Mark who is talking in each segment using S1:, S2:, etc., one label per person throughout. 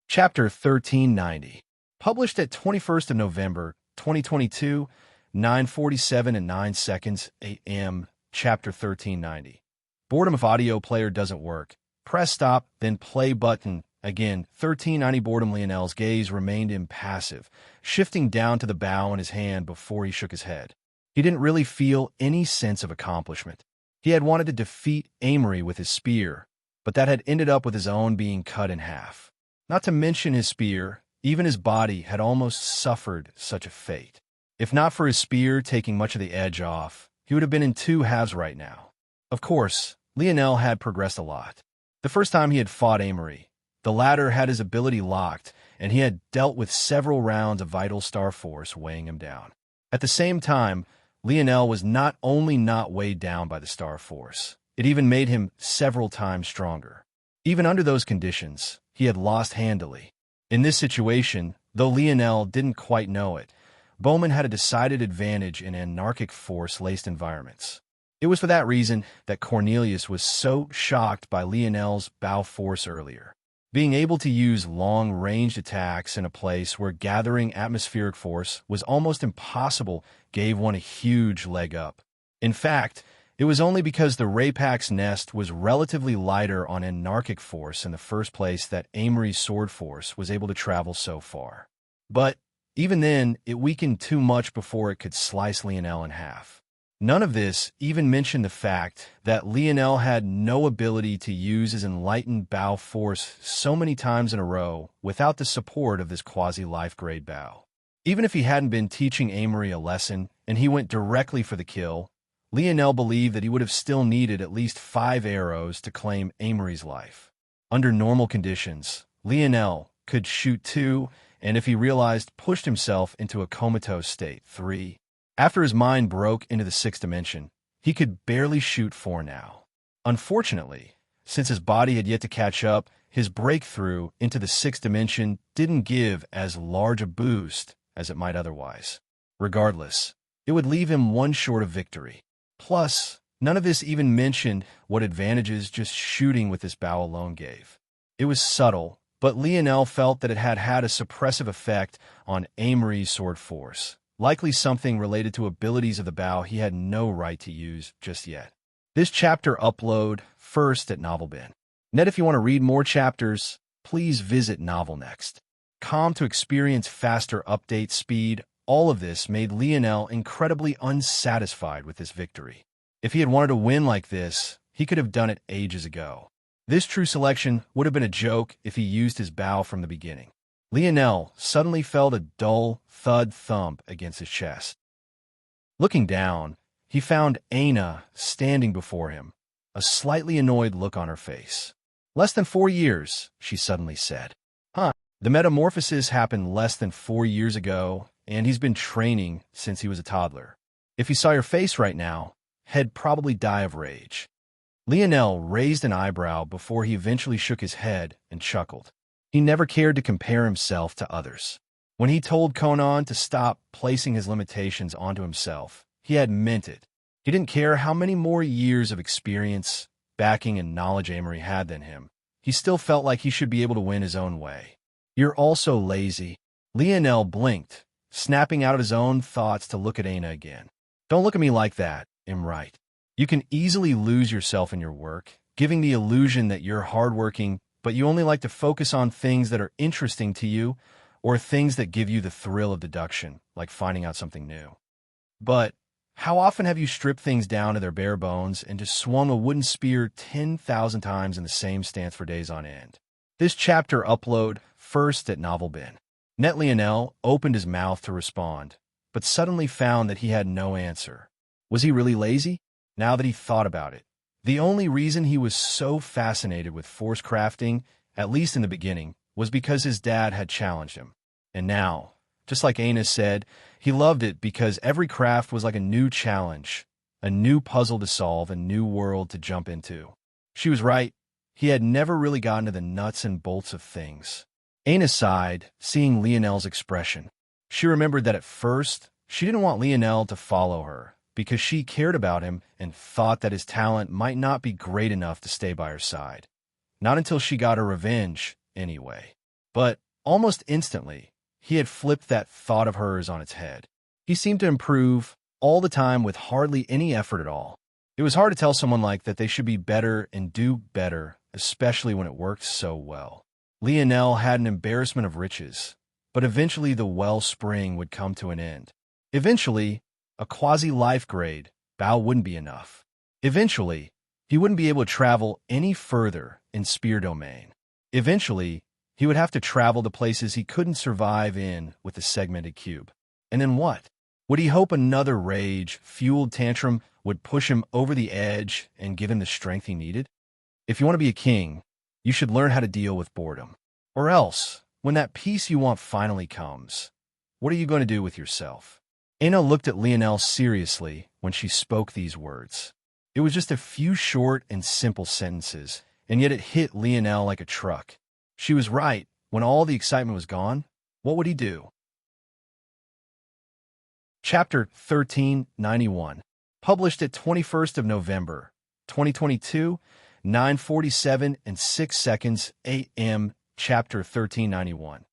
S1: Chapter 1390. Published at 21st of November, 2022, 9:47 and 9 seconds a.m. Chapter 1390. Boredom if audio player doesn't work. Press stop, then play button. Again, 1390 boredom. Lionel's gaze remained impassive, shifting down to the bow in his hand before he shook his head. He didn't really feel any sense of accomplishment. He had wanted to defeat Amory with his spear, but that had ended up with his own being cut in half. Not to mention his spear, even his body had almost suffered such a fate. If not for his spear taking much of the edge off, he would have been in two halves right now. Of course, Lionel had progressed a lot. The first time he had fought Amory, the latter had his ability locked, and he had dealt with several rounds of vital star force weighing him down. At the same time, Lionel was not only not weighed down by the star force, it even made him several times stronger. Even under those conditions, he had lost handily. In this situation, though Lionel didn't quite know it, Bowman had a decided advantage in anarchic force-laced environments. It was for that reason that Cornelius was so shocked by Lionel's bow force earlier. Being able to use long-ranged attacks in a place where gathering atmospheric force was almost impossible gave one a huge leg up. In fact, it was only because the Rapak's nest was relatively lighter on anarchic force in the first place that Amory's sword force was able to travel so far. But even then, it weakened too much before it could slice Lionel in half. None of this even mentioned the fact that Lionel had no ability to use his enlightened bow force so many times in a row without the support of this quasi-life-grade bow. Even if he hadn't been teaching Amory a lesson and he went directly for the kill, Lionel believed that he would have still needed at least 5 arrows to claim Amory's life. Under normal conditions, Lionel could shoot 2, and if he realized, pushed himself into a comatose state, 3. After his mind broke into the 6th dimension, he could barely shoot 4 now. Unfortunately, since his body had yet to catch up, his breakthrough into the 6th dimension didn't give as large a boost as it might otherwise. Regardless, it would leave him one short of victory. Plus, none of this even mentioned what advantages just shooting with this bow alone gave. It was subtle, but Lionel felt that it had had a suppressive effect on Amory's sword force, likely something related to abilities of the bow he had no right to use just yet. This chapter upload first at NovelBin. If you want to read more chapters, please visit NovelNext.com to experience faster update speed. All of this made Lionel incredibly unsatisfied with this victory. If he had wanted to win like this, he could have done it ages ago. This true selection would have been a joke if he used his bow from the beginning. Lionel suddenly felt a dull thud thump against his chest. Looking down, he found Aina standing before him, a slightly annoyed look on her face. "Less than 4 years," she suddenly said. "Huh, the metamorphosis happened less than 4 years ago, and he's been training since he was a toddler. If he saw your face right now, he'd probably die of rage." Lionel raised an eyebrow before he eventually shook his head and chuckled. He never cared to compare himself to others. When he told Conan to stop placing his limitations onto himself, he had meant it. He didn't care how many more years of experience, backing, and knowledge Amory had than him. He still felt like he should be able to win his own way. "You're also lazy." Lionel blinked, snapping out of his own thoughts to look at Aina again. "Don't look at me like that, I'm right. You can easily lose yourself in your work, giving the illusion that you're hardworking, but you only like to focus on things that are interesting to you or things that give you the thrill of deduction, like finding out something new. But how often have you stripped things down to their bare bones and just swung a wooden spear 10,000 times in the same stance for days on end?" This chapter upload first at NovelBin. Lionel opened his mouth to respond, but suddenly found that he had no answer. Was he really lazy? Now that he thought about it, the only reason he was so fascinated with force crafting, at least in the beginning, was because his dad had challenged him. And now, just like Aina said, he loved it because every craft was like a new challenge, a new puzzle to solve, a new world to jump into. She was right. He had never really gotten to the nuts and bolts of things. Aina sighed, seeing Lionel's expression. She remembered that at first, she didn't want Lionel to follow her, because she cared about him and thought that his talent might not be great enough to stay by her side. Not until she got her revenge, anyway. But almost instantly, he had flipped that thought of hers on its head. He seemed to improve all the time with hardly any effort at all. It was hard to tell someone like that they should be better and do better, especially when it worked so well. Lionel had an embarrassment of riches, but eventually the wellspring would come to an end. Eventually, a quasi-life grade bow wouldn't be enough. Eventually, he wouldn't be able to travel any further in Spear Domain. Eventually, he would have to travel to places he couldn't survive in with the segmented cube. And then what? Would he hope another rage-fueled tantrum would push him over the edge and give him the strength he needed? If you want to be a king, you should learn how to deal with boredom. Or else, when that peace you want finally comes, what are you going to do with yourself? Anna looked at Lionel seriously when she spoke these words. It was just a few short and simple sentences, and yet it hit Lionel like a truck. She was right. When all the excitement was gone, what would he do? Chapter 1391, published at 21st of November, 2022, 9:47 and 6 seconds a.m. Chapter 1391.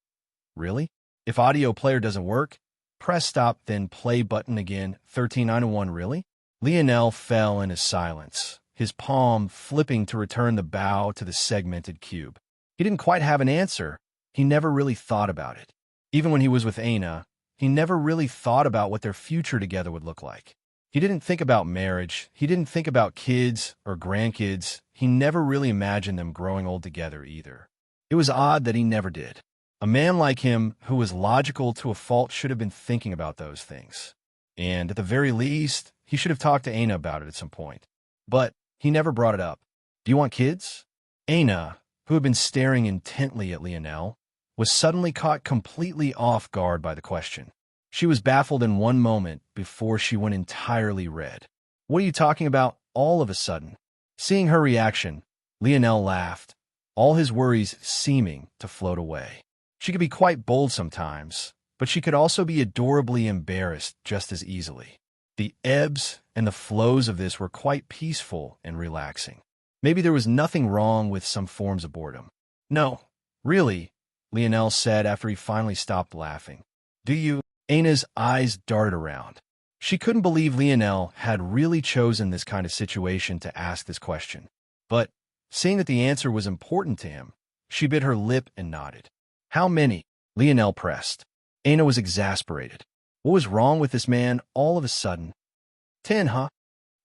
S1: Really? If audio player doesn't work, press stop, then play button again. 1391, really? Lionel fell into silence, his palm flipping to return the bow to the segmented cube. He didn't quite have an answer. He never really thought about it. Even when he was with Anna, he never really thought about what their future together would look like. He didn't think about marriage. He didn't think about kids or grandkids. He never really imagined them growing old together either. It was odd that he never did. A man like him, who was logical to a fault, should have been thinking about those things. And at the very least, he should have talked to Anna about it at some point. But he never brought it up. Do you want kids? Anna, who had been staring intently at Lionel, was suddenly caught completely off guard by the question. She was baffled in one moment before she went entirely red. What are you talking about all of a sudden? Seeing her reaction, Lionel laughed, all his worries seeming to float away. She could be quite bold sometimes, but she could also be adorably embarrassed just as easily. The ebbs and the flows of this were quite peaceful and relaxing. Maybe there was nothing wrong with some forms of boredom. No, really, Lionel said after he finally stopped laughing. Do you? Anna's eyes darted around. She couldn't believe Lionel had really chosen this kind of situation to ask this question. But, seeing that the answer was important to him, she bit her lip and nodded. How many? Lionel pressed. Anna was exasperated. What was wrong with this man all of a sudden? 10, huh?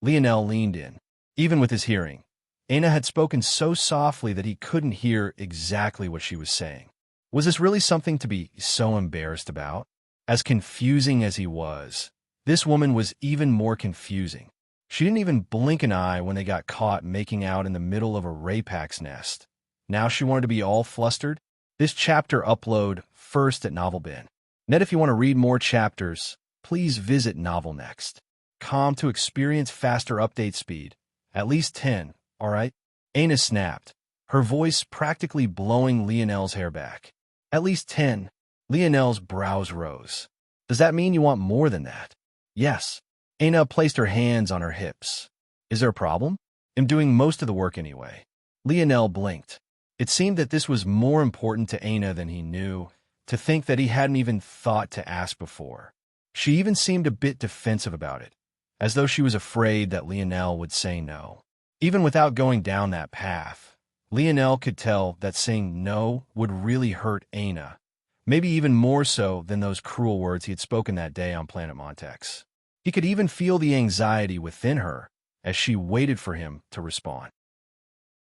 S1: Lionel leaned in. Even with his hearing, Anna had spoken so softly that he couldn't hear exactly what she was saying. Was this really something to be so embarrassed about? As confusing as he was, this woman was even more confusing. She didn't even blink an eye when they got caught making out in the middle of a Raypack's nest. Now she wanted to be all flustered? This chapter upload first at NovelBin. Net, if you want to read more chapters, please visit NovelNext.com to experience faster update speed. At least 10, all right? Anna snapped, her voice practically blowing Lionel's hair back. At least 10. Lionel's brows rose. Does that mean you want more than that? Yes. Anna placed her hands on her hips. Is there a problem? I'm doing most of the work anyway. Lionel blinked. It seemed that this was more important to Anna than he knew, to think that he hadn't even thought to ask before. She even seemed a bit defensive about it, as though she was afraid that Lionel would say no. Even without going down that path, Lionel could tell that saying no would really hurt Anna, maybe even more so than those cruel words he had spoken that day on Planet Montex. He could even feel the anxiety within her as she waited for him to respond.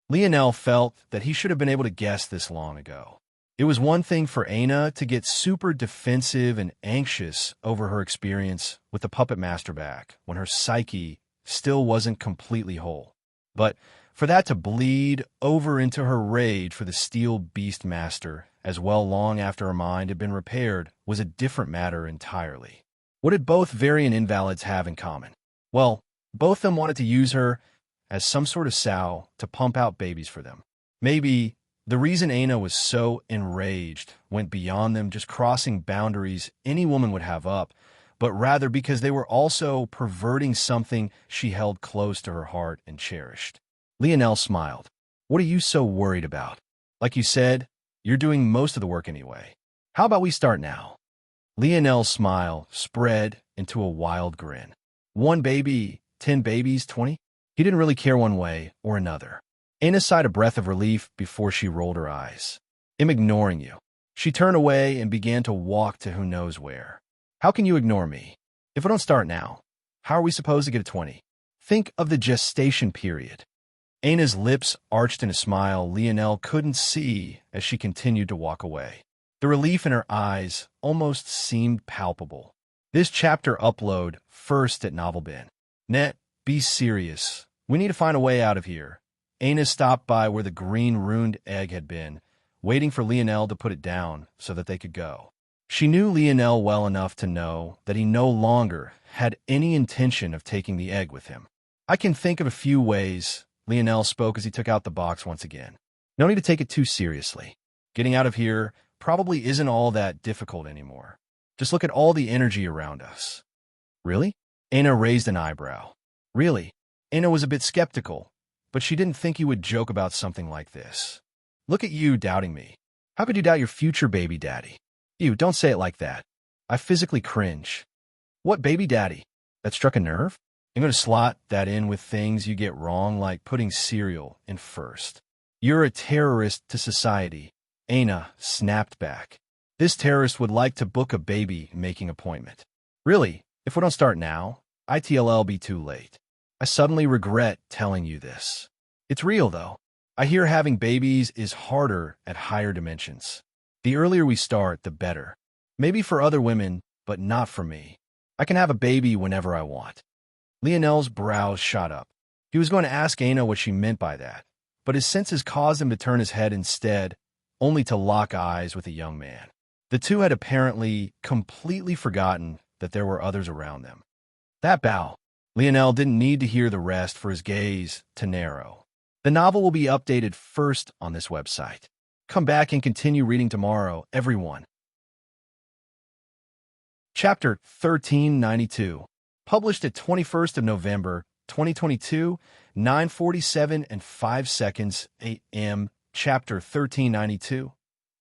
S1: Lionel felt that he should have been able to guess this long ago. It was one thing for Anna to get super defensive and anxious over her experience with the puppet master back when her psyche still wasn't completely whole. But for that to bleed over into her rage for the steel beast master as well long after her mind had been repaired was a different matter entirely. What did both Varian invalids have in common? Well, both of them wanted to use her as some sort of sow to pump out babies for them. Maybe the reason Anna was so enraged went beyond them just crossing boundaries any woman would have up, but rather because they were also perverting something she held close to her heart and cherished. Lionel smiled. What are you so worried about? Like you said, You're doing most of the work anyway. How about we start now? Lionel's smile spread into a wild grin. 1 baby, 10 babies, 20? He didn't really care one way or another. Anna sighed a breath of relief before she rolled her eyes. I'm ignoring you. She turned away and began to walk to who knows where. How can you ignore me? If we don't start now, how are we supposed to get a 20? Think of the gestation period. Anna's lips arched in a smile Lionel couldn't see as she continued to walk away. The relief in her eyes almost seemed palpable. This chapter upload first at NovelBin. Net, be serious. We need to find a way out of here. Anna stopped by where the green ruined egg had been, waiting for Lionel to put it down so that they could go. She knew Lionel well enough to know that he no longer had any intention of taking the egg with him. I can think of a few ways, Lionel spoke as he took out the box once again. No need to take it too seriously. Getting out of here probably isn't all that difficult anymore. Just look at all the energy around us. Really? Anna raised an eyebrow. Really? Anna was a bit skeptical, but she didn't think he would joke about something like this. Look at you doubting me. How could you doubt your future baby daddy? You, don't say it like that. I physically cringe. What baby daddy? That struck a nerve? I'm going to slot that in with things you get wrong, like putting cereal in first. You're a terrorist to society. Anna snapped back. This terrorist would like to book a baby-making appointment. Really, if we don't start now, it'll be too late. I suddenly regret telling you this. It's real, though. I hear having babies is harder at higher dimensions. The earlier we start, the better. Maybe for other women, but not for me. I can have a baby whenever I want. Lionel's brows shot up. He was going to ask Anna what she meant by that, but his senses caused him to turn his head instead, only to lock eyes with a young man. The two had apparently completely forgotten that there were others around them. That bow. Lionel didn't need to hear the rest for his gaze to narrow. The novel will be updated first on this website. Come back and continue reading tomorrow, everyone. Chapter 1392. Published at 21st of November, 2022, 9:47 and 5 seconds a.m. Chapter 1392.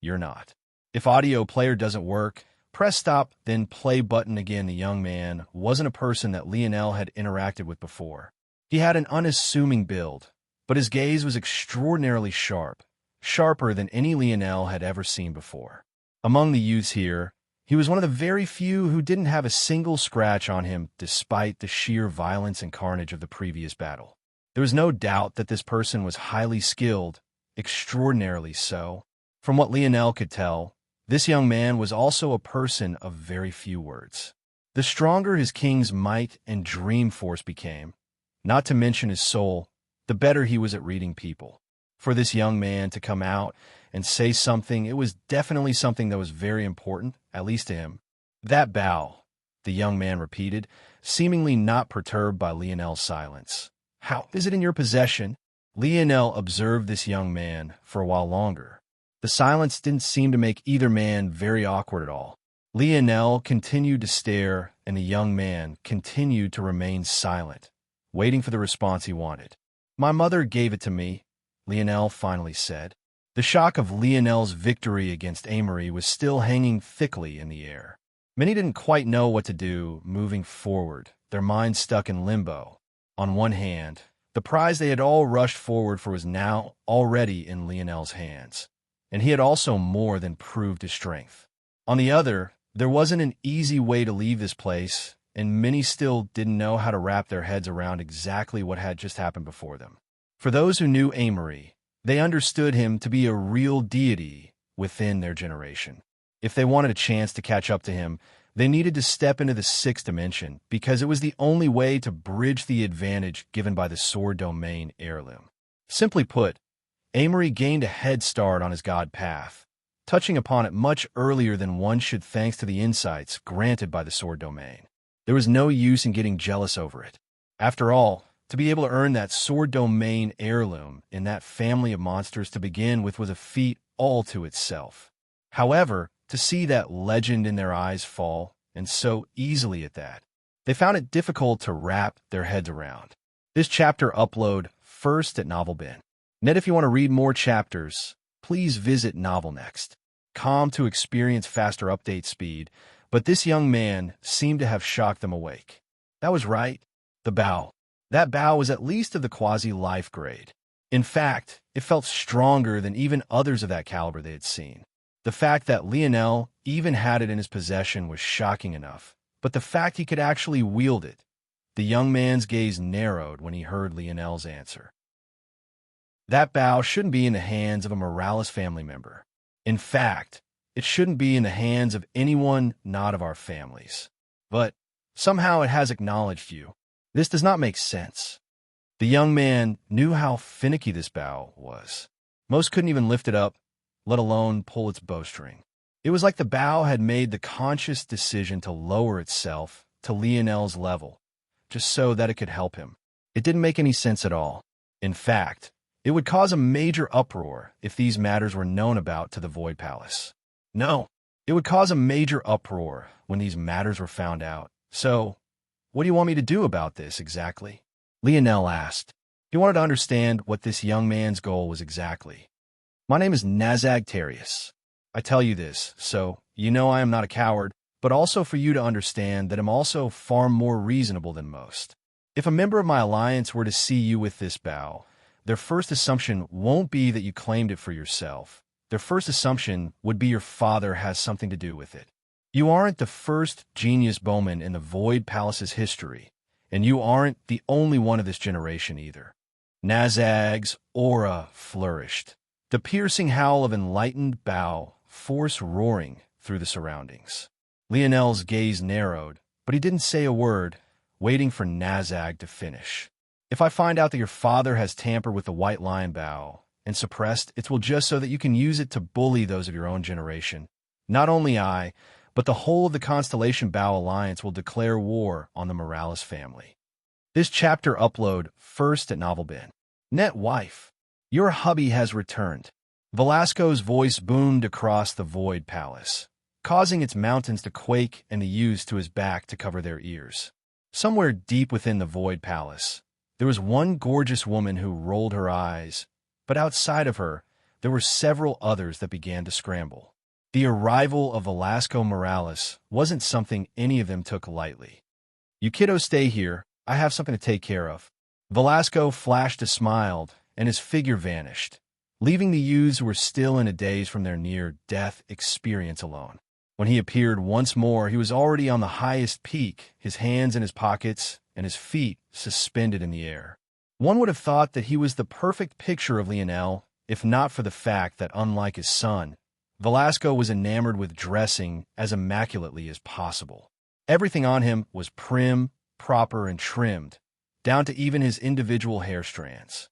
S1: You're not. If audio player doesn't work, press stop, then play button again. The young man wasn't a person that Lionel had interacted with before. He had an unassuming build, but his gaze was extraordinarily sharp, sharper than any Lionel had ever seen before. Among the youths here, he was one of the very few who didn't have a single scratch on him despite the sheer violence and carnage of the previous battle. There was no doubt that this person was highly skilled, extraordinarily so. From what Lionel could tell, this young man was also a person of very few words. The stronger his king's might and dream force became, not to mention his soul, the better he was at reading people. For this young man to come out and say something, it was definitely something that was very important, at least to him. That bow, the young man repeated, seemingly not perturbed by Lionel's silence. How is it in your possession? Lionel observed this young man for a while longer. The silence didn't seem to make either man very awkward at all. Lionel continued to stare, and the young man continued to remain silent, waiting for the response he wanted. My mother gave it to me, Lionel finally said. The shock of Lionel's victory against Amory was still hanging thickly in the air. Many didn't quite know what to do moving forward, their minds stuck in limbo. On one hand, the prize they had all rushed forward for was now already in Lionel's hands, and he had also more than proved his strength. On the other, there wasn't an easy way to leave this place, and many still didn't know how to wrap their heads around exactly what had just happened before them. For those who knew Amory, they understood him to be a real deity within their generation. If they wanted a chance to catch up to him, they needed to step into the sixth dimension because it was the only way to bridge the advantage given by the sword domain heirloom. Simply put, Amory gained a head start on his god path, touching upon it much earlier than one should thanks to the insights granted by the sword domain. There was no use in getting jealous over it. After all, to be able to earn that sword domain heirloom in that family of monsters to begin with was a feat all to itself. However, to see that legend in their eyes fall, and so easily at that, they found it difficult to wrap their heads around. This chapter upload first at NovelBin. Net, if you want to read more chapters, please visit Novel Next. Com to experience faster update speed, but this young man seemed to have shocked them awake. That was right. The bow. That bow was at least of the quasi-life grade. In fact, it felt stronger than even others of that caliber they had seen. The fact that Lionel even had it in his possession was shocking enough, but the fact he could actually wield it. The young man's gaze narrowed when he heard Lionel's answer. That bow shouldn't be in the hands of a Morales family member. In fact, it shouldn't be in the hands of anyone not of our families. But somehow it has acknowledged you. This does not make sense. The young man knew how finicky this bow was. Most couldn't even lift it up, let alone pull its bowstring. It was like the bow had made the conscious decision to lower itself to Lionel's level, just so that it could help him. It didn't make any sense at all. In fact, it would cause a major uproar if these matters were known about to the Void Palace. No, it would cause a major uproar when these matters were found out. So, what do you want me to do about this exactly? Lionel asked. He wanted to understand what this young man's goal was exactly. My name is Nazag Terrius. I tell you this, so you know I am not a coward, but also for you to understand that I'm also far more reasonable than most. If a member of my alliance were to see you with this bow, their first assumption won't be that you claimed it for yourself. Their first assumption would be your father has something to do with it. You aren't the first genius bowman in the Void Palace's history, and you aren't the only one of this generation either. Nazag's aura flourished. The piercing howl of enlightened bow force roaring through the surroundings. Lionel's gaze narrowed, but he didn't say a word, waiting for Nazag to finish. If I find out that your father has tampered with the White Lion bow and suppressed it, will just so that you can use it to bully those of your own generation. Not only I, but the whole of the Constellation Bow Alliance will declare war on the Morales family. This chapter upload first at Novelbin. Net wife, your hubby has returned. Velasco's voice boomed across the Void Palace, causing its mountains to quake and the youths to his back to cover their ears. Somewhere deep within the Void Palace, there was one gorgeous woman who rolled her eyes, but outside of her, there were several others that began to scramble. The arrival of Velasco Morales wasn't something any of them took lightly. You kiddos stay here, I have something to take care of. Velasco flashed a smile, and his figure vanished, leaving the youths who were still in a daze from their near-death experience alone. When he appeared once more, he was already on the highest peak, his hands in his pockets and his feet suspended in the air. One would have thought that he was the perfect picture of Lionel, if not for the fact that, unlike his son, Velasco was enamored with dressing as immaculately as possible. Everything on him was prim, proper, and trimmed, down to even his individual hair strands.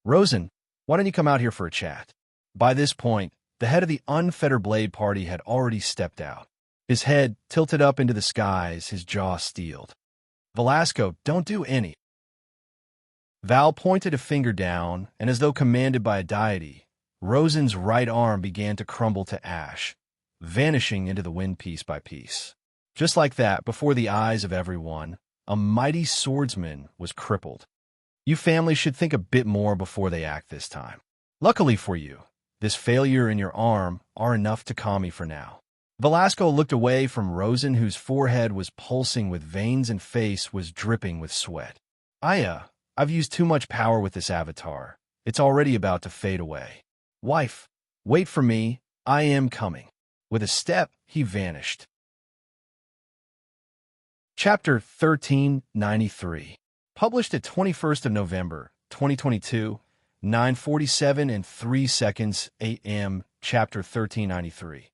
S1: Rosen, why don't you come out here for a chat? By this point, the head of the Unfettered Blade party had already stepped out. His head tilted up into the skies, his jaw steeled. Velasco, don't do any. Val pointed a finger down, and as though commanded by a deity, Rosen's right arm began to crumble to ash, vanishing into the wind piece by piece. Just like that, before the eyes of everyone, a mighty swordsman was crippled. You families should think a bit more before they act this time. Luckily for you, this failure in your arm are enough to calm me for now. Velasco looked away from Rosen, whose forehead was pulsing with veins and face was dripping with sweat. I've used too much power with this avatar. It's already about to fade away. Wife, wait for me, I am coming. With a step, he vanished. Chapter 1393. Published at 21st of November, 2022, 9:47 and 3 seconds a.m. Chapter 1393.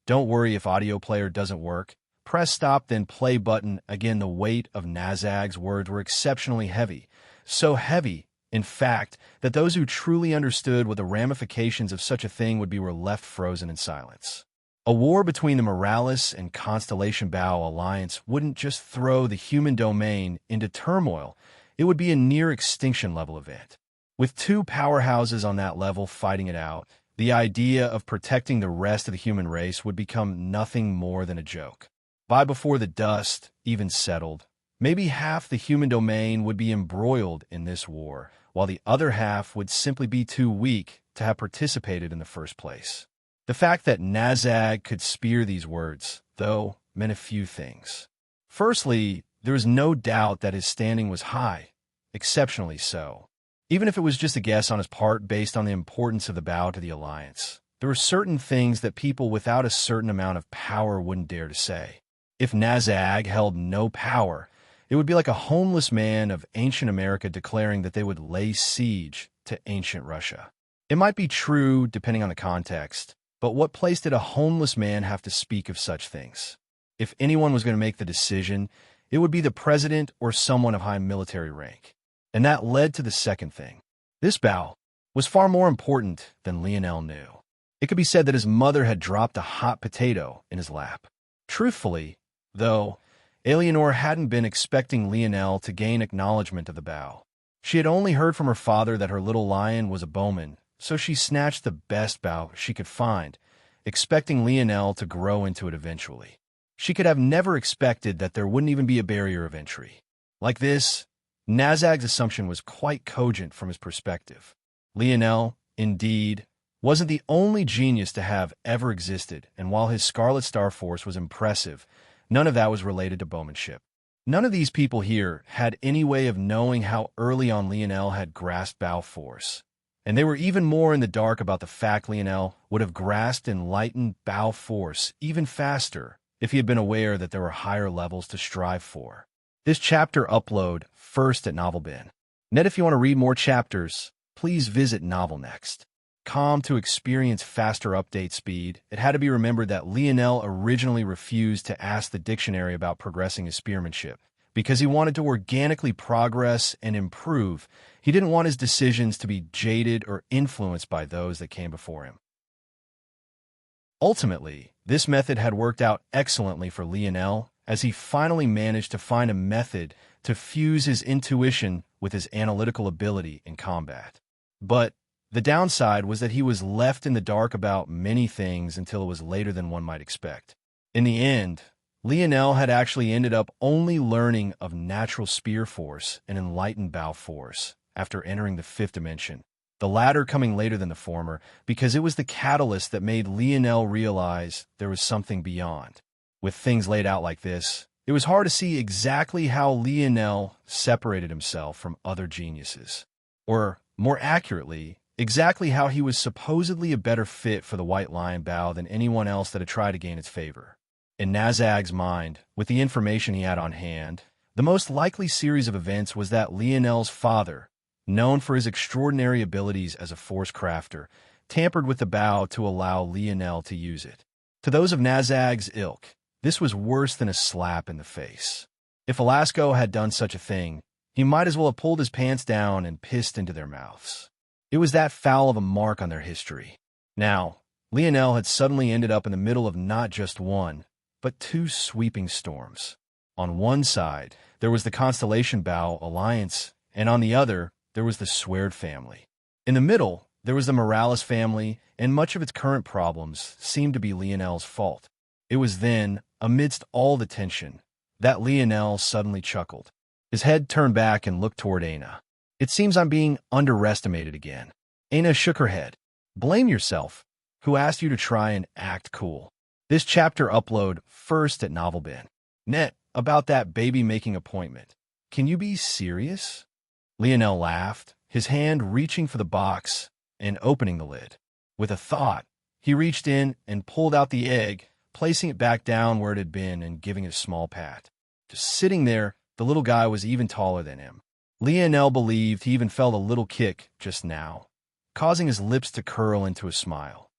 S1: Don't worry if audio player doesn't work. Press stop, then play button. Again, the weight of Nazag's words were exceptionally heavy. So heavy, in fact, that those who truly understood what the ramifications of such a thing would be were left frozen in silence. A war between the Morales and Constellation Bow Alliance wouldn't just throw the human domain into turmoil, it would be a near-extinction level event. With two powerhouses on that level fighting it out, the idea of protecting the rest of the human race would become nothing more than a joke. By before the dust even settled, maybe half the human domain would be embroiled in this war, while the other half would simply be too weak to have participated in the first place. The fact that Nazag could spear these words, though, meant a few things. Firstly, there was no doubt that his standing was high, exceptionally so. Even if it was just a guess on his part based on the importance of the bow to the alliance, there were certain things that people without a certain amount of power wouldn't dare to say. If Nazag held no power, it would be like a homeless man of ancient America declaring that they would lay siege to ancient Russia. It might be true, depending on the context, but what place did a homeless man have to speak of such things? If anyone was going to make the decision, it would be the president or someone of high military rank. And that led to the second thing. This bow was far more important than Lionel knew. It could be said that his mother had dropped a hot potato in his lap. Truthfully, though, Eleanor hadn't been expecting Lionel to gain acknowledgement of the bow. She had only heard from her father that her little lion was a bowman, so she snatched the best bow she could find, expecting Lionel to grow into it eventually. She could have never expected that there wouldn't even be a barrier of entry. Like this, Nazag's assumption was quite cogent from his perspective. Lionel, indeed, wasn't the only genius to have ever existed, and while his Scarlet Star Force was impressive, none of that was related to bowmanship. None of these people here had any way of knowing how early on Lionel had grasped bow force, and they were even more in the dark about the fact Lionel would have grasped enlightened bow force even faster if he had been aware that there were higher levels to strive for. This chapter upload first at NovelBin. Net, if you want to read more chapters, please visit Novel Next. To experience faster update speed, it had to be remembered that Lionel originally refused to ask the dictionary about progressing his spearmanship. Because he wanted to organically progress and improve, he didn't want his decisions to be jaded or influenced by those that came before him. Ultimately, this method had worked out excellently for Lionel, as he finally managed to find a method to fuse his intuition with his analytical ability in combat. But the downside was that he was left in the dark about many things until it was later than one might expect. In the end, Lionel had actually ended up only learning of natural spear force and enlightened bow force after entering the fifth dimension, the latter coming later than the former because it was the catalyst that made Lionel realize there was something beyond. With things laid out like this, it was hard to see exactly how Lionel separated himself from other geniuses. Or, more accurately, exactly how he was supposedly a better fit for the White Lion bow than anyone else that had tried to gain its favor. In Nazag's mind, with the information he had on hand, the most likely series of events was that Lionel's father, known for his extraordinary abilities as a force crafter, tampered with the bow to allow Lionel to use it. To those of Nazag's ilk, this was worse than a slap in the face. If Velasco had done such a thing, he might as well have pulled his pants down and pissed into their mouths. It was that foul of a mark on their history. Now, Lionel had suddenly ended up in the middle of not just one, but two sweeping storms. On one side, there was the Constellation Bow Alliance, and on the other, there was the Swerd family. In the middle, there was the Morales family, and much of its current problems seemed to be Lionel's fault. It was then, amidst all the tension, that Lionel suddenly chuckled. His head turned back and looked toward Aina. It seems I'm being underestimated again. Aina shook her head. Blame yourself. Who asked you to try and act cool? This chapter upload first at NovelBin. Net, about that baby-making appointment. Can you be serious? Lionel laughed, his hand reaching for the box and opening the lid. With a thought, he reached in and pulled out the egg, placing it back down where it had been and giving it a small pat. Just sitting there, the little guy was even taller than him. Lionel believed he even felt a little kick just now, causing his lips to curl into a smile.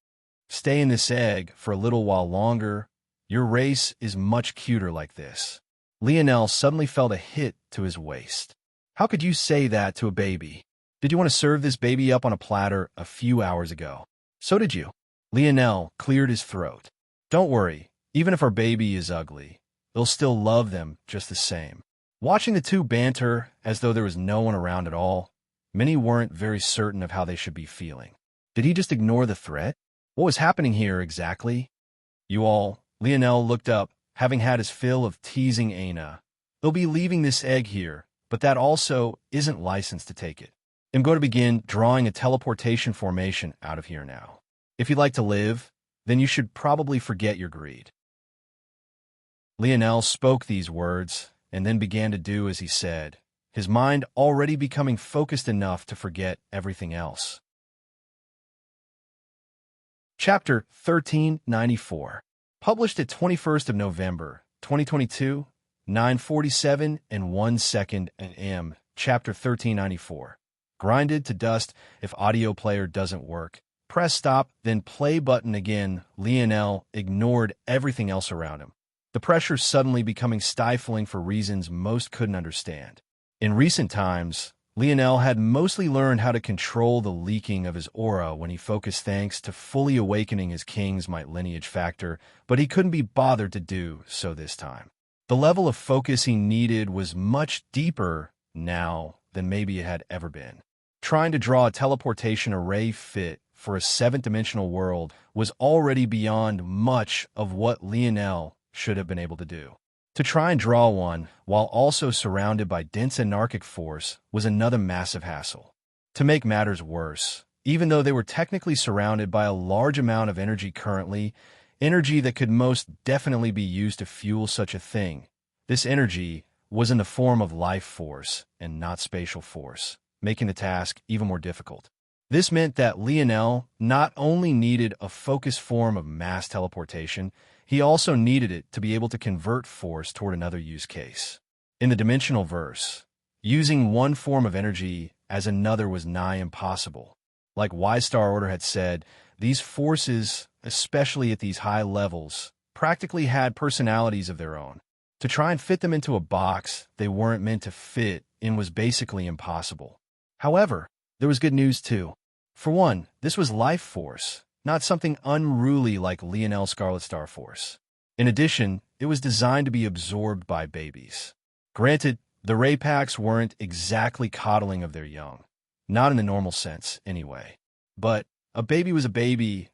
S1: Stay in this egg for a little while longer. Your race is much cuter like this. Lionel suddenly felt a hit to his waist. How could you say that to a baby? Did you want to serve this baby up on a platter a few hours ago? So did you. Lionel cleared his throat. Don't worry, even if our baby is ugly, they'll still love them just the same. Watching the two banter as though there was no one around at all, many weren't very certain of how they should be feeling. Did he just ignore the threat? What was happening here exactly? You all, Lionel looked up, having had his fill of teasing Aina. They'll be leaving this egg here, but that also isn't licensed to take it. I'm going to begin drawing a teleportation formation out of here now. If you'd like to live, then you should probably forget your greed." Lionel spoke these words and then began to do as he said, his mind already becoming focused enough to forget everything else. Chapter 1394. Published at 21st of November, 2022, 9:47 and 1 second AM. Chapter 1394. Grinded to dust if audio player doesn't work. Press stop, then play button again. Lionel ignored everything else around him. The pressure suddenly becoming stifling for reasons most couldn't understand. In recent times, Lionel had mostly learned how to control the leaking of his aura when he focused thanks to fully awakening his king's might lineage factor, but he couldn't be bothered to do so this time. The level of focus he needed was much deeper now than maybe it had ever been. Trying to draw a teleportation array fit for a 7th-dimensional world was already beyond much of what Lionel should have been able to do. To try and draw one while also surrounded by dense anarchic force was another massive hassle. To make matters worse, even though they were technically surrounded by a large amount of energy currently, energy that could most definitely be used to fuel such a thing, this energy was in the form of life force and not spatial force, making the task even more difficult. This meant that Lionel not only needed a focused form of mass teleportation, he also needed it to be able to convert force toward another use case. In the dimensional verse, using one form of energy as another was nigh impossible. Like Y-Star Order had said, these forces, especially at these high levels, practically had personalities of their own. To try and fit them into a box they weren't meant to fit in was basically impossible. However, there was good news too. For one, this was life force, not something unruly like Lionel's Scarlet Star Force. In addition, it was designed to be absorbed by babies. Granted, the Ray Packs weren't exactly coddling of their young. Not in the normal sense, anyway. But a baby was a baby,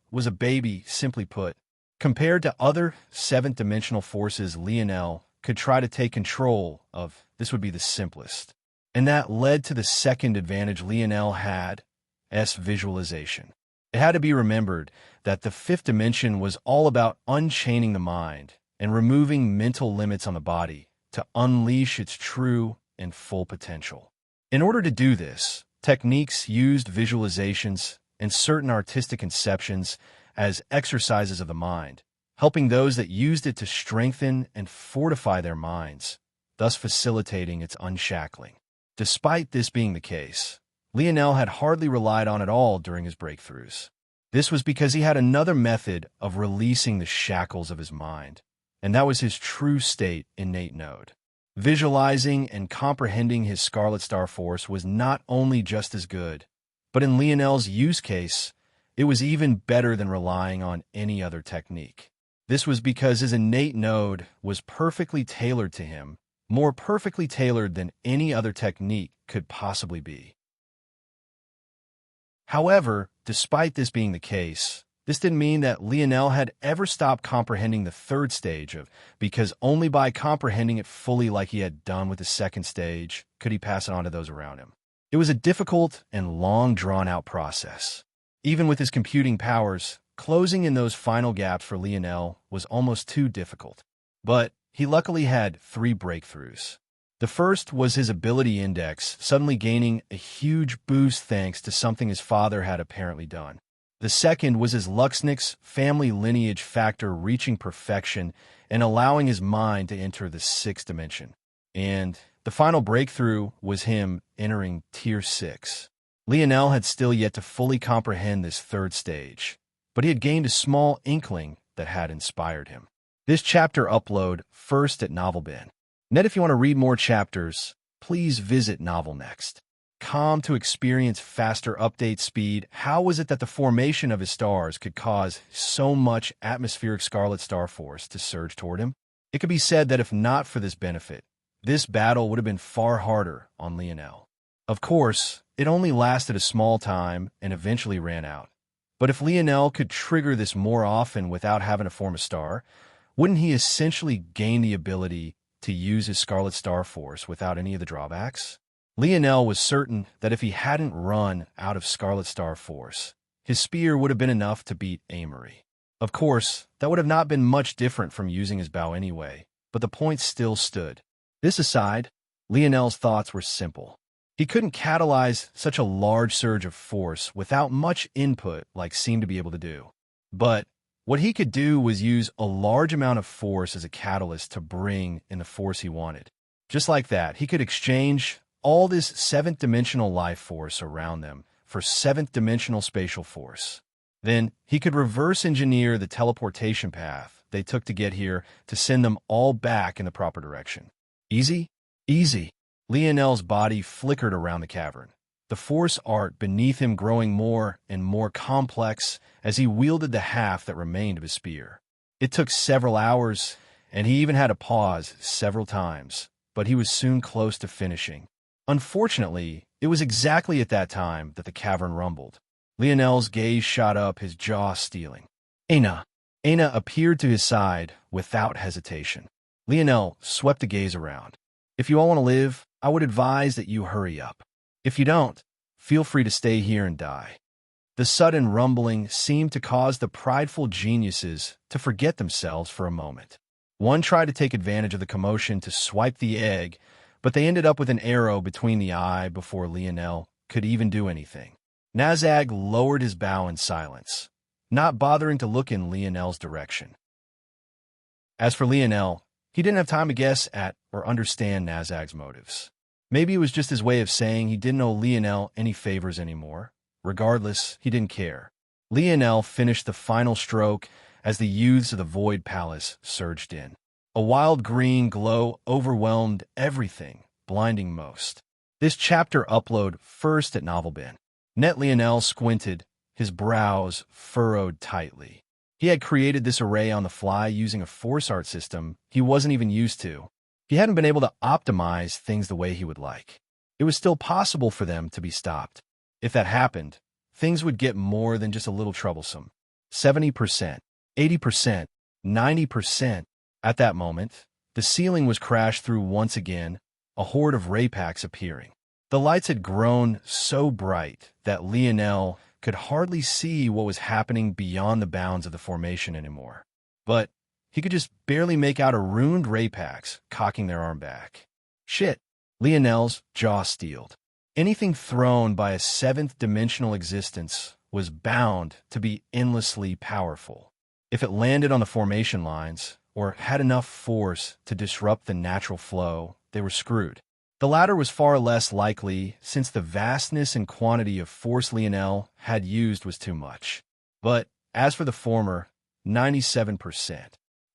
S1: simply put. Compared to other 7th-dimensional forces Lionel could try to take control of, this would be the simplest. And that led to the second advantage Lionel had, visualization. It had to be remembered that the 5th dimension was all about unchaining the mind and removing mental limits on the body to unleash its true and full potential. In order to do this, techniques used visualizations and certain artistic conceptions as exercises of the mind, helping those that used it to strengthen and fortify their minds, thus facilitating its unshackling. Despite this being the case, Lionel had hardly relied on it all during his breakthroughs. This was because he had another method of releasing the shackles of his mind, and that was his true state innate node. Visualizing and comprehending his Scarlet Star Force was not only just as good, but in Lionel's use case, it was even better than relying on any other technique. This was because his innate node was perfectly tailored to him, more perfectly tailored than any other technique could possibly be. However, despite this being the case, this didn't mean that Lionel had ever stopped comprehending the third stage because only by comprehending it fully like he had done with the second stage could he pass it on to those around him. It was a difficult and long drawn-out process. Even with his computing powers, closing in those final gaps for Lionel was almost too difficult. But he luckily had 3 breakthroughs. The first was his ability index suddenly gaining a huge boost thanks to something his father had apparently done. The second was his Luxnix family lineage factor reaching perfection and allowing his mind to enter the 6th dimension. And the final breakthrough was him entering Tier 6. Lionel had still yet to fully comprehend this third stage, but he had gained a small inkling that had inspired him. This chapter upload first at NovelBin. Net, if you want to read more chapters, please visit NovelNext.com to experience faster update speed. How was it that the formation of his stars could cause so much atmospheric Scarlet Star Force to surge toward him? It could be said that if not for this benefit, this battle would have been far harder on Lionel. Of course, it only lasted a small time and eventually ran out. But if Lionel could trigger this more often without having to form a star, wouldn't he essentially gain the ability to use his Scarlet Star Force without any of the drawbacks? Lionel was certain that if he hadn't run out of Scarlet Star force, his spear would have been enough to beat Amory. Of course, that would have not been much different from using his bow anyway, but the point still stood. This aside, Lionel's thoughts were simple. He couldn't catalyze such a large surge of force without much input like seemed to be able to do. But what he could do was use a large amount of force as a catalyst to bring in the force he wanted. Just like that, he could exchange all this seventh-dimensional life force around them for seventh-dimensional spatial force. Then he could reverse engineer the teleportation path they took to get here to send them all back in the proper direction. Easy? Easy. Lionel's body flickered around the cavern, the force art beneath him growing more and more complex as he wielded the half that remained of his spear. It took several hours, and he even had to pause several times, but he was soon close to finishing. Unfortunately, it was exactly at that time that the cavern rumbled. Lionel's gaze shot up, his jaw steeling. Aina appeared to his side without hesitation. Lionel swept the gaze around. If you all want to live, I would advise that you hurry up. If you don't, feel free to stay here and die. The sudden rumbling seemed to cause the prideful geniuses to forget themselves for a moment. One tried to take advantage of the commotion to swipe the egg, but they ended up with an arrow between the eye before Lionel could even do anything. Nazag lowered his bow in silence, not bothering to look in Lionel's direction. As for Lionel, he didn't have time to guess at or understand Nazag's motives. Maybe it was just his way of saying he didn't owe Lionel any favors anymore. Regardless, he didn't care. Lionel finished the final stroke as the youths of the Void Palace surged in. A wild green glow overwhelmed everything, blinding most. This chapter upload first at NovelBin. Net Lionel squinted, his brows furrowed tightly. He had created this array on the fly using a force art system he wasn't even used to. He hadn't been able to optimize things the way he would like. It was still possible for them to be stopped. If that happened, things would get more than just a little troublesome. 70%, 80%, 90%. At that moment, the ceiling was crashed through once again, a horde of Raypaks appearing. The lights had grown so bright that Lionel could hardly see what was happening beyond the bounds of the formation anymore. But he could just barely make out a ruined Raypaks cocking their arm back. Shit! Lionel's jaw steeled. Anything thrown by a seventh-dimensional existence was bound to be endlessly powerful. If it landed on the formation lines, or had enough force to disrupt the natural flow, they were screwed. The latter was far less likely since the vastness and quantity of force Lionel had used was too much. But as for the former, 97%,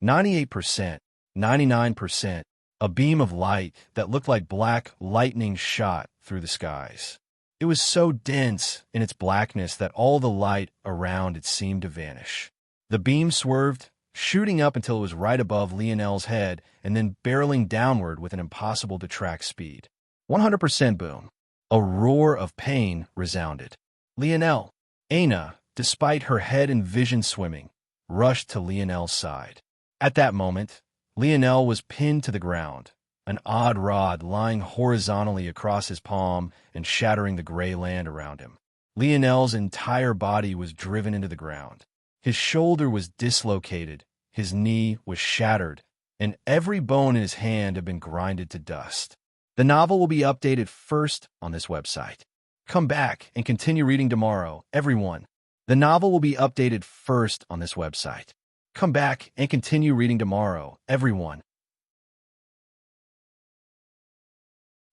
S1: 98%, 99%, a beam of light that looked like black lightning shot through the skies. It was so dense in its blackness that all the light around it seemed to vanish. The beam swerved, shooting up until it was right above Lionel's head and then barreling downward with an impossible-to-track speed. 100% boom. A roar of pain resounded. Lionel, Aina, despite her head and vision swimming, rushed to Lionel's side. At that moment, Lionel was pinned to the ground, an odd rod lying horizontally across his palm and shattering the gray land around him. Lionel's entire body was driven into the ground. His shoulder was dislocated, his knee was shattered, and every bone in his hand had been grinded to dust. The novel will be updated first on this website. Come back and continue reading tomorrow, everyone. The novel will be updated first on this website. Come back and continue reading tomorrow, everyone.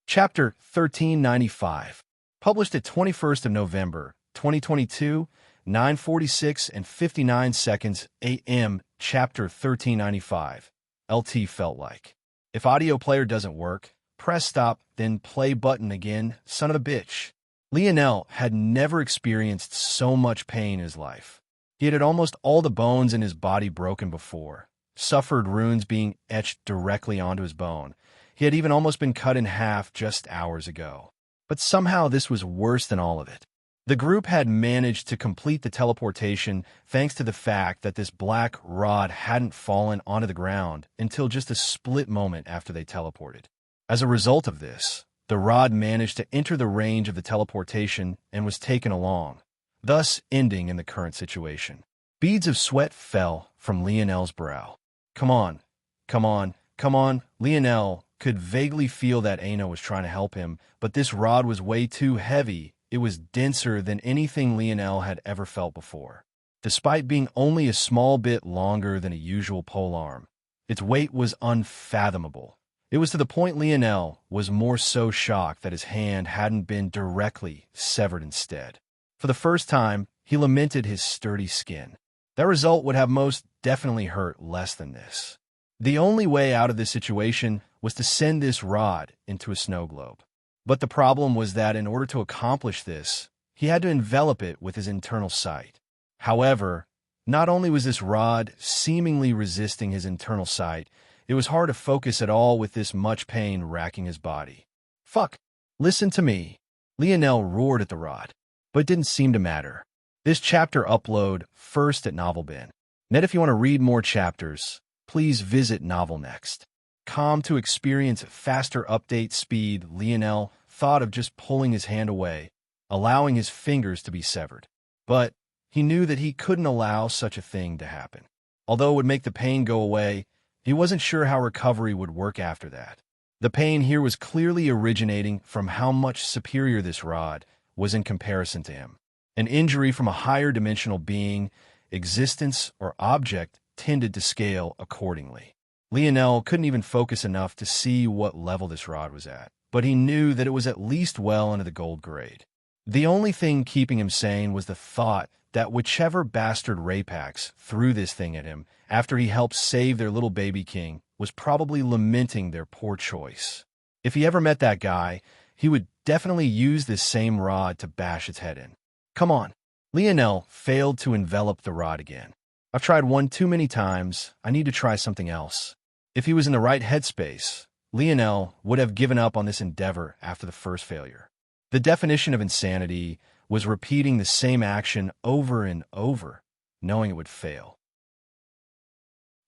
S1: Chapter 1395, published at 21st of November, 2022, 9:46 and 59 seconds a.m. Chapter 1395. LT felt like. If audio player doesn't work, press stop, then play button again, son of a bitch. Lionel had never experienced so much pain in his life. He had almost all the bones in his body broken before, suffered runes being etched directly onto his bone. He had even almost been cut in half just hours ago. But somehow this was worse than all of it. The group had managed to complete the teleportation thanks to the fact that this black rod hadn't fallen onto the ground until just a split moment after they teleported. As a result of this, The rod managed to enter the range of the teleportation and was taken along, thus ending in the current situation. Beads of sweat fell from Lionel's brow. Come on, come on, come on. Lionel could vaguely feel that Ano was trying to help him, but this rod was way too heavy. It was denser than anything Lionel had ever felt before. Despite being only a small bit longer than a usual polearm, its weight was unfathomable. It was to the point Lionel was more so shocked that his hand hadn't been directly severed instead. For the first time, he lamented his sturdy skin. That result would have most definitely hurt less than this. The only way out of this situation was to send this rod into a snow globe. But the problem was that in order to accomplish this, he had to envelop it with his internal sight. However, not only was this rod seemingly resisting his internal sight, it was hard to focus at all with this much pain racking his body. Fuck! Listen to me! Lionel roared at the rod, but it didn't seem to matter. This chapter upload first at NovelBin. Net, if you want to read more chapters, please visit NovelNext.com to experience faster update speed. Lionel thought of just pulling his hand away, allowing his fingers to be severed. But he knew that he couldn't allow such a thing to happen. Although it would make the pain go away, he wasn't sure how recovery would work after that. The pain here was clearly originating from how much superior this rod was in comparison to him. An injury from a higher dimensional being, existence, or object tended to scale accordingly. Lionel couldn't even focus enough to see what level this rod was at, but he knew that it was at least well into the gold grade. The only thing keeping him sane was the thought that whichever bastard Rapax threw this thing at him after he helped save their little baby king was probably lamenting their poor choice. If he ever met that guy, he would definitely use this same rod to bash its head in. Come on. Lionel failed to envelop the rod again. I've tried one too many times. I need to try something else. If he was in the right headspace, Lionel would have given up on this endeavor after the first failure. The definition of insanity was repeating the same action over and over, knowing it would fail.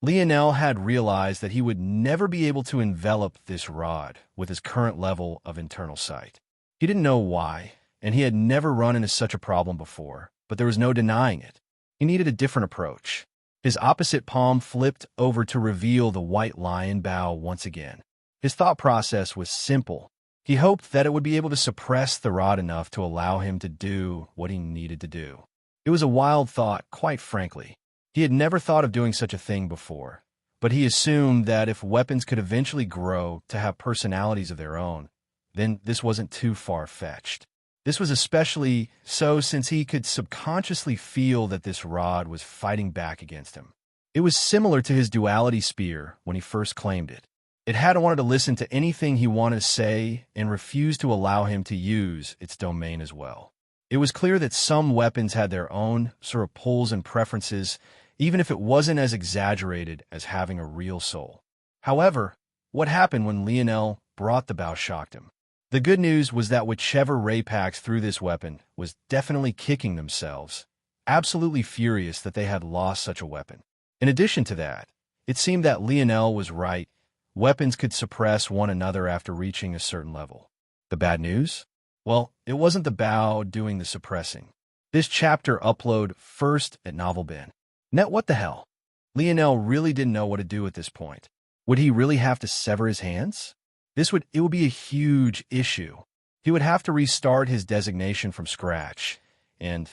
S1: Lionel had realized that he would never be able to envelop this rod with his current level of internal sight. He didn't know why, and he had never run into such a problem before, but there was no denying it. He needed a different approach. His opposite palm flipped over to reveal the white lion bow once again. His thought process was simple. He hoped that it would be able to suppress the rod enough to allow him to do what he needed to do. It was a wild thought, quite frankly. He had never thought of doing such a thing before, but he assumed that if weapons could eventually grow to have personalities of their own, then this wasn't too far-fetched. This was especially so since he could subconsciously feel that this rod was fighting back against him. It was similar to his duality spear when he first claimed it. It hadn't wanted to listen to anything he wanted to say and refused to allow him to use its domain as well. It was clear that some weapons had their own sort of pulls and preferences, even if it wasn't as exaggerated as having a real soul. However, what happened when Lionel brought the bow shocked him. The good news was that whichever Rapax threw this weapon was definitely kicking themselves, absolutely furious that they had lost such a weapon. In addition to that, it seemed that Lionel was right. Weapons could suppress one another after reaching a certain level. The bad news? Well, it wasn't the bow doing the suppressing. This chapter upload first at NovelBin. Net, what the hell? Lionel really didn't know what to do at this point. Would he really have to sever his hands? It would be a huge issue. He would have to restart his designation from scratch, and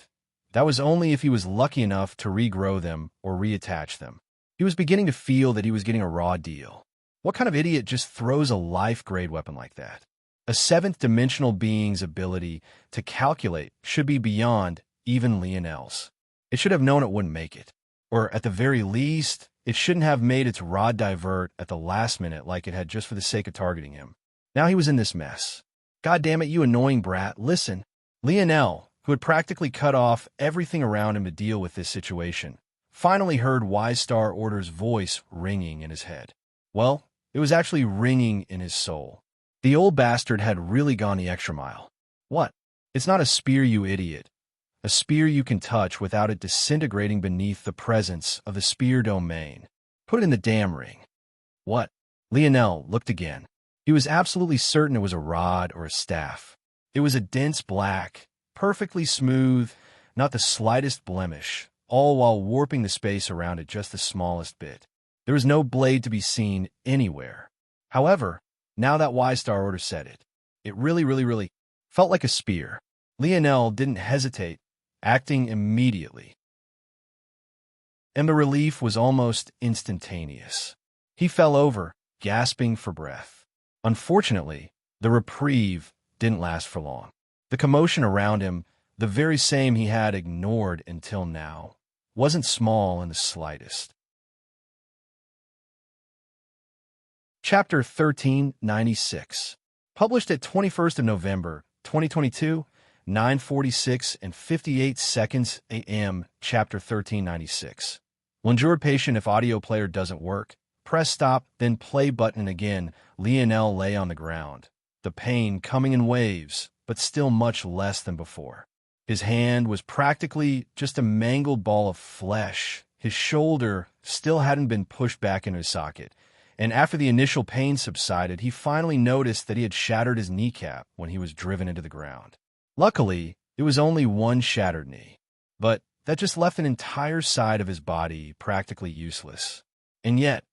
S1: that was only if he was lucky enough to regrow them or reattach them. He was beginning to feel that he was getting a raw deal. What kind of idiot just throws a life-grade weapon like that? A seventh-dimensional being's ability to calculate should be beyond even Lionel's. It should have known it wouldn't make it. Or at the very least, it shouldn't have made its rod divert at the last minute like it had just for the sake of targeting him. Now he was in this mess. God damn it, you annoying brat, listen. Lionel, who had practically cut off everything around him to deal with this situation, finally heard Wise Star Order's voice ringing in his head. Well, it was actually ringing in his soul. The old bastard had really gone the extra mile. What? It's not a spear, you idiot. A spear you can touch without it disintegrating beneath the presence of the spear domain. Put it in the damn ring. What? Lionel looked again. He was absolutely certain it was a rod or a staff. It was a dense black, perfectly smooth, not the slightest blemish, all while warping the space around it just the smallest bit. There was no blade to be seen anywhere. However, now that Y-Star order said it, it really felt like a spear. Lionel didn't hesitate, acting immediately. And the relief was almost instantaneous. He fell over, gasping for breath. Unfortunately, the reprieve didn't last for long. The commotion around him, the very same he had ignored until now, wasn't small in the slightest. Chapter 1396. Published at 21st of November, 2022, 9:46 and 58 seconds a.m. Chapter 1396. Endured patient if audio player doesn't work. Press stop, then play button again. Lionel lay on the ground, the pain coming in waves, but still much less than before. His hand was practically just a mangled ball of flesh. His shoulder still hadn't been pushed back into his socket, and after the initial pain subsided, he finally noticed that he had shattered his kneecap when he was driven into the ground. Luckily, it was only one shattered knee, but that just left an entire side of his body practically useless. And yet,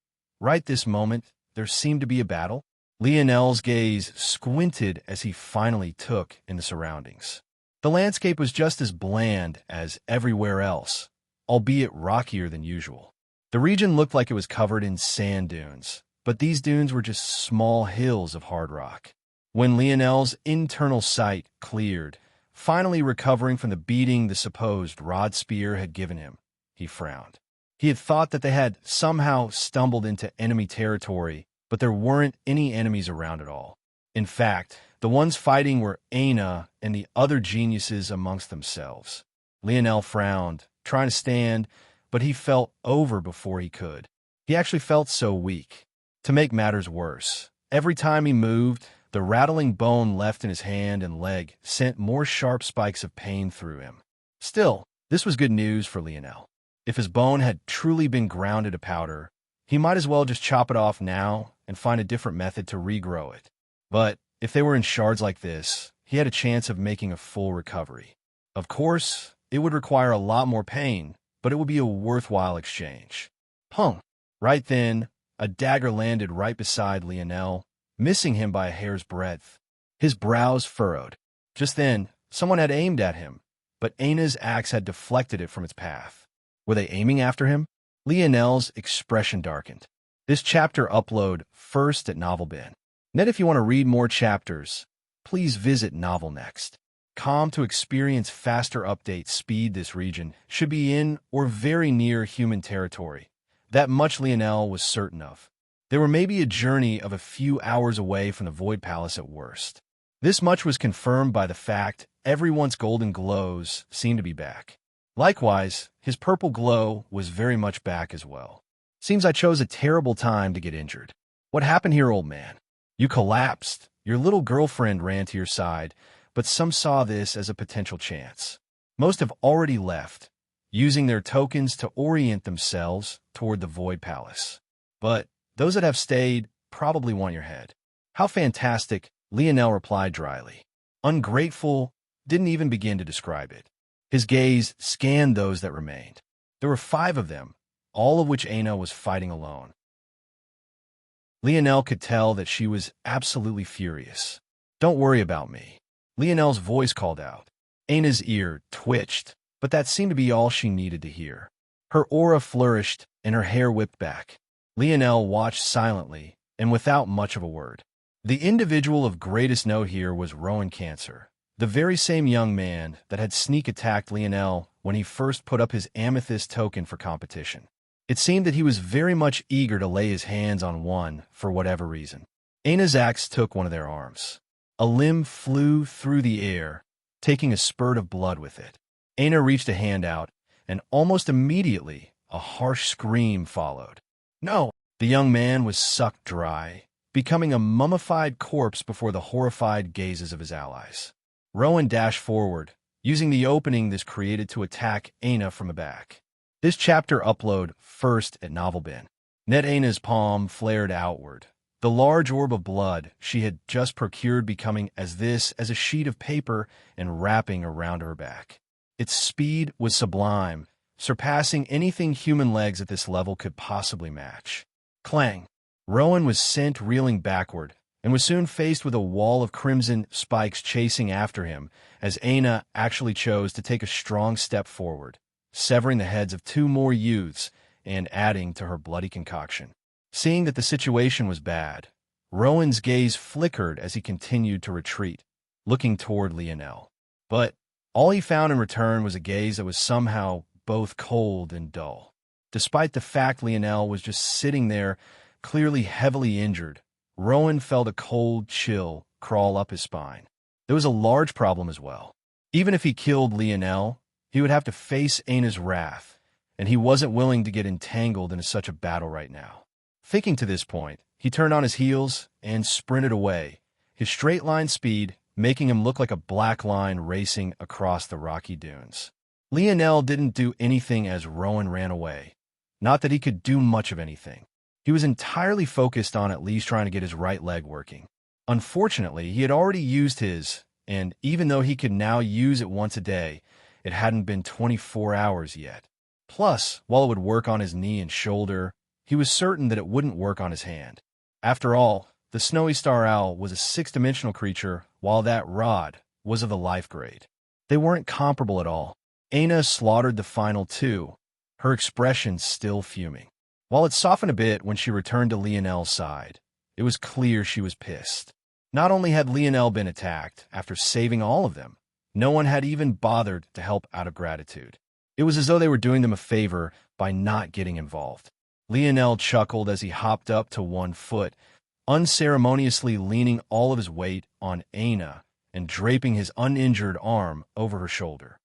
S1: right this moment, there seemed to be a battle. Lionel's gaze squinted as he finally took in the surroundings. The landscape was just as bland as everywhere else, albeit rockier than usual. The region looked like it was covered in sand dunes, but these dunes were just small hills of hard rock. When Lionel's internal sight cleared, finally recovering from the beating the supposed rod spear had given him, he frowned. He had thought that they had somehow stumbled into enemy territory, but there weren't any enemies around at all. In fact, the ones fighting were Aina and the other geniuses amongst themselves. Lionel frowned, trying to stand, but he fell over before he could. He actually felt so weak. To make matters worse, every time he moved, the rattling bone left in his hand and leg sent more sharp spikes of pain through him. Still, this was good news for Lionel. If his bone had truly been ground to powder, he might as well just chop it off now and find a different method to regrow it. But if they were in shards like this, he had a chance of making a full recovery. Of course, it would require a lot more pain, but it would be a worthwhile exchange. Pung! Right then, a dagger landed right beside Lionel, missing him by a hair's breadth. His brows furrowed. Just then, someone had aimed at him, but Aina's axe had deflected it from its path. Were they aiming after him? Lionel's expression darkened. This chapter upload first at NovelBin. Net, if you want to read more chapters, please visit Novel Next. To experience faster update speed. This region should be in or very near human territory. That much Lionel was certain of. They were maybe a journey of a few hours away from the Void Palace at worst. This much was confirmed by the fact everyone's golden glows seemed to be back. Likewise, his purple glow was very much back as well. Seems I chose a terrible time to get injured. What happened here, old man? You collapsed. Your little girlfriend ran to your side, but some saw this as a potential chance. Most have already left, using their tokens to orient themselves toward the Void Palace. But those that have stayed probably want your head. How fantastic, Lionel replied dryly. Ungrateful didn't even begin to describe it. His gaze scanned those that remained. There were 5 of them, all of which Aina was fighting alone. Lionel could tell that she was absolutely furious. Don't worry about me. Lionel's voice called out. Aina's ear twitched, but that seemed to be all she needed to hear. Her aura flourished and her hair whipped back. Lionel watched silently and without much of a word. The individual of greatest note here was Rowan Cancer, the very same young man that had sneak attacked Lionel when he first put up his amethyst token for competition. It seemed that he was very much eager to lay his hands on one for whatever reason. Aina's axe took one of their arms. A limb flew through the air, taking a spurt of blood with it. Aina reached a hand out, and almost immediately a harsh scream followed. No! The young man was sucked dry, becoming a mummified corpse before the horrified gazes of his allies. Rowan dashed forward, using the opening this created to attack Aina from the back. This chapter upload first at NovelBin. Net Aina's palm flared outward, the large orb of blood she had just procured becoming as a sheet of paper and wrapping around her back. Its speed was sublime, surpassing anything human legs at this level could possibly match. Clang! Rowan was sent reeling backward, and was soon faced with a wall of crimson spikes chasing after him, as Aina actually chose to take a strong step forward, severing the heads of 2 more youths and adding to her bloody concoction. Seeing that the situation was bad, Rowan's gaze flickered as he continued to retreat, looking toward Lionel. But all he found in return was a gaze that was somehow both cold and dull. Despite the fact Lionel was just sitting there, clearly heavily injured, Rowan felt a cold chill crawl up his spine. There was a large problem as well. Even if he killed Lionel, he would have to face Aina's wrath, and he wasn't willing to get entangled in such a battle right now. Thinking to this point, he turned on his heels and sprinted away, his straight-line speed making him look like a black line racing across the rocky dunes. Lionel didn't do anything as Rowan ran away. Not that he could do much of anything. He was entirely focused on at least trying to get his right leg working. Unfortunately, he had already used his, and even though he could now use it once a day, it hadn't been 24 hours yet. Plus, while it would work on his knee and shoulder, he was certain that it wouldn't work on his hand. After all, the Snowy Star Owl was a 6-dimensional creature, while that rod was of the life grade. They weren't comparable at all. Aina slaughtered the final 2, her expression still fuming. While it softened a bit when she returned to Lionel's side, it was clear she was pissed. Not only had Lionel been attacked, after saving all of them, no one had even bothered to help out of gratitude. It was as though they were doing them a favor by not getting involved. Lionel chuckled as he hopped up to 1 foot, unceremoniously leaning all of his weight on Aina and draping his uninjured arm over her shoulder.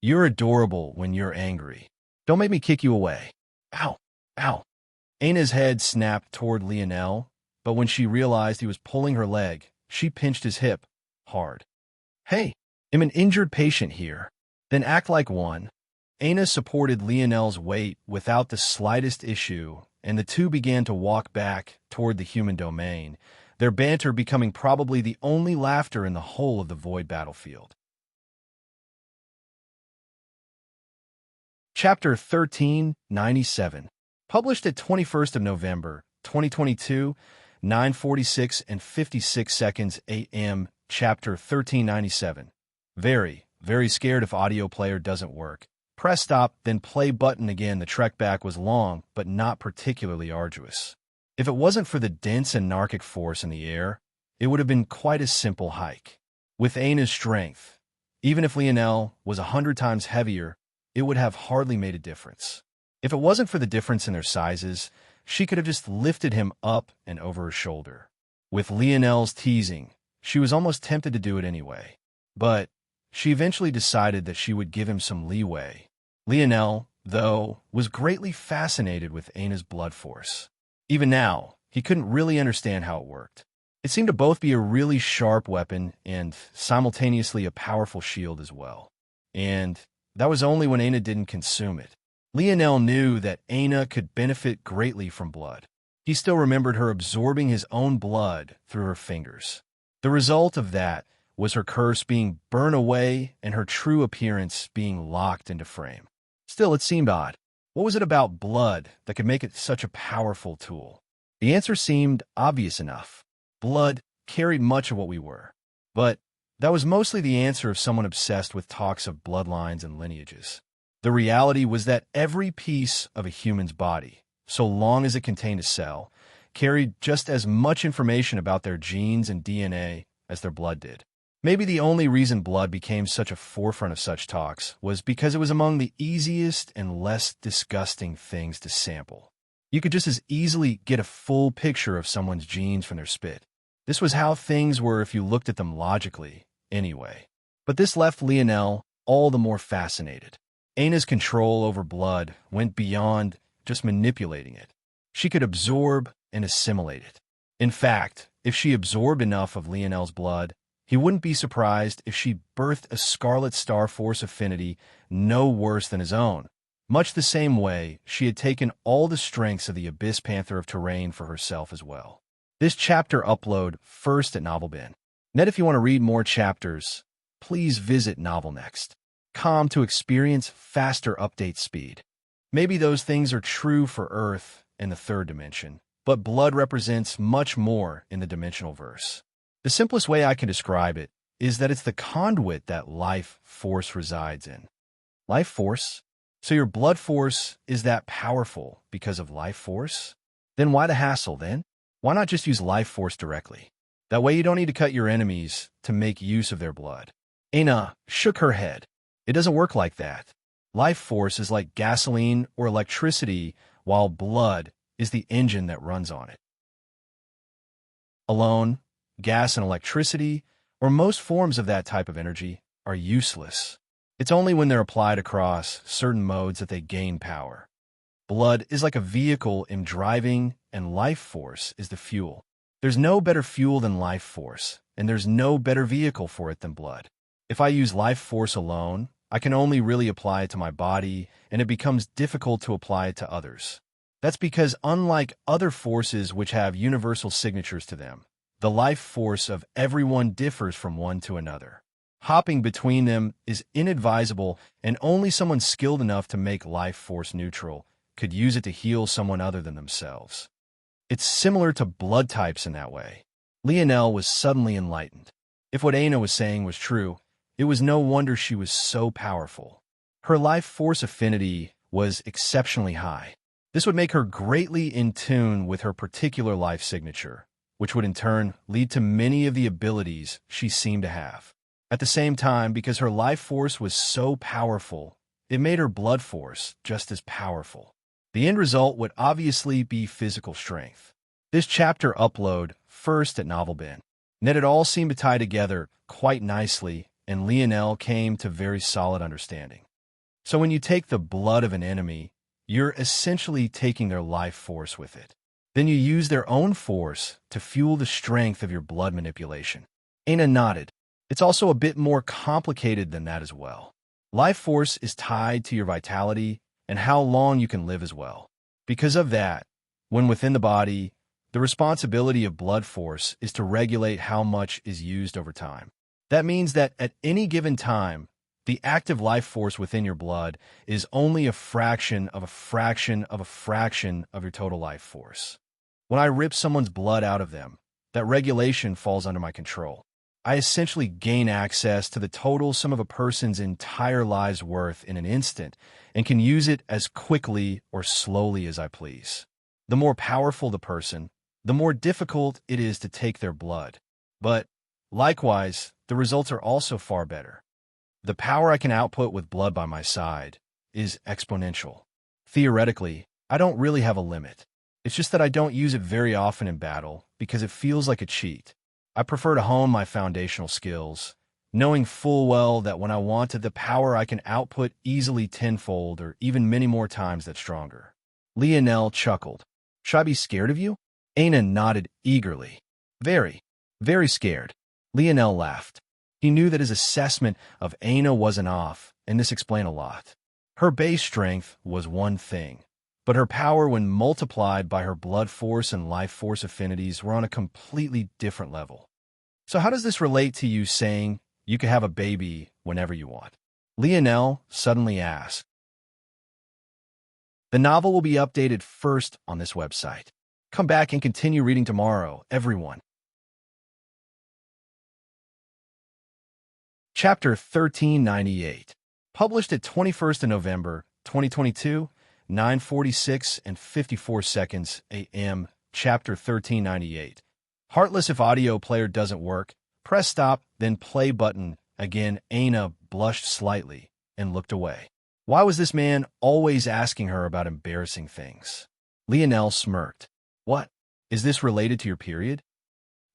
S1: "You're adorable when you're angry. Don't make me kick you away." Ow! Ow! Aina's head snapped toward Lionel, but when she realized he was pulling her leg, she pinched his hip hard. "Hey, I'm an injured patient here. Then act like one." Aina supported Lionel's weight without the slightest issue, and the 2 began to walk back toward the human domain, their banter becoming probably the only laughter in the whole of the void battlefield. Chapter 1397. Published at 21st of November, 2022, 9:46 and 56 seconds a.m. Chapter 1397. Very, very scared if audio player doesn't work. Press stop, then play button again. The trek back was long, but not particularly arduous. If it wasn't for the dense anarchic force in the air, it would have been quite a simple hike. With Aina's strength, even if Lionel was 100 times heavier, it would have hardly made a difference. If it wasn't for the difference in their sizes, she could have just lifted him up and over her shoulder. With Lionel's teasing, she was almost tempted to do it anyway. But she eventually decided that she would give him some leeway. Lionel, though, was greatly fascinated with Aina's blood force. Even now, he couldn't really understand how it worked. It seemed to both be a really sharp weapon and simultaneously a powerful shield as well. And that was only when Aina didn't consume it. Lionel knew that Aina could benefit greatly from blood. He still remembered her absorbing his own blood through her fingers. The result of that was her curse being burned away and her true appearance being locked into frame. Still, it seemed odd. What was it about blood that could make it such a powerful tool? The answer seemed obvious enough. Blood carried much of what we were. But that was mostly the answer of someone obsessed with talks of bloodlines and lineages. The reality was that every piece of a human's body, so long as it contained a cell, carried just as much information about their genes and DNA as their blood did. Maybe the only reason blood became such a forefront of such talks was because it was among the easiest and less disgusting things to sample. You could just as easily get a full picture of someone's genes from their spit. This was how things were if you looked at them logically, anyway. But this left Lionel all the more fascinated. Aina's control over blood went beyond just manipulating it. She could absorb and assimilate it. In fact, if she absorbed enough of Lionel's blood, he wouldn't be surprised if she birthed a Scarlet Star Force affinity no worse than his own, much the same way she had taken all the strengths of the Abyss Panther of Terrain for herself as well. This chapter upload first at NovelBin. Net, if you want to read more chapters, please visit NovelNext.com to experience faster update speed. Maybe those things are true for Earth and the third dimension, but blood represents much more in the dimensional verse. The simplest way I can describe it is that it's the conduit that life force resides in. Life force? So your blood force is that powerful because of life force? Then why the hassle then? Why not just use life force directly? That way you don't need to cut your enemies to make use of their blood. Aina shook her head. It doesn't work like that. Life force is like gasoline or electricity, while blood is the engine that runs on it. Alone, gas and electricity, or most forms of that type of energy, are useless. It's only when they're applied across certain modes that they gain power. Blood is like a vehicle in driving, and life force is the fuel. There's no better fuel than life force, and there's no better vehicle for it than blood. If I use life force alone, I can only really apply it to my body, and it becomes difficult to apply it to others. That's because unlike other forces which have universal signatures to them, the life force of everyone differs from one to another. Hopping between them is inadvisable, and only someone skilled enough to make life force neutral could use it to heal someone other than themselves. It's similar to blood types in that way. Lionel was suddenly enlightened. If what Aina was saying was true, it was no wonder she was so powerful. Her life force affinity was exceptionally high. This would make her greatly in tune with her particular life signature, which would in turn lead to many of the abilities she seemed to have. At the same time, because her life force was so powerful, it made her blood force just as powerful. The end result would obviously be physical strength. This chapter upload first at NovelBin. Net, it all seemed to tie together quite nicely, and Lionel came to very solid understanding. So when you take the blood of an enemy, you're essentially taking their life force with it. Then you use their own force to fuel the strength of your blood manipulation. Aina nodded. It's also a bit more complicated than that as well. Life force is tied to your vitality and how long you can live as well. Because of that, when within the body, the responsibility of blood force is to regulate how much is used over time. That means that at any given time, the active life force within your blood is only a fraction of a fraction of a fraction of your total life force. When I rip someone's blood out of them, that regulation falls under my control. I essentially gain access to the total sum of a person's entire life's worth in an instant and can use it as quickly or slowly as I please. The more powerful the person, the more difficult it is to take their blood. But, likewise, the results are also far better. The power I can output with blood by my side is exponential. Theoretically, I don't really have a limit. It's just that I don't use it very often in battle because it feels like a cheat. I prefer to hone my foundational skills, knowing full well that when I wanted the power I can output easily tenfold or even many more times that stronger. Lionel chuckled. Should I be scared of you? Aina nodded eagerly. Very, very scared. Lionel laughed. He knew that his assessment of Aina wasn't off, and this explained a lot. Her base strength was one thing, but her power when multiplied by her blood force and life force affinities were on a completely different level. So how does this relate to you saying you can have a baby whenever you want? Lionel suddenly asked. The novel will be updated first on this website. Come back and continue reading tomorrow, everyone. Chapter 1398. Published at 21st of November, 2022, 9:46 and 54 seconds a.m. Chapter 1398. Heartless. If audio player doesn't work, press stop, then play button. Again, Aina blushed slightly and looked away. Why was this man always asking her about embarrassing things? Lionel smirked. What? Is this related to your period?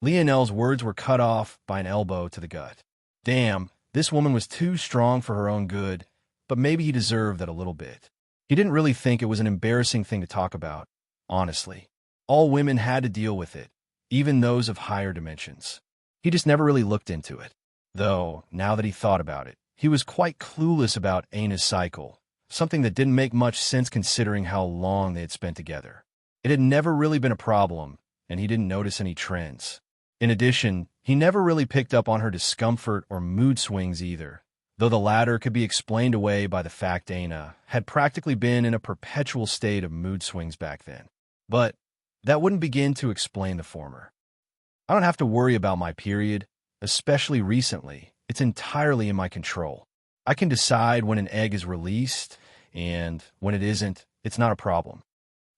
S1: Lionel's words were cut off by an elbow to the gut. Damn, this woman was too strong for her own good, but maybe he deserved that a little bit. He didn't really think it was an embarrassing thing to talk about, honestly. All women had to deal with it, even those of higher dimensions. He just never really looked into it. Though, now that he thought about it, he was quite clueless about Aina's cycle, something that didn't make much sense considering how long they had spent together. It had never really been a problem, and he didn't notice any trends. In addition, he never really picked up on her discomfort or mood swings either, though the latter could be explained away by the fact Aina had practically been in a perpetual state of mood swings back then. But that wouldn't begin to explain the former. I don't have to worry about my period, especially recently. It's entirely in my control. I can decide when an egg is released, and when it isn't, it's not a problem.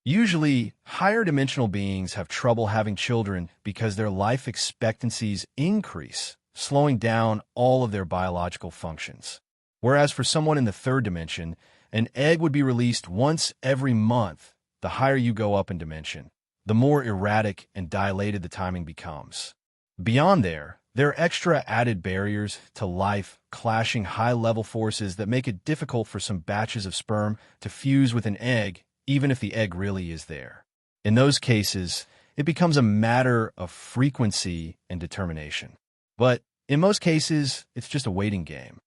S1: Usually, higher dimensional beings have trouble having children because their life expectancies increase, slowing down all of their biological functions. Whereas for someone in the third dimension, an egg would be released once every month. The higher you go up in dimension, the more erratic and dilated the timing becomes. Beyond there are extra added barriers to life, clashing high-level forces that make it difficult for some batches of sperm to fuse with an egg, even if the egg really is there. In those cases, it becomes a matter of frequency and determination. But in most cases, it's just a waiting game.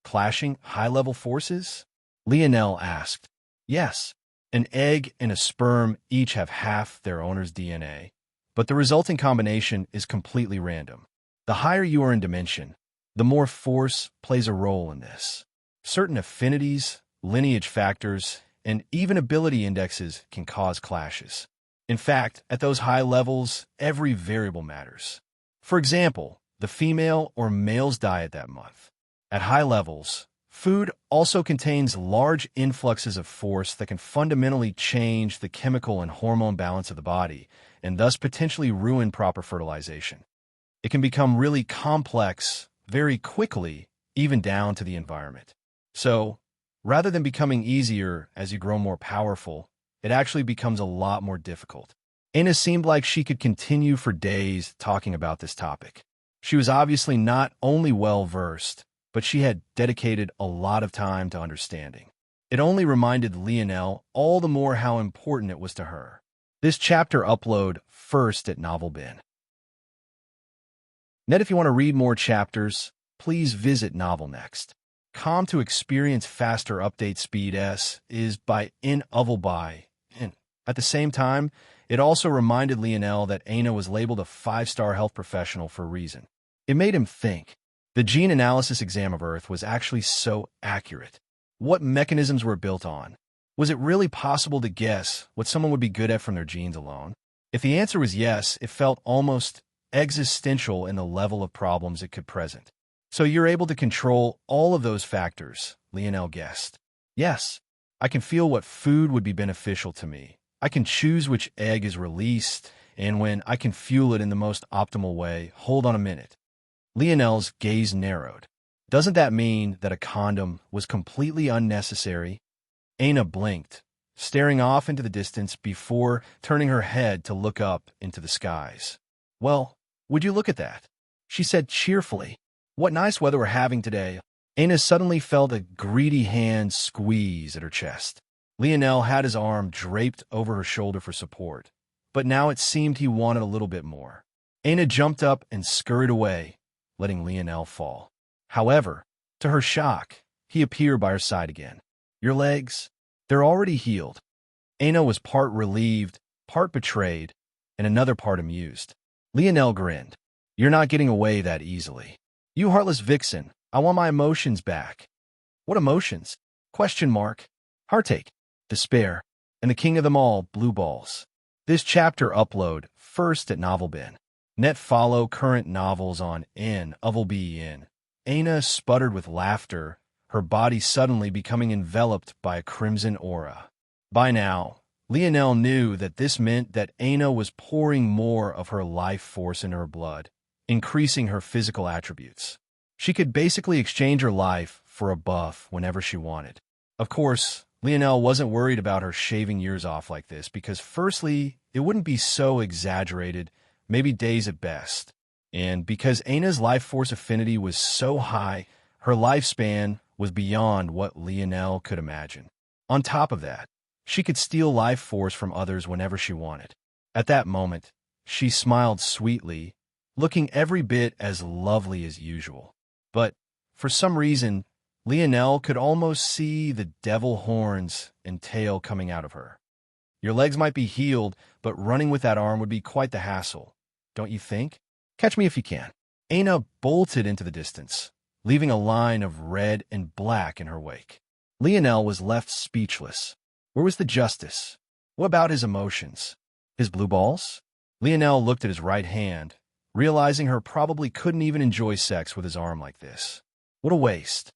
S1: Clashing high-level forces? Lionel asked. Yes, an egg and a sperm each have half their owner's DNA, but the resulting combination is completely random. The higher you are in dimension, the more force plays a role in this. Certain affinities, lineage factors, and even ability indexes can cause clashes. In fact, at those high levels, every variable matters. For example, the female or male's diet that month. At high levels, food also contains large influxes of force that can fundamentally change the chemical and hormone balance of the body, and thus potentially ruin proper fertilization. It can become really complex very quickly, even down to the environment. So, rather than becoming easier as you grow more powerful, it actually becomes a lot more difficult. Aina seemed like she could continue for days talking about this topic. She was obviously not only well-versed, but she had dedicated a lot of time to understanding. It only reminded Lionel all the more how important it was to her. This chapter upload first at NovelBin. If you want to read more chapters, please visit NovelNext. To experience faster update speed is by Novelby. At the same time, it also reminded Lionel that Aina was labeled a 5-star health professional for a reason. It made him think. The gene analysis exam of Earth was actually so accurate. What mechanisms were built on? Was it really possible to guess what someone would be good at from their genes alone? If the answer was yes, it felt almost existential in the level of problems it could present. So you're able to control all of those factors, Lionel guessed. Yes, I can feel what food would be beneficial to me. I can choose which egg is released, and when I can fuel it in the most optimal way. Hold on a minute. Lionel's gaze narrowed. Doesn't that mean that a condom was completely unnecessary? Aina blinked, staring off into the distance before turning her head to look up into the skies. Well, would you look at that? She said cheerfully. What nice weather we're having today. Aina suddenly felt a greedy hand squeeze at her chest. Lionel had his arm draped over her shoulder for support, but now it seemed he wanted a little bit more. Aina jumped up and scurried away, letting Lionel fall. However, to her shock, he appeared by her side again. Your legs? They're already healed. Aina was part relieved, part betrayed, and another part amused. Lionel grinned. You're not getting away that easily. You heartless vixen, I want my emotions back. What emotions? ? Heartache, despair, and the king of them all, blue balls. This chapter upload first at NovelBin. Follow current novels on Novelbin. Aina sputtered with laughter, her body suddenly becoming enveloped by a crimson aura. By now, Lionel knew that this meant that Aina was pouring more of her life force into her blood, increasing her physical attributes. She could basically exchange her life for a buff whenever she wanted. Of course, Lionel wasn't worried about her shaving years off like this because firstly, it wouldn't be so exaggerated, maybe days at best. And because Aina's life force affinity was so high, her lifespan was beyond what Lionel could imagine. On top of that, she could steal life force from others whenever she wanted. At that moment, she smiled sweetly, looking every bit as lovely as usual. But, for some reason, Lionel could almost see the devil horns and tail coming out of her. Your legs might be healed, but running with that arm would be quite the hassle, don't you think? Catch me if you can. Aina bolted into the distance, leaving a line of red and black in her wake. Lionel was left speechless. Where was the justice? What about his emotions? His blue balls? Lionel looked at his right hand, realizing her probably couldn't even enjoy sex with his arm like this. What a waste.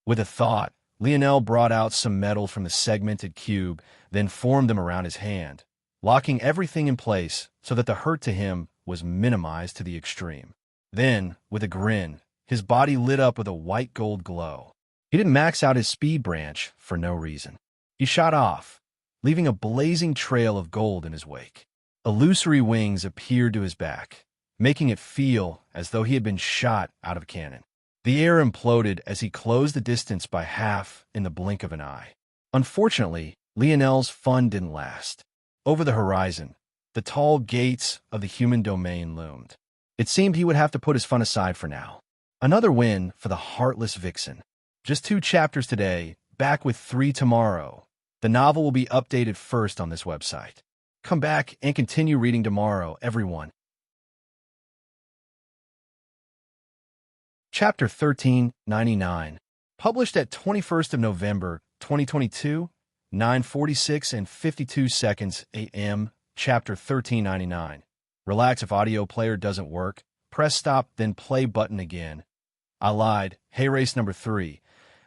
S1: With a thought, Lionel brought out some metal from the segmented cube, then formed them around his hand, locking everything in place so that the hurt to him was minimized to the extreme. Then, with a grin, his body lit up with a white gold glow. He didn't max out his speed branch for no reason. He shot off, leaving a blazing trail of gold in his wake. Illusory wings appeared to his back, making it feel as though he had been shot out of a cannon. The air imploded as he closed the distance by half in the blink of an eye. Unfortunately, Lionel's fun didn't last. Over the horizon, the tall gates of the human domain loomed. It seemed he would have to put his fun aside for now. Another win for the heartless vixen. Just 2 chapters today, back with 3 tomorrow. The novel will be updated first on this website. Come back and continue reading tomorrow, everyone. Chapter 1399. Published at 21st of November, 2022, 9:46 and 52 seconds a.m. Chapter 1399. Relax if audio player doesn't work. Press stop, then play button again. I lied. Hey, race number 3.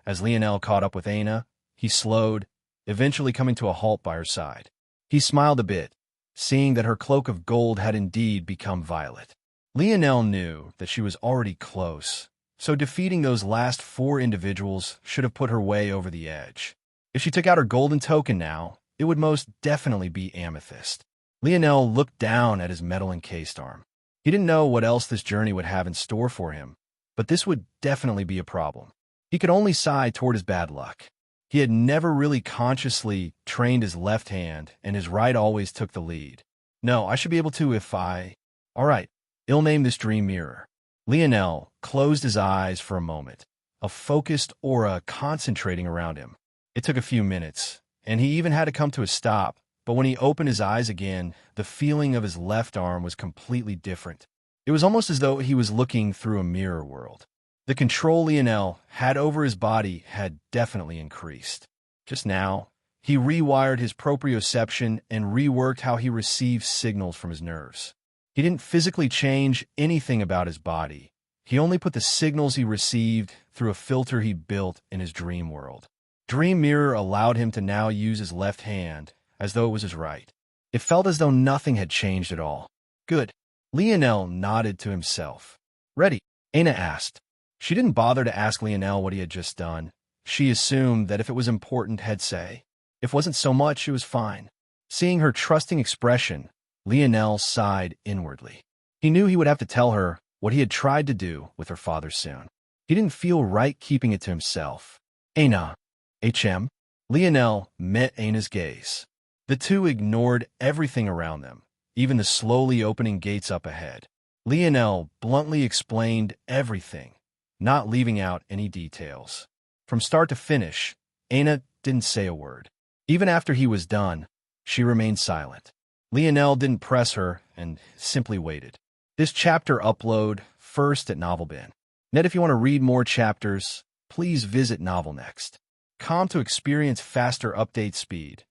S1: As Lionel caught up with Aina, he slowed, eventually coming to a halt by her side. He smiled a bit, seeing that her cloak of gold had indeed become violet. Lionel knew that she was already close, so defeating those last 4 individuals should have put her way over the edge. If she took out her golden token now, it would most definitely be amethyst. Lionel looked down at his metal-encased arm. He didn't know what else this journey would have in store for him, but this would definitely be a problem. He could only sigh toward his bad luck. He had never really consciously trained his left hand, and his right always took the lead. No, I should be able to if I... All right, I'll name this dream mirror. Lionel closed his eyes for a moment, a focused aura concentrating around him. It took a few minutes, and he even had to come to a stop, but when he opened his eyes again, the feeling of his left arm was completely different. It was almost as though he was looking through a mirror world. The control Lionel had over his body had definitely increased. Just now, he rewired his proprioception and reworked how he received signals from his nerves. He didn't physically change anything about his body. He only put the signals he received through a filter he built in his dream world. Dream Mirror allowed him to now use his left hand as though it was his right. It felt as though nothing had changed at all. Good. Lionel nodded to himself. Ready? Aina asked. She didn't bother to ask Lionel what he had just done. She assumed that if it was important, he'd say. If it wasn't so much, it was fine. Seeing her trusting expression, Lionel sighed inwardly. He knew he would have to tell her what he had tried to do with her father soon. He didn't feel right keeping it to himself. Aina. HM. Lionel met Aina's gaze. The two ignored everything around them, even the slowly opening gates up ahead. Lionel bluntly explained everything, not leaving out any details. From start to finish, Aina didn't say a word. Even after he was done, she remained silent. Lionel didn't press her and simply waited. This chapter upload first at NovelBin. Net, if you want to read more chapters, please visit Novel Next. To experience faster update speed.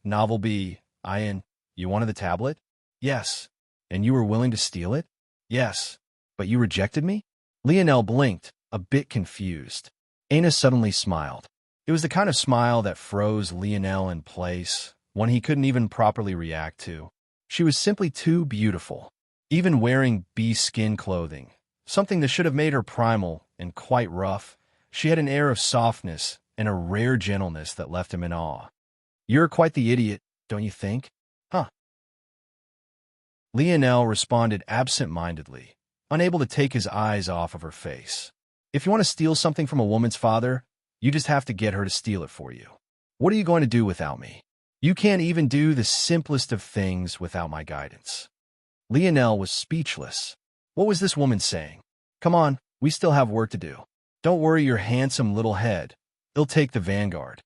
S1: Novel B. You wanted the tablet? Yes. And you were willing to steal it? Yes. But you rejected me? Lionel blinked, a bit confused. Aina suddenly smiled. It was the kind of smile that froze Lionel in place, one he couldn't even properly react to. She was simply too beautiful. Even wearing bee skin clothing, something that should have made her primal and quite rough, she had an air of softness and a rare gentleness that left him in awe. You're quite the idiot, don't you think? Huh? Lionel responded absent-mindedly, unable to take his eyes off of her face. If you want to steal something from a woman's father, you just have to get her to steal it for you. What are you going to do without me? You can't even do the simplest of things without my guidance. Lionel was speechless. What was this woman saying? Come on, We still have work to do. Don't worry your handsome little head. He'll take the vanguard.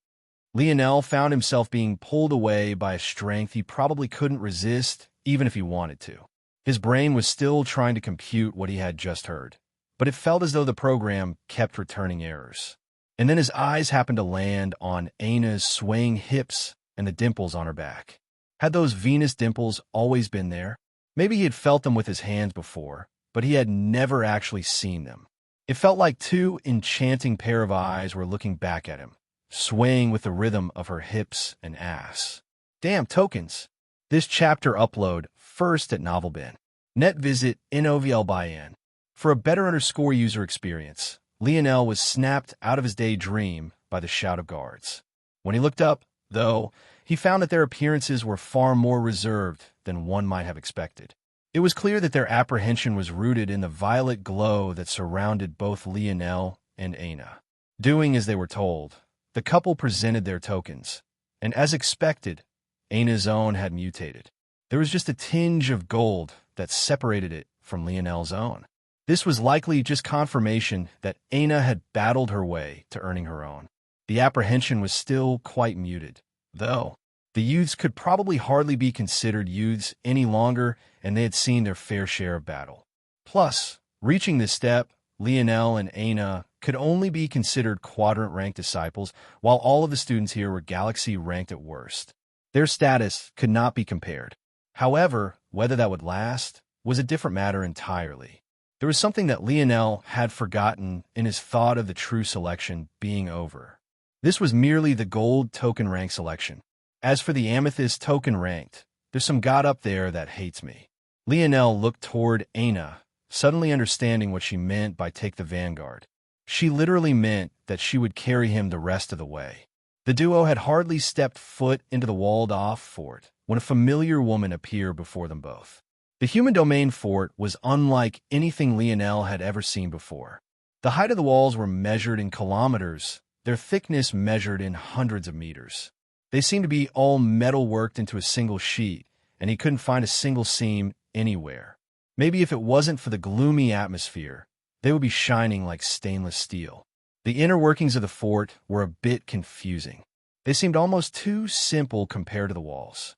S1: Lionel found himself being pulled away by a strength he probably couldn't resist, even if he wanted to. His brain was still trying to compute what he had just heard, but it felt as though the program kept returning errors. And then his eyes happened to land on Aina's swaying hips and the dimples on her back. Had those Venus dimples always been there? Maybe he had felt them with his hands before, but he had never actually seen them. It felt like two enchanting pair of eyes were looking back at him, swaying with the rhythm of her hips and ass. Damn tokens! This chapter upload first at Novelbin. Net visit NOVL-BY-N. For a better user experience, Lionel was snapped out of his daydream by the shout of guards. When he looked up, though, he found that their appearances were far more reserved than one might have expected. It was clear that their apprehension was rooted in the violet glow that surrounded both Lionel and Aina. Doing as they were told, the couple presented their tokens, and as expected, Aina's own had mutated. There was just a tinge of gold that separated it from Lionel's own. This was likely just confirmation that Aina had battled her way to earning her own. The apprehension was still quite muted, though. The youths could probably hardly be considered youths any longer, and they had seen their fair share of battle. Plus, reaching this step, Lionel and Aina could only be considered quadrant-ranked disciples, while all of the students here were galaxy-ranked at worst. Their status could not be compared. However, whether that would last was a different matter entirely. There was something that Lionel had forgotten in his thought of the true selection being over. This was merely the gold token rank selection. As for the amethyst token ranked, there's some god up there that hates me. Lionel looked toward Aina, suddenly understanding what she meant by take the vanguard. She literally meant that she would carry him the rest of the way. The duo had hardly stepped foot into the walled-off fort when a familiar woman appeared before them both. The human domain fort was unlike anything Lionel had ever seen before. The height of the walls were measured in kilometers, their thickness measured in hundreds of meters. They seemed to be all metal-worked into a single sheet, and he couldn't find a single seam anywhere. Maybe if it wasn't for the gloomy atmosphere, they would be shining like stainless steel. The inner workings of the fort were a bit confusing. They seemed almost too simple compared to the walls.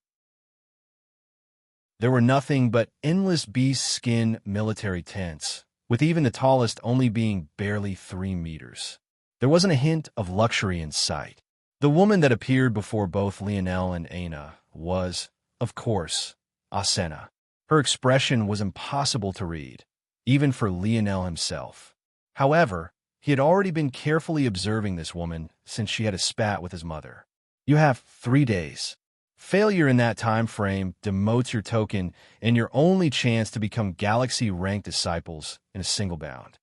S1: There were nothing but endless beast-skin military tents, with even the tallest only being barely 3 meters. There wasn't a hint of luxury in sight. The woman that appeared before both Lionel and Aina was, of course, Asena. Her expression was impossible to read, even for Lionel himself. However, he had already been carefully observing this woman since she had a spat with his mother. You have 3 days. Failure in that time frame demotes your token and your only chance to become galaxy-ranked disciples in a single bound.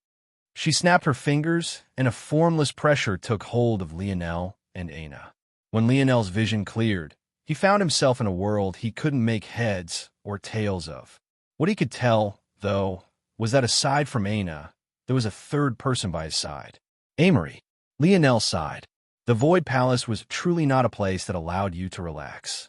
S1: She snapped her fingers, and a formless pressure took hold of Lionel and Aina. When Lionel's vision cleared, he found himself in a world he couldn't make heads or tails of. What he could tell, though, was that aside from Aina, there was a third person by his side. Amory. Lionel sighed. The Void Palace was truly not a place that allowed you to relax.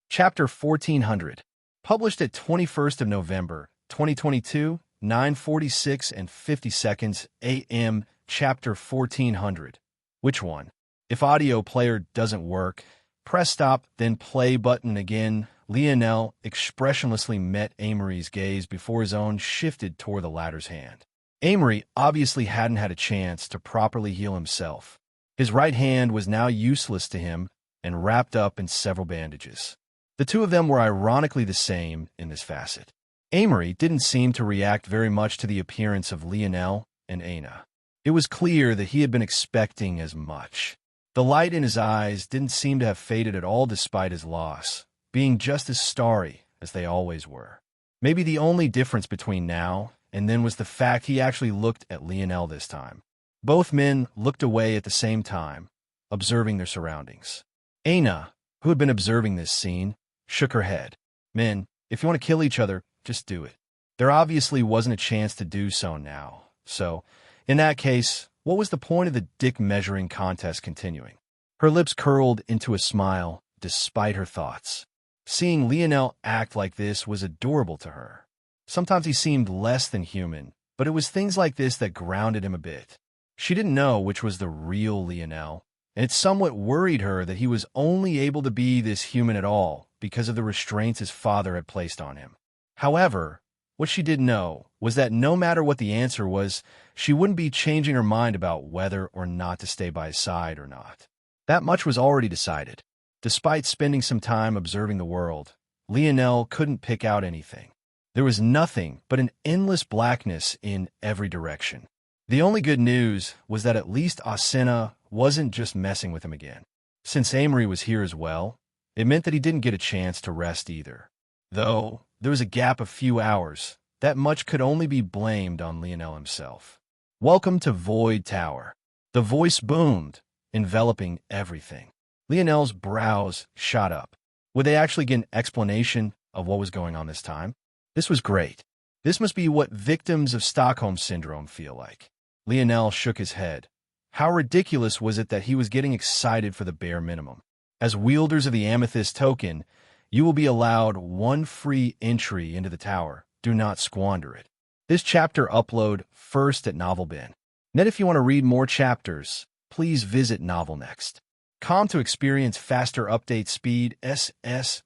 S1: Chapter 1400. Published at 21st of November, 2022, 9:46 and 50 seconds a.m. Chapter 1400. Which one? If audio player doesn't work, press stop, then play button again. Lionel expressionlessly met Amory's gaze before his own shifted toward the latter's hand. Amory obviously hadn't had a chance to properly heal himself. His right hand was now useless to him and wrapped up in several bandages. The two of them were ironically the same in this facet. Amory didn't seem to react very much to the appearance of Lionel and Aina. It was clear that he had been expecting as much. The light in his eyes didn't seem to have faded at all despite his loss, being just as starry as they always were. Maybe the only difference between now and then was the fact he actually looked at Lionel this time. Both men looked away at the same time, observing their surroundings. Aina, who had been observing this scene, shook her head. Men, if you want to kill each other, just do it. There obviously wasn't a chance to do so now, so, in that case, what was the point of the dick-measuring contest continuing? Her lips curled into a smile, despite her thoughts. Seeing Lionel act like this was adorable to her. Sometimes he seemed less than human, but it was things like this that grounded him a bit. She didn't know which was the real Lionel, and it somewhat worried her that he was only able to be this human at all because of the restraints his father had placed on him. However, what she did know was that no matter what the answer was, she wouldn't be changing her mind about whether or not to stay by his side or not. That much was already decided. Despite spending some time observing the world, Lionel couldn't pick out anything. There was nothing but an endless blackness in every direction. The only good news was that at least Asena wasn't just messing with him again. Since Amory was here as well, it meant that he didn't get a chance to rest either. Though there was a gap of few hours, that much could only be blamed on Lionel himself. "Welcome to Void Tower." The voice boomed, enveloping everything. Lionel's brows shot up. Would they actually get an explanation of what was going on this time? This was great. This must be what victims of Stockholm Syndrome feel like. Lionel shook his head. How ridiculous was it that he was getting excited for the bare minimum? As wielders of the Amethyst token, you will be allowed one free entry into the tower. Do not squander it. This chapter upload first at NovelBin. Net if you want to read more chapters, please visit NovelNext. Com to experience faster update speed.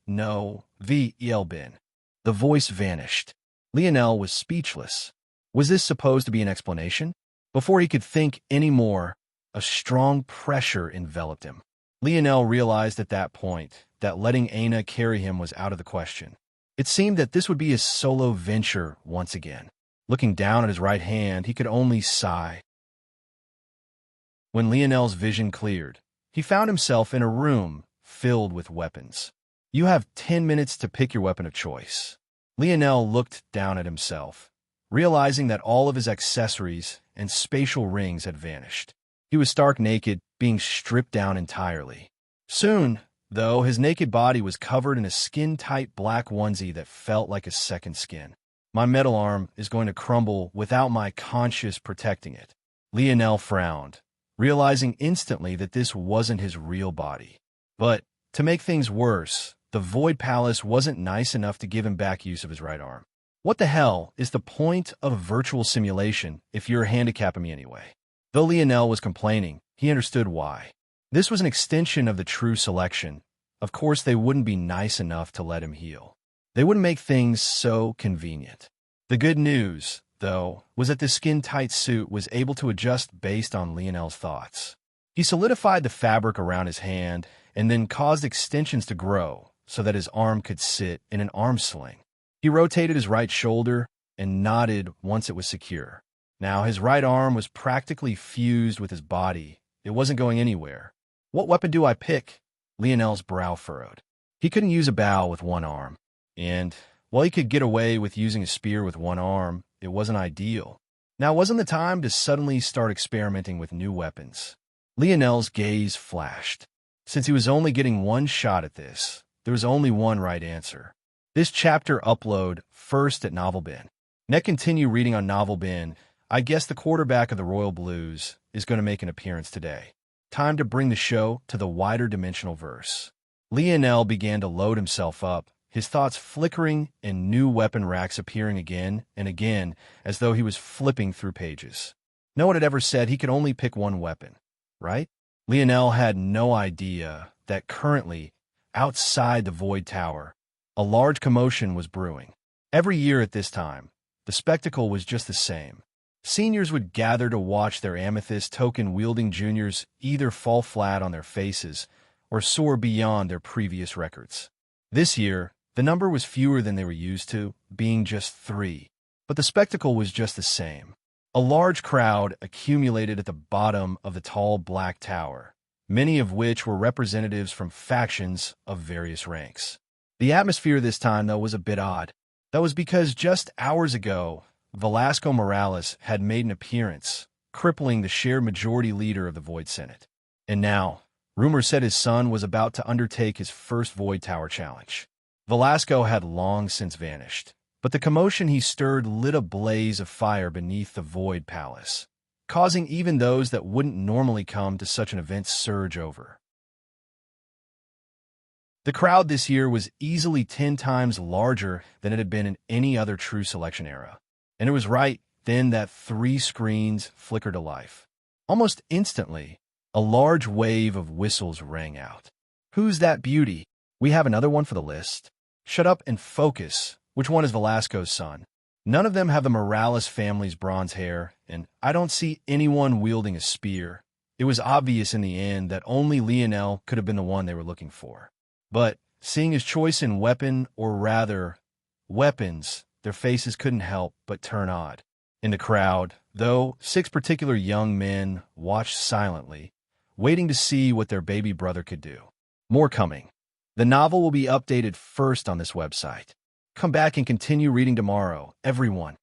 S1: No VELBin. The voice vanished. Lionel was speechless. Was this supposed to be an explanation? Before he could think any more, a strong pressure enveloped him. Lionel realized at that point that letting Aina carry him was out of the question. It seemed that this would be his solo venture once again. Looking down at his right hand, he could only sigh. When Lionel's vision cleared, he found himself in a room filled with weapons. You have 10 minutes to pick your weapon of choice. Lionel looked down at himself, realizing that all of his accessories and spatial rings had vanished. He was stark naked, being stripped down entirely. Soon, though, his naked body was covered in a skin-tight black onesie that felt like a second skin. My metal arm is going to crumble without my conscience protecting it. Lionel frowned, realizing instantly that this wasn't his real body. But, to make things worse, the Void Palace wasn't nice enough to give him back use of his right arm. What the hell is the point of a virtual simulation if you're handicapping me anyway? Though Lionel was complaining, he understood why. This was an extension of the true selection. Of course, they wouldn't be nice enough to let him heal. They wouldn't make things so convenient. The good news, though, was that the skin-tight suit was able to adjust based on Lionel's thoughts. He solidified the fabric around his hand and then caused extensions to grow so that his arm could sit in an arm sling. He rotated his right shoulder and nodded once it was secure. Now his right arm was practically fused with his body. It wasn't going anywhere. What weapon do I pick? Lionel's brow furrowed. He couldn't use a bow with one arm. And while he could get away with using a spear with one arm, it wasn't ideal. Now wasn't the time to suddenly start experimenting with new weapons. Lionel's gaze flashed. Since he was only getting one shot at this, there was only one right answer. This chapter upload first at NovelBin. Net continue reading on NovelBin. I guess the quarterback of the Royal Blues is going to make an appearance today. Time to bring the show to the wider dimensional verse. Lionel began to load himself up, his thoughts flickering and new weapon racks appearing again and again as though he was flipping through pages. No one had ever said he could only pick one weapon, right? Lionel had no idea that currently, outside the Void Tower, a large commotion was brewing. Every year at this time, the spectacle was just the same. Seniors would gather to watch their amethyst token-wielding juniors either fall flat on their faces or soar beyond their previous records. This year, the number was fewer than they were used to, being just 3. But the spectacle was just the same. A large crowd accumulated at the bottom of the tall black tower, many of which were representatives from factions of various ranks. The atmosphere this time, though, was a bit odd. That was because just hours ago, Velasco Morales had made an appearance, crippling the shared majority leader of the Void Senate. And now, rumors said his son was about to undertake his first Void Tower challenge. Velasco had long since vanished, but the commotion he stirred lit a blaze of fire beneath the Void Palace, causing even those that wouldn't normally come to such an event surge over. The crowd this year was easily 10 times larger than it had been in any other true selection era. And it was right then that 3 screens flickered to life. Almost instantly, a large wave of whistles rang out. Who's that beauty? We have another one for the list. Shut up and focus. Which one is Velasco's son? None of them have the Morales family's bronze hair, and I don't see anyone wielding a spear. It was obvious in the end that only Lionel could have been the one they were looking for. But, seeing his choice in weapon, or rather, weapons, their faces couldn't help but turn odd. In the crowd, though, 6 particular young men watched silently, waiting to see what their baby brother could do. More coming. The novel will be updated first on this website. Come back and continue reading tomorrow, everyone.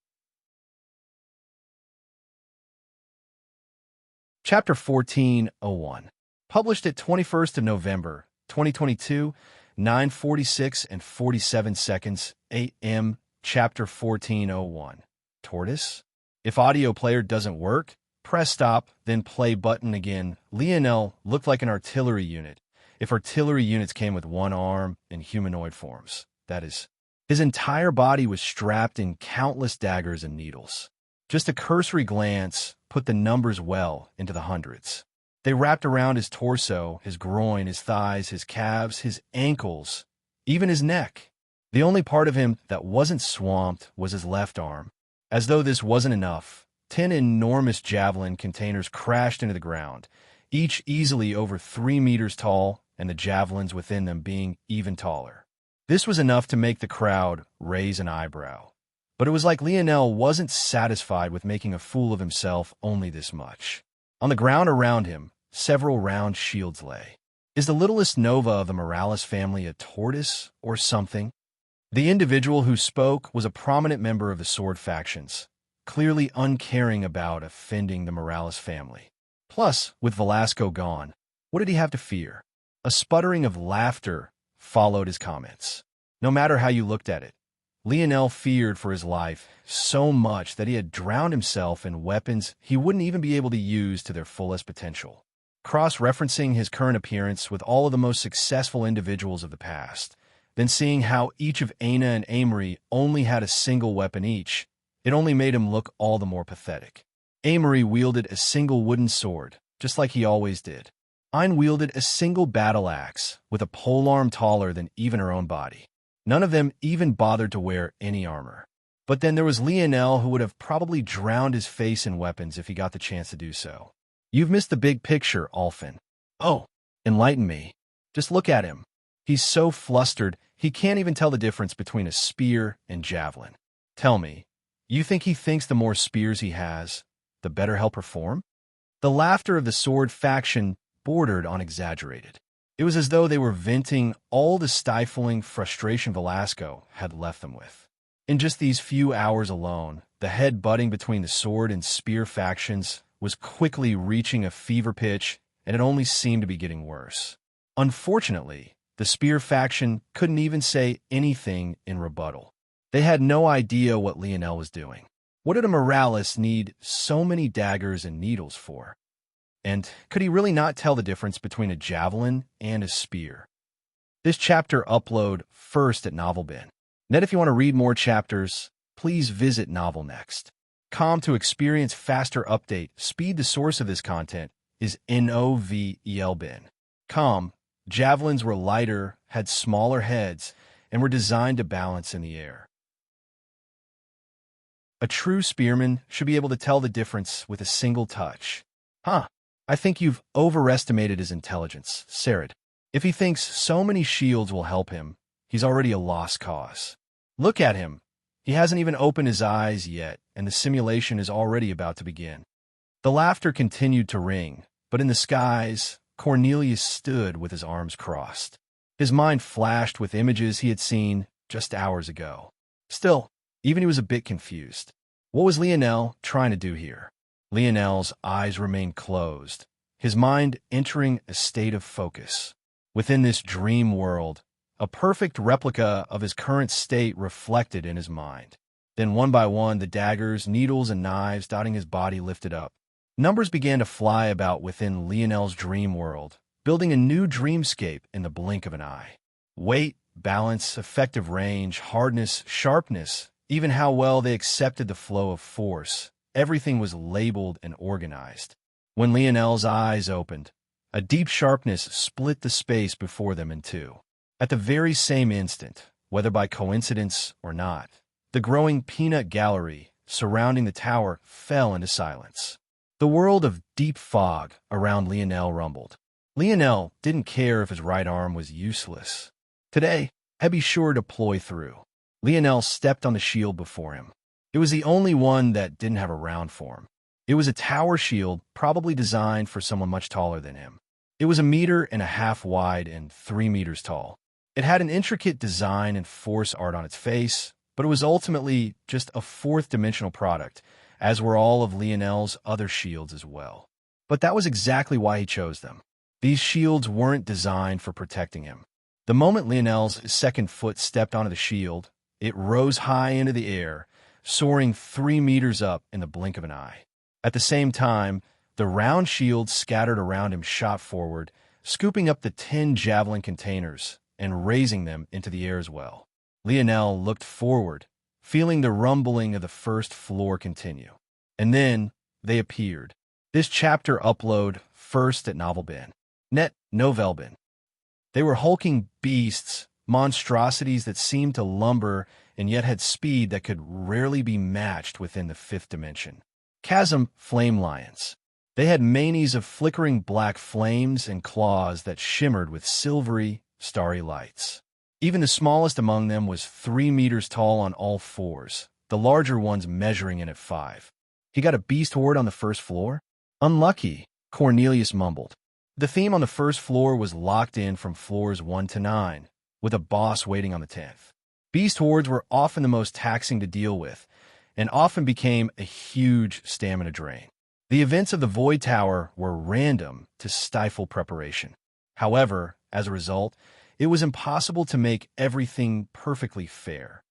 S1: Chapter 1401. Published at 21st of November, 2022, 9:46 and 47 seconds a.m. Chapter 1401. Tortoise? If audio player doesn't work, press stop, then play button again. Lionel looked like an artillery unit. If artillery units came with one arm in humanoid forms, that is. His entire body was strapped in countless daggers and needles. Just a cursory glance put the numbers well into the hundreds. They wrapped around his torso, his groin, his thighs, his calves, his ankles, even his neck. The only part of him that wasn't swamped was his left arm. As though this wasn't enough, 10 enormous javelin containers crashed into the ground, each easily over 3 meters tall, and the javelins within them being even taller. This was enough to make the crowd raise an eyebrow. But it was like Lionel wasn't satisfied with making a fool of himself only this much. On the ground around him, several round shields lay. Is the littlest Nova of the Morales family a tortoise or something? The individual who spoke was a prominent member of the sword factions, clearly uncaring about offending the Morales family. Plus, with Velasco gone, what did he have to fear? A sputtering of laughter followed his comments. No matter how you looked at it, Lionel feared for his life so much that he had drowned himself in weapons he wouldn't even be able to use to their fullest potential. Cross-referencing his current appearance with all of the most successful individuals of the past, then seeing how each of Aina and Amory only had a single weapon each, it only made him look all the more pathetic. Amory wielded a single wooden sword, just like he always did. Aine wielded a single battle axe with a polearm taller than even her own body. None of them even bothered to wear any armor. But then there was Lionel, who would have probably drowned his face in weapons if he got the chance to do so. You've missed the big picture, Alfin. Oh, enlighten me. Just look at him. He's so flustered, he can't even tell the difference between a spear and javelin. Tell me, you think he thinks the more spears he has, the better he'll perform? The laughter of the sword faction bordered on exaggerated. It was as though they were venting all the stifling frustration Velasco had left them with. In just these few hours alone, the head-butting between the sword and spear factions was quickly reaching a fever pitch, and it only seemed to be getting worse. Unfortunately, the spear faction couldn't even say anything in rebuttal. They had no idea what Lionel was doing. What did a Morales need so many daggers and needles for? And could he really not tell the difference between a javelin and a spear? This chapter upload first at NovelBin. Net, if you want to read more chapters, please visit Novel Next. To experience faster update, speed. The source of this content is NovelBin. Javelins were lighter, had smaller heads, and were designed to balance in the air. A true spearman should be able to tell the difference with a single touch. I think you've overestimated his intelligence, Sarid. If he thinks so many shields will help him, he's already a lost cause. Look at him. He hasn't even opened his eyes yet, and the simulation is already about to begin. The laughter continued to ring, but in the skies, Cornelius stood with his arms crossed. His mind flashed with images he had seen just hours ago. Still, even he was a bit confused. What was Lionel trying to do here? Lionel's eyes remained closed, his mind entering a state of focus. Within this dream world, a perfect replica of his current state reflected in his mind. Then one by one, the daggers, needles, and knives dotting his body lifted up. Numbers began to fly about within Lionel's dream world, building a new dreamscape in the blink of an eye. Weight, balance, effective range, hardness, sharpness, even how well they accepted the flow of force. Everything was labeled and organized. When Lionel's eyes opened, a deep sharpness split the space before them in two. At the very same instant, whether by coincidence or not, the growing peanut gallery surrounding the tower fell into silence. The world of deep fog around Lionel rumbled. Lionel didn't care if his right arm was useless. Today, I'd be sure to ploy through. Lionel stepped on the shield before him. It was the only one that didn't have a round form. It was a tower shield, probably designed for someone much taller than him. It was 1.5 meters wide and 3 meters tall. It had an intricate design and force art on its face, but it was ultimately just a fourth-dimensional product, as were all of Lionel's other shields as well. But that was exactly why he chose them. These shields weren't designed for protecting him. The moment Lionel's second foot stepped onto the shield, it rose high into the air, soaring 3 meters up in the blink of an eye. At the same time, the round shield scattered around him shot forward, scooping up the 10 javelin containers and raising them into the air as well. Lionel looked forward, feeling the rumbling of the first floor continue. And then they appeared. This chapter upload first at Novelbin. Net Novelbin. They were hulking beasts, monstrosities that seemed to lumber and yet had speed that could rarely be matched within the fifth dimension. Chasm flame lions. They had manes of flickering black flames and claws that shimmered with silvery, starry lights. Even the smallest among them was 3 meters tall on all fours, the larger ones measuring in at 5. He got a beast horde on the first floor? Unlucky, Cornelius mumbled. The theme on the first floor was locked in from floors 1 to 9, with a boss waiting on the 10th. Beast hordes were often the most taxing to deal with, and often became a huge stamina drain. The events of the Void Tower were random to stifle preparation. However, as a result, it was impossible to make everything perfectly fair.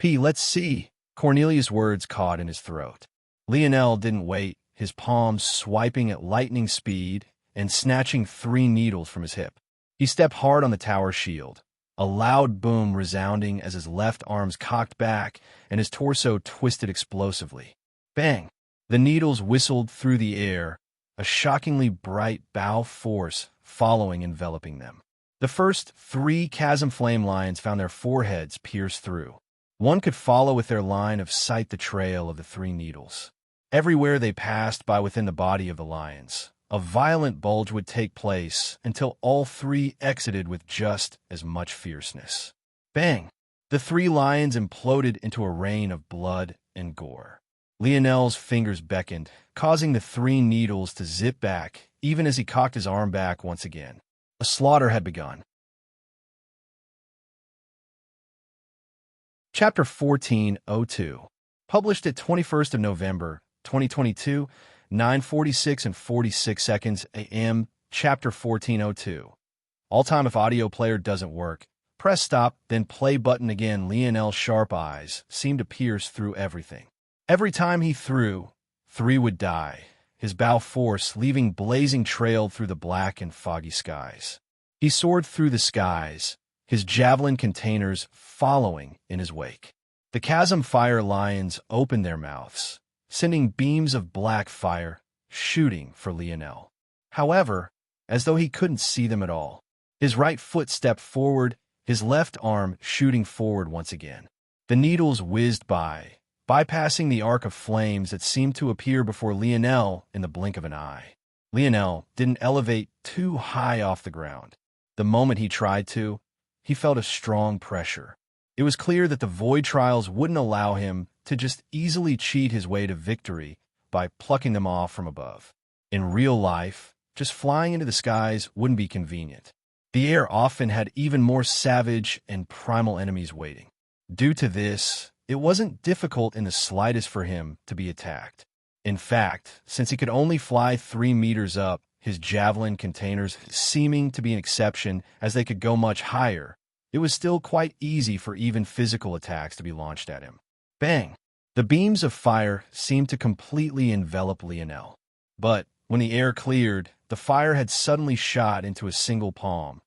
S1: Let's see. Cornelius' words caught in his throat. Lionel didn't wait, his palms swiping at lightning speed and snatching 3 needles from his hip. He stepped hard on the tower shield, a loud boom resounding as his left arms cocked back and his torso twisted explosively. Bang! The needles whistled through the air, a shockingly bright bow force following enveloping them. The first 3 chasm flame lions found their foreheads pierced through. One could follow with their line of sight the trail of the 3 needles. Everywhere they passed by within the body of the lions, a violent bulge would take place until all 3 exited with just as much fierceness. Bang! The 3 lions imploded into a rain of blood and gore. Lionel's fingers beckoned, causing the 3 needles to zip back, even as he cocked his arm back once again. A slaughter had begun. Chapter 1402. Published at 21st of November, 2022, 9:46 and 46 seconds a.m., Chapter 1402. All time if audio player doesn't work, press stop, then play button again. Lionel's sharp eyes seemed to pierce through everything. Every time he threw, 3 would die, his bow force leaving blazing trail through the black and foggy skies. He soared through the skies, his javelin containers following in his wake. The chasm fire lions opened their mouths, sending beams of black fire shooting for Lionel. However, as though he couldn't see them at all, his right foot stepped forward, his left arm shooting forward once again. The needles whizzed by, bypassing the arc of flames that seemed to appear before Lionel in the blink of an eye. Lionel didn't elevate too high off the ground. The moment he tried to, he felt a strong pressure. It was clear that the Void Trials wouldn't allow him to just easily cheat his way to victory by plucking them off from above. In real life, just flying into the skies wouldn't be convenient. The air often had even more savage and primal enemies waiting. Due to this, it wasn't difficult in the slightest for him to be attacked. In fact, since he could only fly 3 meters up, his javelin containers seeming to be an exception as they could go much higher, it was still quite easy for even physical attacks to be launched at him. Bang! The beams of fire seemed to completely envelop Lionel. But when the air cleared, the fire had suddenly shot into a single palm,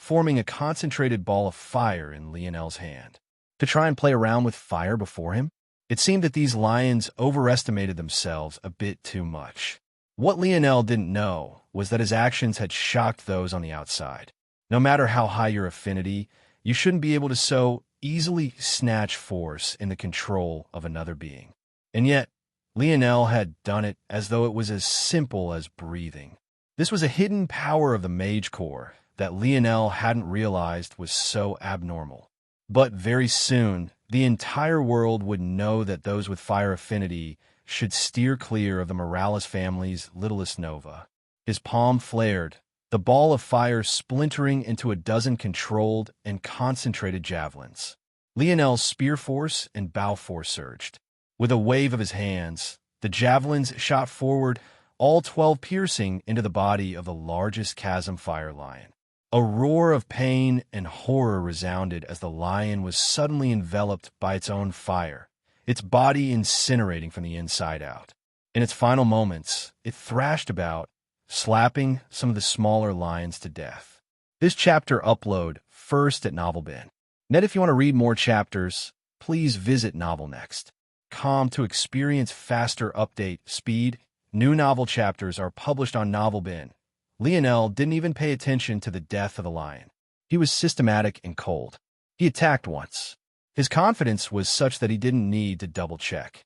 S1: forming a concentrated ball of fire in Lionel's hand. To try and play around with fire before him? It seemed that these lions overestimated themselves a bit too much. What Lionel didn't know was that his actions had shocked those on the outside. No matter how high your affinity, you shouldn't be able to so easily snatch force in the control of another being. And yet, Lionel had done it as though it was as simple as breathing. This was a hidden power of the mage core that Lionel hadn't realized was so abnormal. But very soon, the entire world would know that those with fire affinity should steer clear of the Morales family's littlest nova. His palm flared, the ball of fire splintering into a dozen controlled and concentrated javelins. Lionel's spear force and bow force surged. With a wave of his hands, the javelins shot forward, all 12 piercing into the body of the largest chasm fire lion. A roar of pain and horror resounded as the lion was suddenly enveloped by its own fire, its body incinerating from the inside out. In its final moments, it thrashed about, slapping some of the smaller lions to death. This chapter upload first at NovelBin. If you want to read more chapters, please visit NovelNext.com to experience faster update speed. New novel chapters are published on NovelBin. Lionel didn't even pay attention to the death of the lion. He was systematic and cold. He attacked once. His confidence was such that he didn't need to double-check.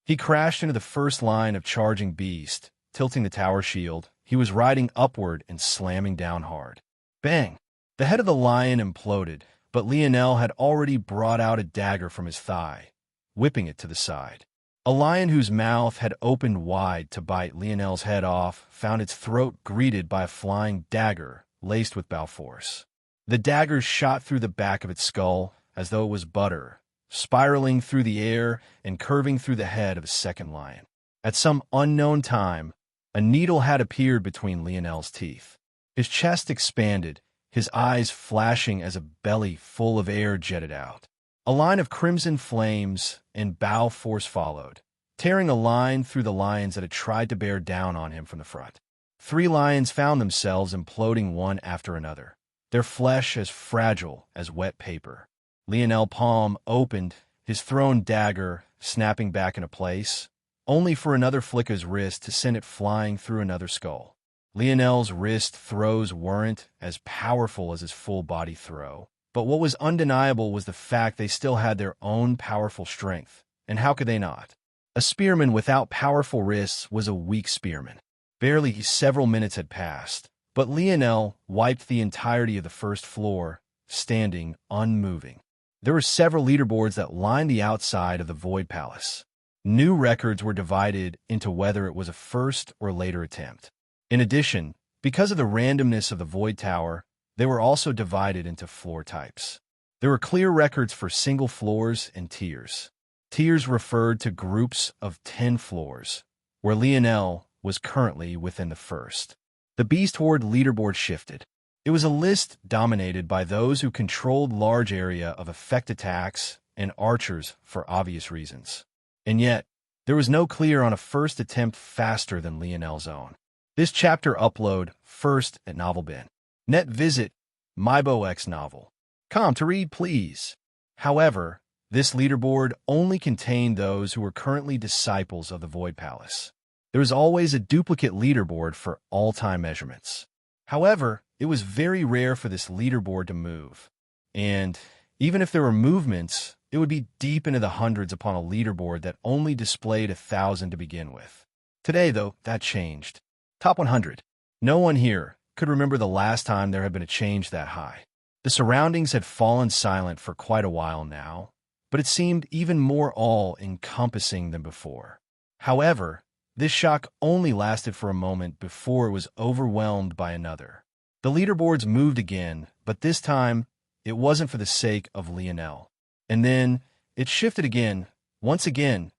S1: He crashed into the first line of charging beast, tilting the tower shield. He was riding upward and slamming down hard. Bang! The head of the lion imploded, but Lionel had already brought out a dagger from his thigh, whipping it to the side. A lion whose mouth had opened wide to bite Lionel's head off found its throat greeted by a flying dagger laced with bow force. The dagger shot through the back of its skull as though it was butter, spiraling through the air and curving through the head of a second lion. At some unknown time, a needle had appeared between Lionel's teeth. His chest expanded, his eyes flashing as a belly full of air jetted out. A line of crimson flames and bow force followed, tearing a line through the lions that had tried to bear down on him from the front. 3 lions found themselves imploding one after another, their flesh as fragile as wet paper. Lionel's palm opened, his thrown dagger snapping back into place, only for another flick of his wrist to send it flying through another skull. Lionel's wrist throws weren't as powerful as his full body throw. But what was undeniable was the fact they still had their own powerful strength. And how could they not? A spearman without powerful wrists was a weak spearman. Barely several minutes had passed, but Lionel wiped the entirety of the first floor, standing unmoving. There were several leaderboards that lined the outside of the Void Palace. New records were divided into whether it was a first or later attempt. In addition, because of the randomness of the Void Tower, they were also divided into floor types. There were clear records for single floors and tiers. Tiers referred to groups of 10 floors, where Lionel was currently within the first. The Beast Horde leaderboard shifted. It was a list dominated by those who controlled large area of effect attacks and archers for obvious reasons. And yet, there was no clear on a first attempt faster than Lionel's own. This chapter upload first at NovelBin. Visit myboxnovel.com to read, please. However, this leaderboard only contained those who were currently disciples of the Void Palace. There was always a duplicate leaderboard for all-time measurements. However, it was very rare for this leaderboard to move. And even if there were movements, it would be deep into the hundreds upon a leaderboard that only displayed 1,000 to begin with. Today, though, that changed. Top 100. No one here could remember the last time there had been a change that high. The surroundings had fallen silent for quite a while now, but it seemed even more all-encompassing than before. However, this shock only lasted for a moment before it was overwhelmed by another. The leaderboards moved again, but this time, it wasn't for the sake of Lionel. And then, it shifted again, once again,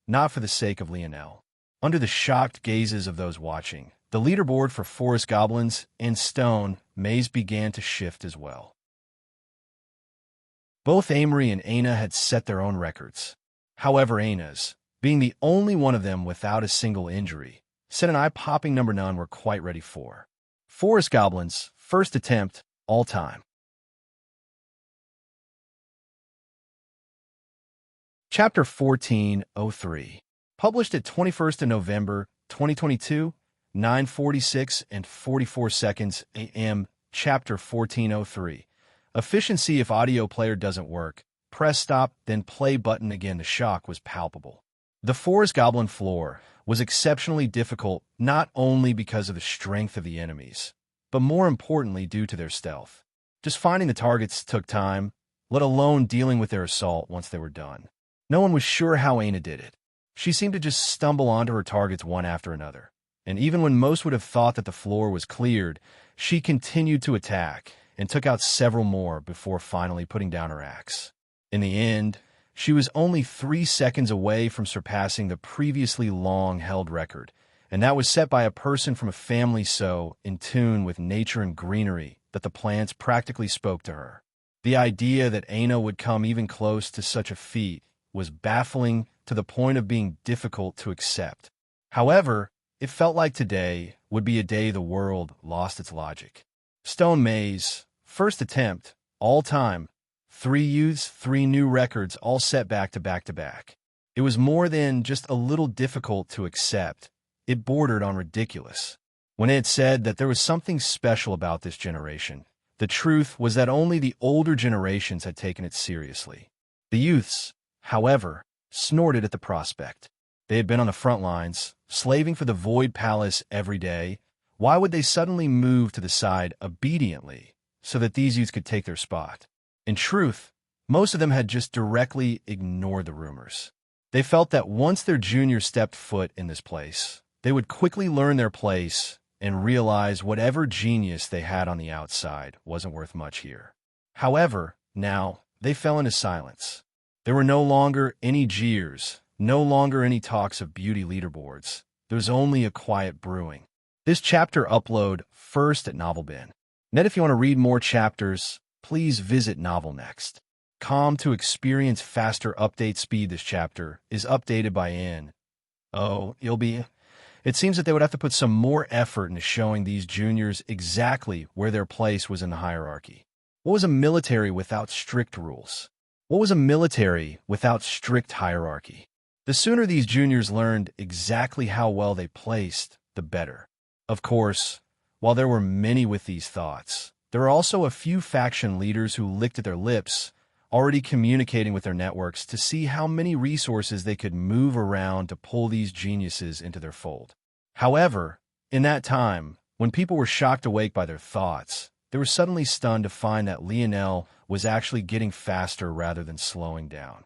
S1: not for the sake of Lionel. Under the shocked gazes of those watching, the leaderboard for forest goblins and stone maze began to shift as well. Both Amory and Aina had set their own records. However, Aina's, being the only one of them without a single injury, set an eye-popping number none were quite ready for. Forest Goblins, first attempt, all time. Chapter 1403. Published at 21st of November, 2022, 9:46 and 44 seconds a.m. Chapter 1403. Efficiency. If audio player doesn't work, press stop, then play button again. The shock was palpable. The Forest Goblin floor was exceptionally difficult, not only because of the strength of the enemies, but more importantly due to their stealth. Just finding the targets took time, let alone dealing with their assault once they were done. No one was sure how Aina did it. She seemed to just stumble onto her targets one after another, and even when most would have thought that the floor was cleared, she continued to attack and took out several more before finally putting down her axe. In the end, she was only 3 seconds away from surpassing the previously long-held record, and that was set by a person from a family so in tune with nature and greenery that the plants practically spoke to her. The idea that Aina would come even close to such a feat was baffling to the point of being difficult to accept. However, it felt like today would be a day the world lost its logic. Stone Maze, first attempt, all time. 3 youths, 3 new records, all set back to back to back. It was more than just a little difficult to accept. It bordered on ridiculous. When it said that there was something special about this generation, the truth was that only the older generations had taken it seriously. The youths, however, snorted at the prospect. They had been on the front lines, slaving for the Void Palace every day. Why would they suddenly move to the side obediently so that these youths could take their spot? In truth, most of them had just directly ignored the rumors. They felt that once their juniors stepped foot in this place, they would quickly learn their place and realize whatever genius they had on the outside wasn't worth much here. However, now they fell into silence. There were no longer any jeers, no longer any talks of beauty leaderboards. There was only a quiet brewing. This chapter upload first at NovelBin. Net, if you want to read more chapters, please visit novelnext.com to experience faster update speed. This chapter is updated by N. It seems that they would have to put some more effort into showing these juniors exactly where their place was in the hierarchy. What was a military without strict rules? What was a military without strict hierarchy? The sooner these juniors learned exactly how well they placed, the better. Of course, while there were many with these thoughts, there were also a few faction leaders who licked at their lips, already communicating with their networks to see how many resources they could move around to pull these geniuses into their fold. However, in that time, when people were shocked awake by their thoughts, they were suddenly stunned to find that Lionel was actually getting faster rather than slowing down.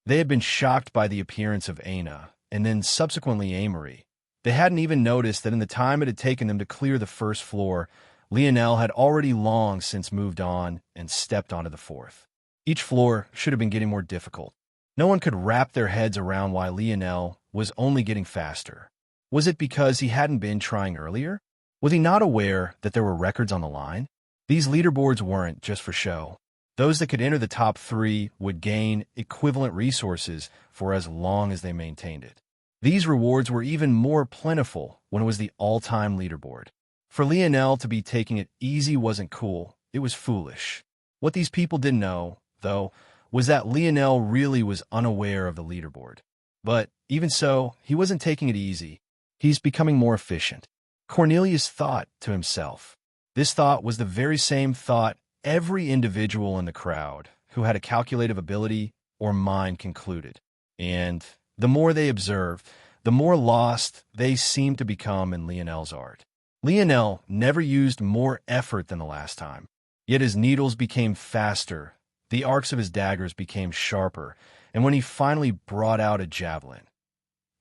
S1: They had been shocked by the appearance of Aina, and then subsequently Amory. They hadn't even noticed that in the time it had taken them to clear the first floor, Lionel had already long since moved on and stepped onto the fourth. Each floor should have been getting more difficult. No one could wrap their heads around why Lionel was only getting faster. Was it because he hadn't been trying earlier? Was he not aware that there were records on the line? These leaderboards weren't just for show. Those that could enter the top 3 would gain equivalent resources for as long as they maintained it. These rewards were even more plentiful when it was the all-time leaderboard. For Lionel to be taking it easy wasn't cool, it was foolish. What these people didn't know, though, was that Lionel really was unaware of the leaderboard. But even so, he wasn't taking it easy. He's becoming more efficient. Cornelius thought to himself. This thought was the very same thought every individual in the crowd who had a calculative ability or mind concluded. And the more they observed, the more lost they seemed to become in Lionel's art. Lionel never used more effort than the last time, yet his needles became faster, the arcs of his daggers became sharper, and when he finally brought out a javelin.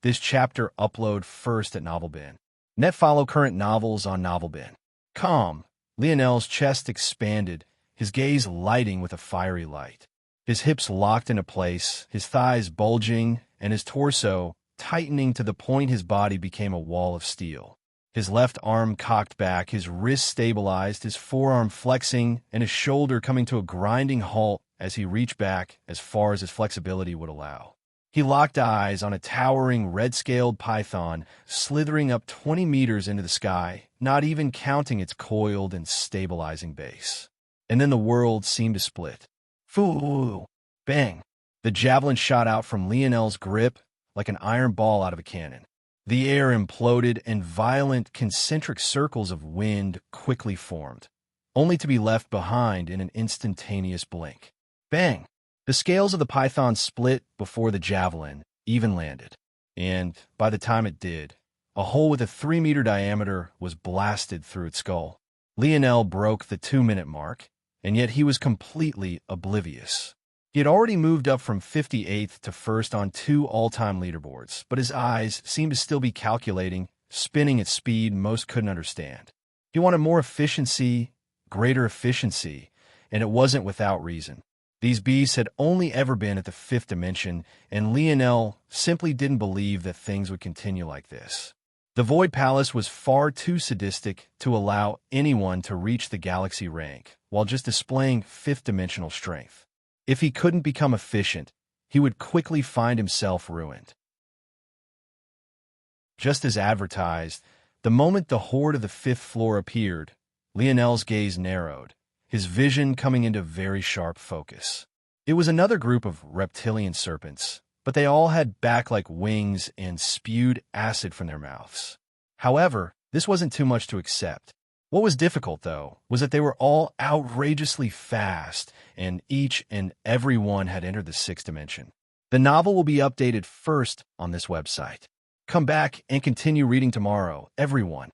S1: This chapter upload first at NovelBin. Net, follow current novels on NovelBin. Calm. Lionel's chest expanded, his gaze lighting with a fiery light. His hips locked into place, his thighs bulging, and his torso tightening to the point his body became a wall of steel. His left arm cocked back, his wrist stabilized, his forearm flexing, and his shoulder coming to a grinding halt as he reached back as far as his flexibility would allow. He locked eyes on a towering red-scaled python slithering up 20 meters into the sky, not even counting its coiled and stabilizing base. And then the world seemed to split. Foo! Bang! The javelin shot out from Lionel's grip like an iron ball out of a cannon. The air imploded and violent concentric circles of wind quickly formed, only to be left behind in an instantaneous blink. Bang! The scales of the python split before the javelin even landed, and by the time it did, a hole with a 3-meter diameter was blasted through its skull. Lionel broke the 2-minute mark, and yet he was completely oblivious. He had already moved up from 58th to 1st on 2 all-time leaderboards, but his eyes seemed to still be calculating, spinning at speed most couldn't understand. He wanted more efficiency, greater efficiency, and it wasn't without reason. These beasts had only ever been at the 5th dimension, and Lionel simply didn't believe that things would continue like this. The Void Palace was far too sadistic to allow anyone to reach the galaxy rank while just displaying 5th-dimensional strength. If he couldn't become efficient, he would quickly find himself ruined. Just as advertised, the moment the horde of the 5th floor appeared, Lionel's gaze narrowed, his vision coming into very sharp focus. It was another group of reptilian serpents, but they all had bat-like wings and spewed acid from their mouths. However, this wasn't too much to accept. What was difficult, though, was that they were all outrageously fast, and each and every one had entered the 6th dimension. The novel will be updated first on this website. Come back and continue reading tomorrow, everyone.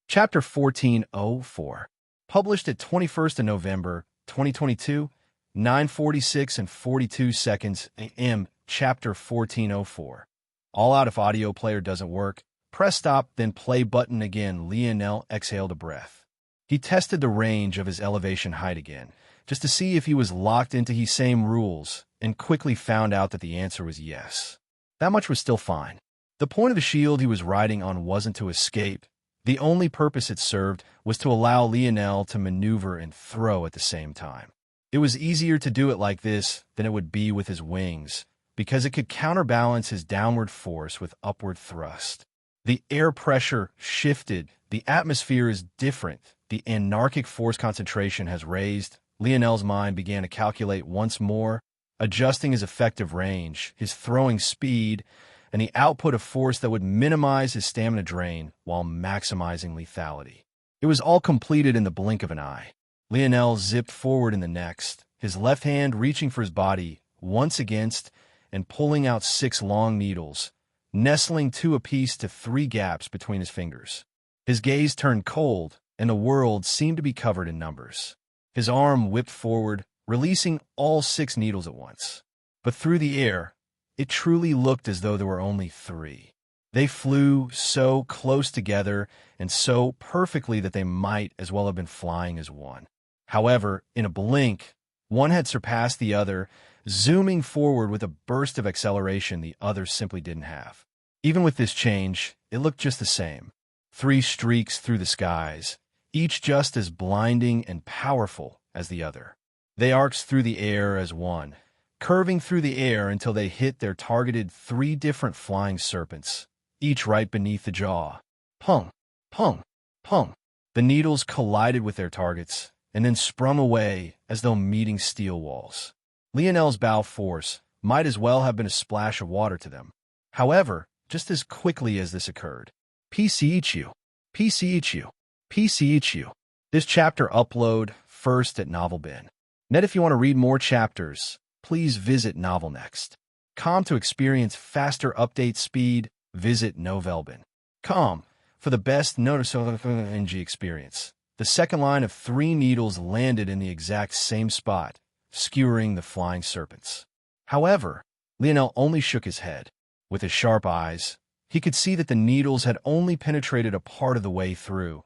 S1: Chapter 1404, published at 21st of November, 2022, 9:46 and 42 seconds a.m., Chapter 1404. All out if audio player doesn't work, press stop, then play button again. Lionel exhaled a breath. He tested the range of his elevation height again, just to see if he was locked into his same rules, and quickly found out that the answer was yes. That much was still fine. The point of the shield he was riding on wasn't to escape. The only purpose it served was to allow Lionel to maneuver and throw at the same time. It was easier to do it like this than it would be with his wings, because it could counterbalance his downward force with upward thrust. The air pressure shifted, the atmosphere is different, the anarchic force concentration has raised. Lionel's mind began to calculate once more, adjusting his effective range, his throwing speed, and the output of force that would minimize his stamina drain while maximizing lethality. It was all completed in the blink of an eye. Lionel zipped forward in the next, his left hand reaching for his body, once against, and pulling out 6 long needles, nestling 2 apiece to 3 gaps between his fingers. His gaze turned cold, and the world seemed to be covered in numbers. His arm whipped forward, releasing all 6 needles at once. But through the air, it truly looked as though there were only 3. They flew so close together and so perfectly that they might as well have been flying as one. However, in a blink, one had surpassed the other, zooming forward with a burst of acceleration the other simply didn't have. Even with this change, it looked just the same. 3 streaks through the skies, each just as blinding and powerful as the other. They arced through the air as one, curving through the air until they hit their targeted 3 different flying serpents, each right beneath the jaw. Pung, pung, pung. The needles collided with their targets, and then sprung away as though meeting steel walls. Lionel's bow force might as well have been a splash of water to them. However, just as quickly as this occurred, PCHU, PCHU, PCHU. This chapter upload first at NovelBin. Net if you want to read more chapters, please visit NovelNext.com to experience faster update speed. Visit Novelbin.com for the best noticeable NG experience. The second line of 3 needles landed in the exact same spot, skewering the flying serpents. However, Lionel only shook his head. With his sharp eyes, he could see that the needles had only penetrated a part of the way through,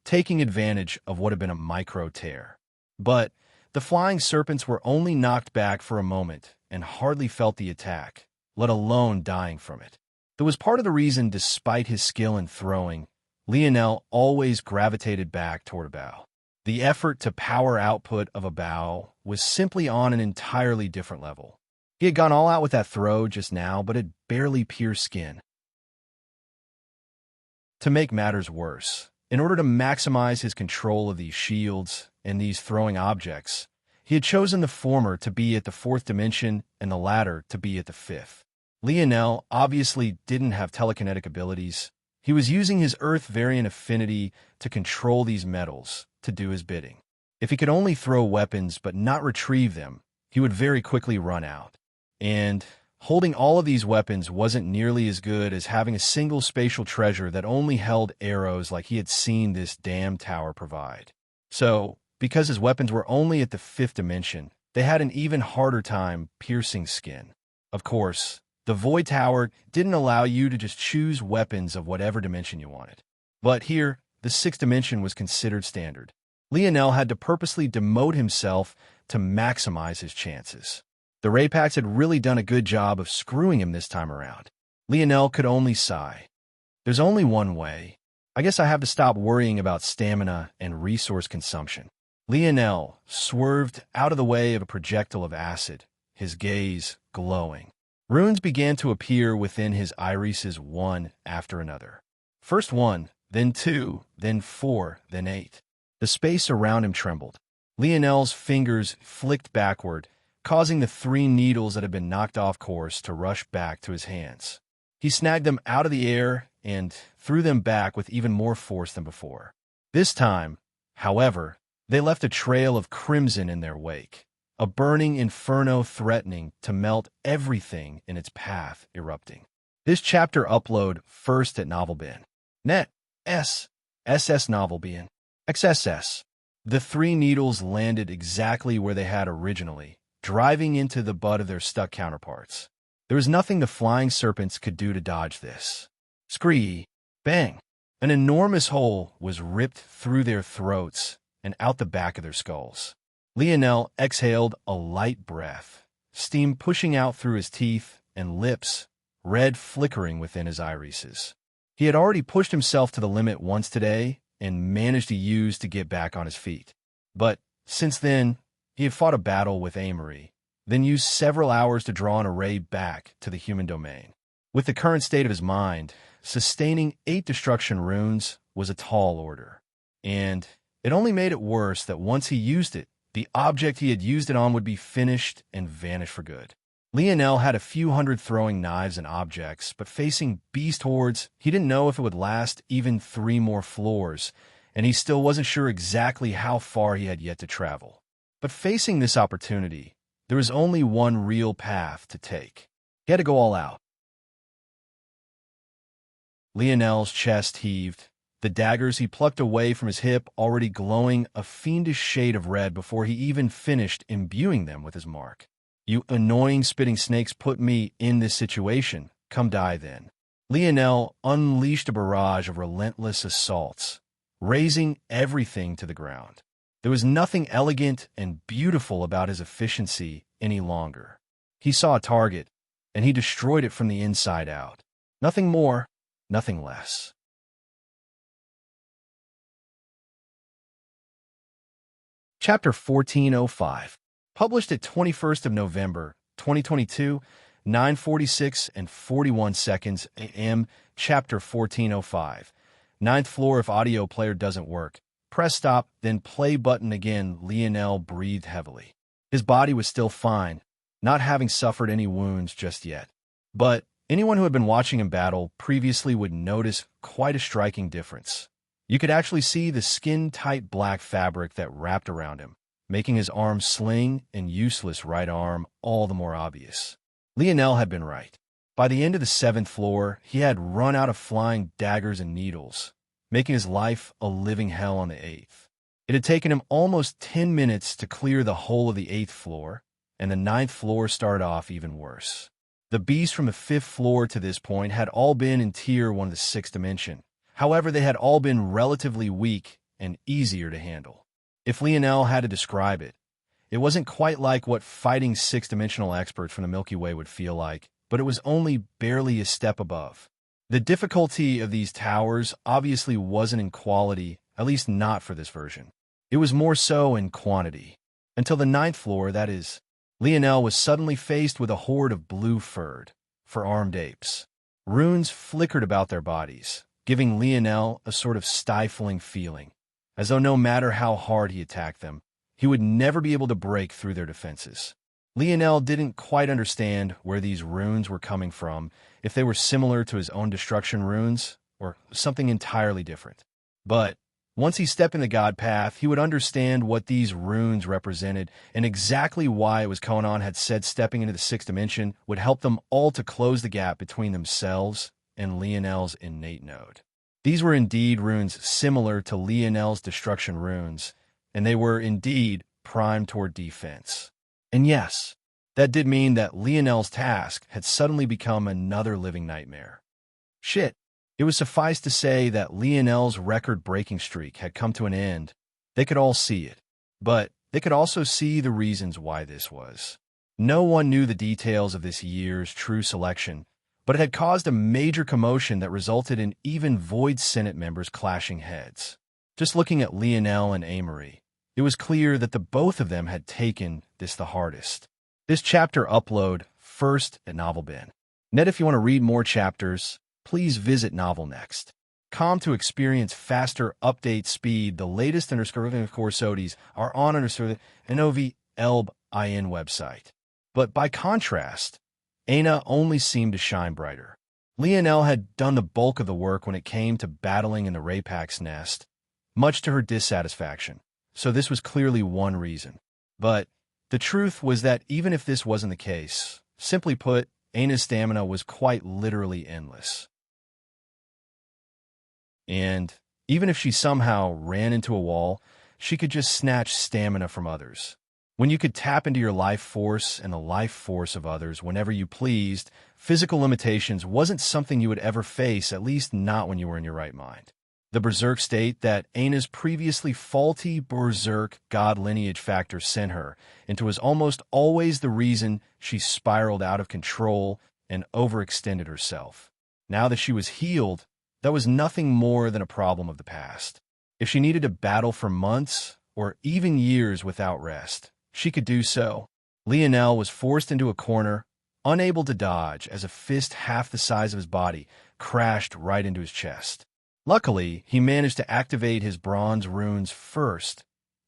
S1: taking advantage of what had been a micro tear. But the flying serpents were only knocked back for a moment and hardly felt the attack, let alone dying from it. That was part of the reason, despite his skill in throwing, Lionel always gravitated back toward a bow. The effort to power output of a bow was simply on an entirely different level. He had gone all out with that throw just now, but it barely pierced skin. To make matters worse, in order to maximize his control of these shields and these throwing objects, he had chosen the former to be at the fourth dimension and the latter to be at the fifth. Lionel obviously didn't have telekinetic abilities. He was using his Earth variant affinity to control these metals, to do his bidding. If he could only throw weapons but not retrieve them, he would very quickly run out. And holding all of these weapons wasn't nearly as good as having a single spatial treasure that only held arrows like he had seen this damn tower provide. So, because his weapons were only at the fifth dimension, they had an even harder time piercing skin. Of course, the Void Tower didn't allow you to just choose weapons of whatever dimension you wanted. But here, the sixth dimension was considered standard. Lionel had to purposely demote himself to maximize his chances. The Raypacks had really done a good job of screwing him this time around. Lionel could only sigh. There's only one way. I guess I have to stop worrying about stamina and resource consumption. Lionel swerved out of the way of a projectile of acid, his gaze glowing. Runes began to appear within his irises one after another. First 1, then 2, then 4, then 8. The space around him trembled. Lionel's fingers flicked backward, causing the 3 needles that had been knocked off course to rush back to his hands. He snagged them out of the air and threw them back with even more force than before. This time, however, they left a trail of crimson in their wake, a burning inferno threatening to melt everything in its path, erupting. This chapter upload first at NovelBin. Net. S. SS NovelBin. XSS. The 3 needles landed exactly where they had originally, driving into the butt of their stuck counterparts. There was nothing the flying serpents could do to dodge this. Scree! Bang! An enormous hole was ripped through their throats and out the back of their skulls. Lionel exhaled a light breath, steam pushing out through his teeth and lips, red flickering within his irises. He had already pushed himself to the limit once today and managed to use to get back on his feet. But since then, he had fought a battle with Amory, then used several hours to draw an array back to the human domain. With the current state of his mind, sustaining 8 destruction runes was a tall order. And it only made it worse that once he used it, the object he had used it on would be finished and vanish for good. Lionel had a few hundred throwing knives and objects, but facing beast hordes, he didn't know if it would last even 3 more floors, and he still wasn't sure exactly how far he had yet to travel. But facing this opportunity, there was only one real path to take. He had to go all out. Lionel's chest heaved, the daggers he plucked away from his hip already glowing a fiendish shade of red before he even finished imbuing them with his mark. You annoying spitting snakes put me in this situation. Come die then. Lionel unleashed a barrage of relentless assaults, razing everything to the ground. There was nothing elegant and beautiful about his efficiency any longer. He saw a target, and he destroyed it from the inside out. Nothing more, nothing less. Chapter 1405. Published at 21st of November, 2022, 9:46 and 41 seconds a.m. Chapter 1405. 9th floor if audio player doesn't work. Press stop, then play button again. Lionel breathed heavily. His body was still fine, not having suffered any wounds just yet. But anyone who had been watching him battle previously would notice quite a striking difference. You could actually see the skin-tight black fabric that wrapped around him, making his arm sling and useless right arm all the more obvious. Lionel had been right. By the end of the 7th floor, he had run out of flying daggers and needles, making his life a living hell on the 8th. It had taken him almost 10 minutes to clear the whole of the 8th floor, and the 9th floor started off even worse. The beasts from the 5th floor to this point had all been in Tier 1 of the 6th dimension. However, they had all been relatively weak and easier to handle. If Lionel had to describe it, it wasn't quite like what fighting 6th-dimensional experts from the Milky Way would feel like, but it was only barely a step above. The difficulty of these towers obviously wasn't in quality, at least not for this version. It was more so in quantity. Until the ninth floor, that is, Lionel was suddenly faced with a horde of blue-furred, four-armed apes. Runes flickered about their bodies, giving Lionel a sort of stifling feeling, as though no matter how hard he attacked them, he would never be able to break through their defenses. Lionel didn't quite understand where these runes were coming from, if they were similar to his own destruction runes, or something entirely different. But once he stepped in the god path, he would understand what these runes represented, and exactly why it was Konan had said stepping into the sixth dimension would help them all to close the gap between themselves and Lionel's innate node. These were indeed runes similar to Lionel's destruction runes, and they were indeed primed toward defense. And yes, that did mean that Lionel's task had suddenly become another living nightmare. Shit. It would suffice to say that Lionel's record-breaking streak had come to an end. They could all see it, but they could also see the reasons why this was. No one knew the details of this year's true selection, but it had caused a major commotion that resulted in even Void Senate members clashing heads. Just looking at Lionel and Amory, it was clear that the both of them had taken this the hardest. This chapter upload first at NovelBin. Net, if you want to read more chapters, please visit novelnext.com to experience faster update speed. The latest _course are on NOV ELB-IN website. But by contrast, Aina only seemed to shine brighter. Lionel had done the bulk of the work when it came to battling in the Raypack's nest, much to her dissatisfaction, so this was clearly one reason. But the truth was that even if this wasn't the case, simply put, Aina's stamina was quite literally endless. And even if she somehow ran into a wall, she could just snatch stamina from others. When you could tap into your life force and the life force of others whenever you pleased, physical limitations wasn't something you would ever face, at least not when you were in your right mind. The Berserk state that Aina's previously faulty Berserk god lineage factor sent her into was almost always the reason she spiraled out of control and overextended herself. Now that she was healed, that was nothing more than a problem of the past. If she needed to battle for months or even years without rest, she could do so. Lionel was forced into a corner, unable to dodge as a fist half the size of his body crashed right into his chest. Luckily, he managed to activate his bronze runes first,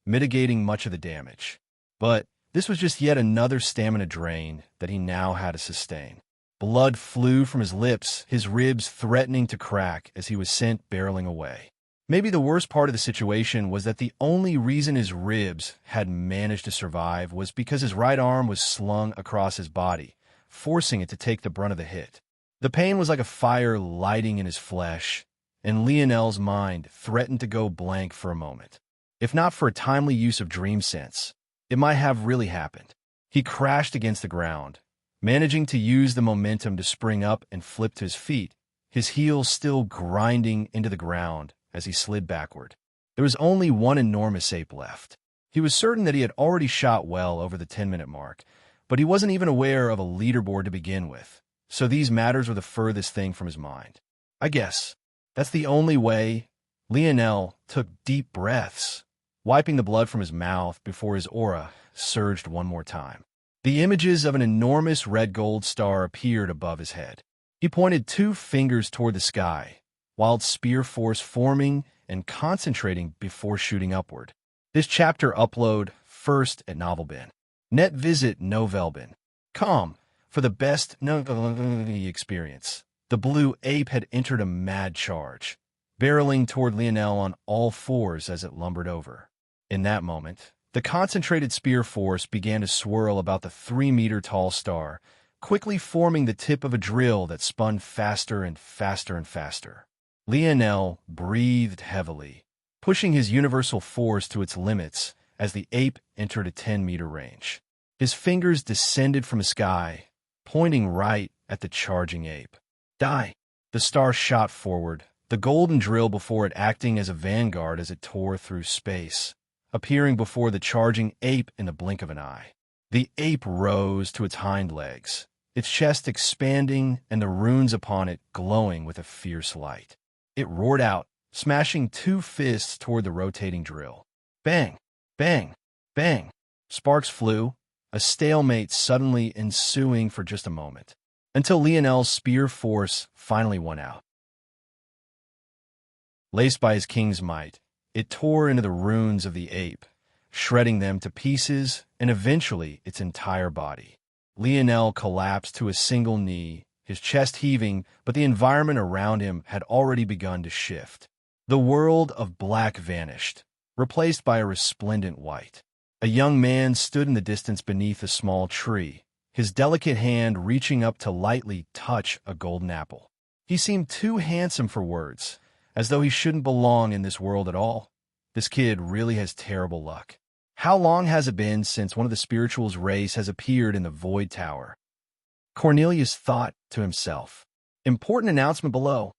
S1: mitigating much of the damage. But this was just yet another stamina drain that he now had to sustain. Blood flew from his lips, his ribs threatening to crack as he was sent barreling away. Maybe the worst part of the situation was that the only reason his ribs had managed to survive was because his right arm was slung across his body, forcing it to take the brunt of the hit. The pain was like a fire lighting in his flesh, and Lionel's mind threatened to go blank for a moment. If not for a timely use of dream sense, it might have really happened. He crashed against the ground, managing to use the momentum to spring up and flip to his feet, his heels still grinding into the ground as he slid backward. There was only one enormous ape left. He was certain that he had already shot well over the 10-minute mark, but he wasn't even aware of a leaderboard to begin with, so these matters were the furthest thing from his mind. I guess that's the only way. Lionel took deep breaths, wiping the blood from his mouth before his aura surged one more time. The images of an enormous red-gold star appeared above his head. He pointed 2 fingers toward the sky, wild spear force forming and concentrating before shooting upward. This chapter upload first at NovelBin. Net visit novelbin.com for the best novel experience. The blue ape had entered a mad charge, barreling toward Lionel on all fours as it lumbered over. In that moment, the concentrated spear force began to swirl about the 3-meter-tall star, quickly forming the tip of a drill that spun faster and faster and faster. Lionel breathed heavily, pushing his universal force to its limits as the ape entered a 10-meter range. His fingers descended from the sky, pointing right at the charging ape. Die! The star shot forward, the golden drill before it acting as a vanguard as it tore through space, appearing before the charging ape in the blink of an eye. The ape rose to its hind legs, its chest expanding and the runes upon it glowing with a fierce light. It roared out, smashing 2 fists toward the rotating drill. Bang, bang, bang. Sparks flew, a stalemate suddenly ensuing for just a moment, until Lionel's spear force finally won out. Laced by his king's might, it tore into the runes of the ape, shredding them to pieces and eventually its entire body. Lionel collapsed to a single knee, his chest heaving, but the environment around him had already begun to shift. The world of black vanished, replaced by a resplendent white. A young man stood in the distance beneath a small tree, his delicate hand reaching up to lightly touch a golden apple. He seemed too handsome for words, as though he shouldn't belong in this world at all. This kid really has terrible luck. How long has it been since one of the spirituals' race has appeared in the Void Tower? Cornelius thought to himself. Important announcement below.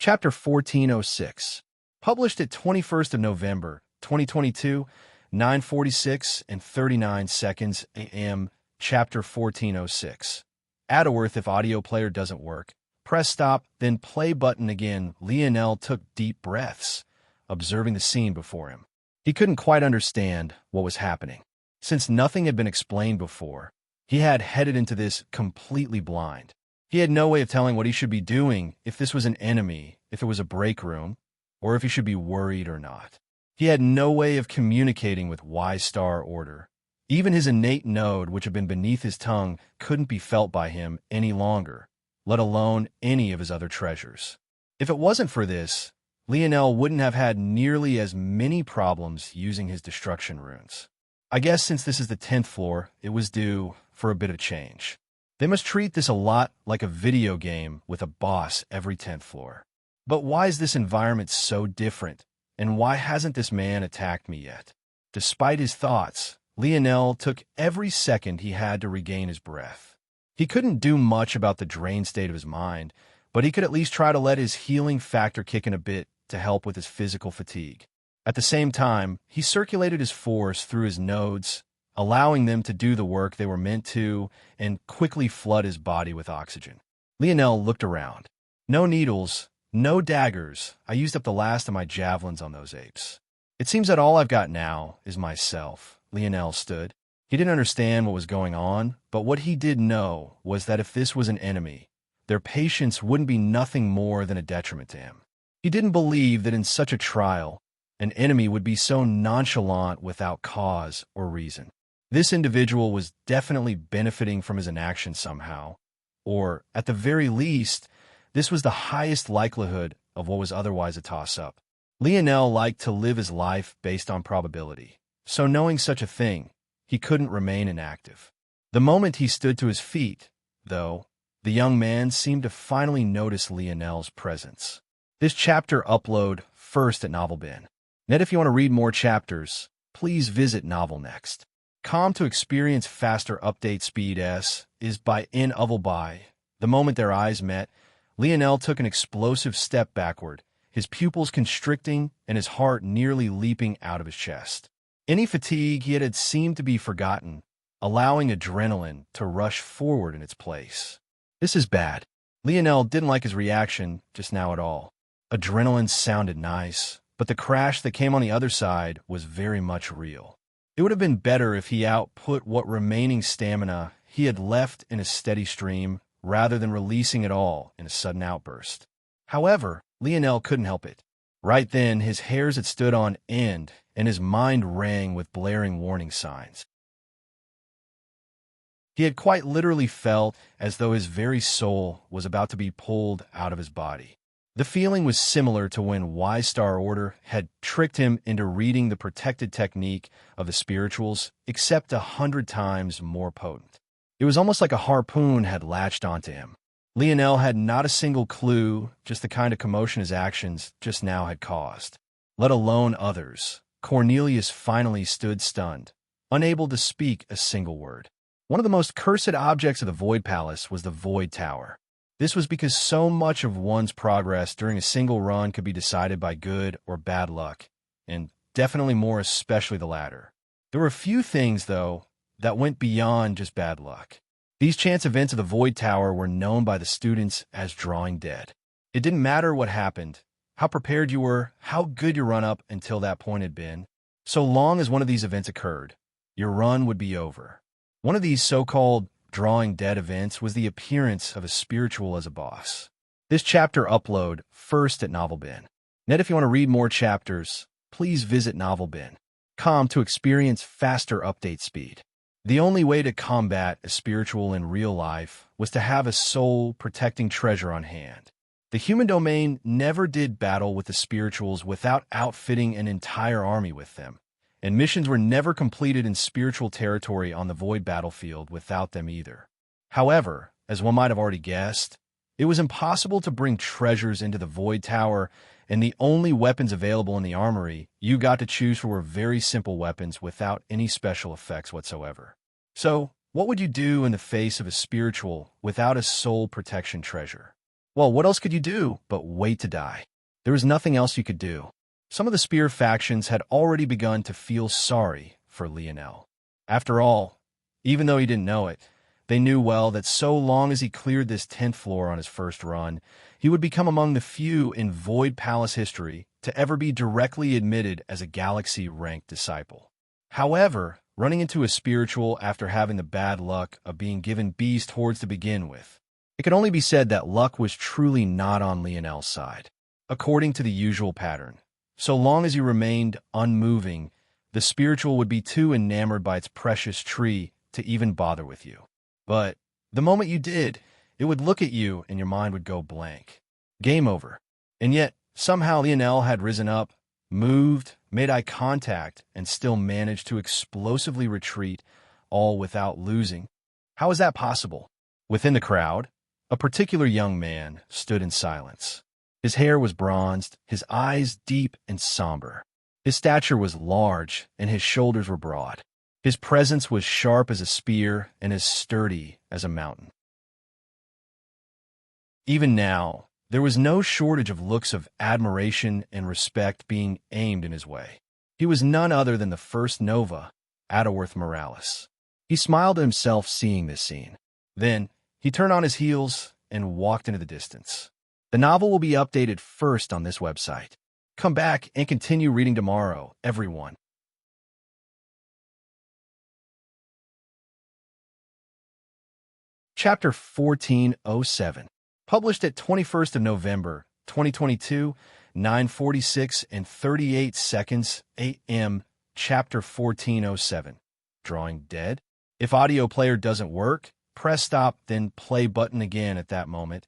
S1: Chapter 1406. Published at 21st of November, 2022, 9:46 and 39 seconds a.m. Chapter 1406. Adderworth if audio player doesn't work. Press stop, then play button again. Lionel took deep breaths, observing the scene before him. He couldn't quite understand what was happening. Since nothing had been explained before, he had headed into this completely blind. He had no way of telling what he should be doing, if this was an enemy, if it was a break room, or if he should be worried or not. He had no way of communicating with Y-Star Order. Even his innate node, which had been beneath his tongue, couldn't be felt by him any longer, let alone any of his other treasures. If it wasn't for this, Lionel wouldn't have had nearly as many problems using his destruction runes. I guess since this is the 10th floor, it was due for a bit of change. They must treat this a lot like a video game with a boss every 10th floor. But why is this environment so different, and why hasn't this man attacked me yet? Despite his thoughts, Lionel took every second he had to regain his breath. He couldn't do much about the drained state of his mind, but he could at least try to let his healing factor kick in a bit to help with his physical fatigue. At the same time, he circulated his force through his nodes, allowing them to do the work they were meant to, and quickly flood his body with oxygen. Lionel looked around. No needles, no daggers. I used up the last of my javelins on those apes. It seems that all I've got now is myself. Lionel stood. He didn't understand what was going on, but what he did know was that if this was an enemy, their patience wouldn't be nothing more than a detriment to him. He didn't believe that in such a trial, an enemy would be so nonchalant without cause or reason. This individual was definitely benefiting from his inaction somehow, or, at the very least, this was the highest likelihood of what was otherwise a toss-up. Lionel liked to live his life based on probability, so knowing such a thing, he couldn't remain inactive. The moment he stood to his feet, though, the young man seemed to finally notice Lionel's presence. This chapter upload first at NovelBin. Net, if you want to read more chapters, please visit Novel Next. Com to experience faster update speed S is by N Uvelby. The moment their eyes met, Lionel took an explosive step backward, his pupils constricting and his heart nearly leaping out of his chest. Any fatigue he had seemed to be forgotten, allowing adrenaline to rush forward in its place. This is bad. Lionel didn't like his reaction just now at all. Adrenaline sounded nice, but the crash that came on the other side was very much real. It would have been better if he output what remaining stamina he had left in a steady stream, rather than releasing it all in a sudden outburst. However, Lionel couldn't help it. Right then, his hairs had stood on end, and his mind rang with blaring warning signs. He had quite literally felt as though his very soul was about to be pulled out of his body. The feeling was similar to when Y-Star Order had tricked him into reading the protected technique of the spirituals, except 100 times more potent. It was almost like a harpoon had latched onto him. Lionel had not a single clue, just the kind of commotion his actions just now had caused, let alone others. Cornelius finally stood stunned, unable to speak a single word. One of the most cursed objects of the Void Palace was the Void Tower. This was because so much of one's progress during a single run could be decided by good or bad luck, and definitely more especially the latter. There were a few things, though, that went beyond just bad luck. These chance events of the Void Tower were known by the students as drawing dead. It didn't matter what happened, how prepared you were, how good your run-up until that point had been. So long as one of these events occurred, your run would be over. One of these so-called drawing dead events was the appearance of a spiritual as a boss. This chapter upload first at NovelBin. Net, if you want to read more chapters, please visit NovelBin.com to experience faster update speed. The only way to combat a spiritual in real life was to have a soul-protecting treasure on hand. The human domain never did battle with the spirituals without outfitting an entire army with them, and missions were never completed in spiritual territory on the Void battlefield without them either. However, as one might have already guessed, it was impossible to bring treasures into the Void Tower, and the only weapons available in the armory you got to choose from were very simple weapons without any special effects whatsoever. So, what would you do in the face of a spiritual without a soul protection treasure? Well, what else could you do but wait to die? There was nothing else you could do. Some of the Spear factions had already begun to feel sorry for Lionel. After all, even though he didn't know it, they knew well that so long as he cleared this 10th floor on his first run, he would become among the few in Void Palace history to ever be directly admitted as a Galaxy-ranked disciple. However, running into a spiritual after having the bad luck of being given Beast Hordes to begin with, it could only be said that luck was truly not on Lionel's side. According to the usual pattern, so long as you remained unmoving, the spiritual would be too enamored by its precious tree to even bother with you. But the moment you did, it would look at you and your mind would go blank. Game over. And yet, somehow Lionel had risen up, moved, made eye contact, and still managed to explosively retreat, all without losing. How is that possible? Within the crowd, a particular young man stood in silence. His hair was bronzed, his eyes deep and somber. His stature was large, and his shoulders were broad. His presence was sharp as a spear and as sturdy as a mountain. Even now, there was no shortage of looks of admiration and respect being aimed in his way. He was none other than the first Nova, Adderworth Morales. He smiled to himself seeing this scene. Then, he turned on his heels and walked into the distance. The novel will be updated first on this website. Come back and continue reading tomorrow, everyone. Chapter 1407. Published at 21st of November, 2022, 9:46 and 38 seconds a.m. Chapter 1407. Drawing dead? If audio player doesn't work, press stop, then play button again at that moment.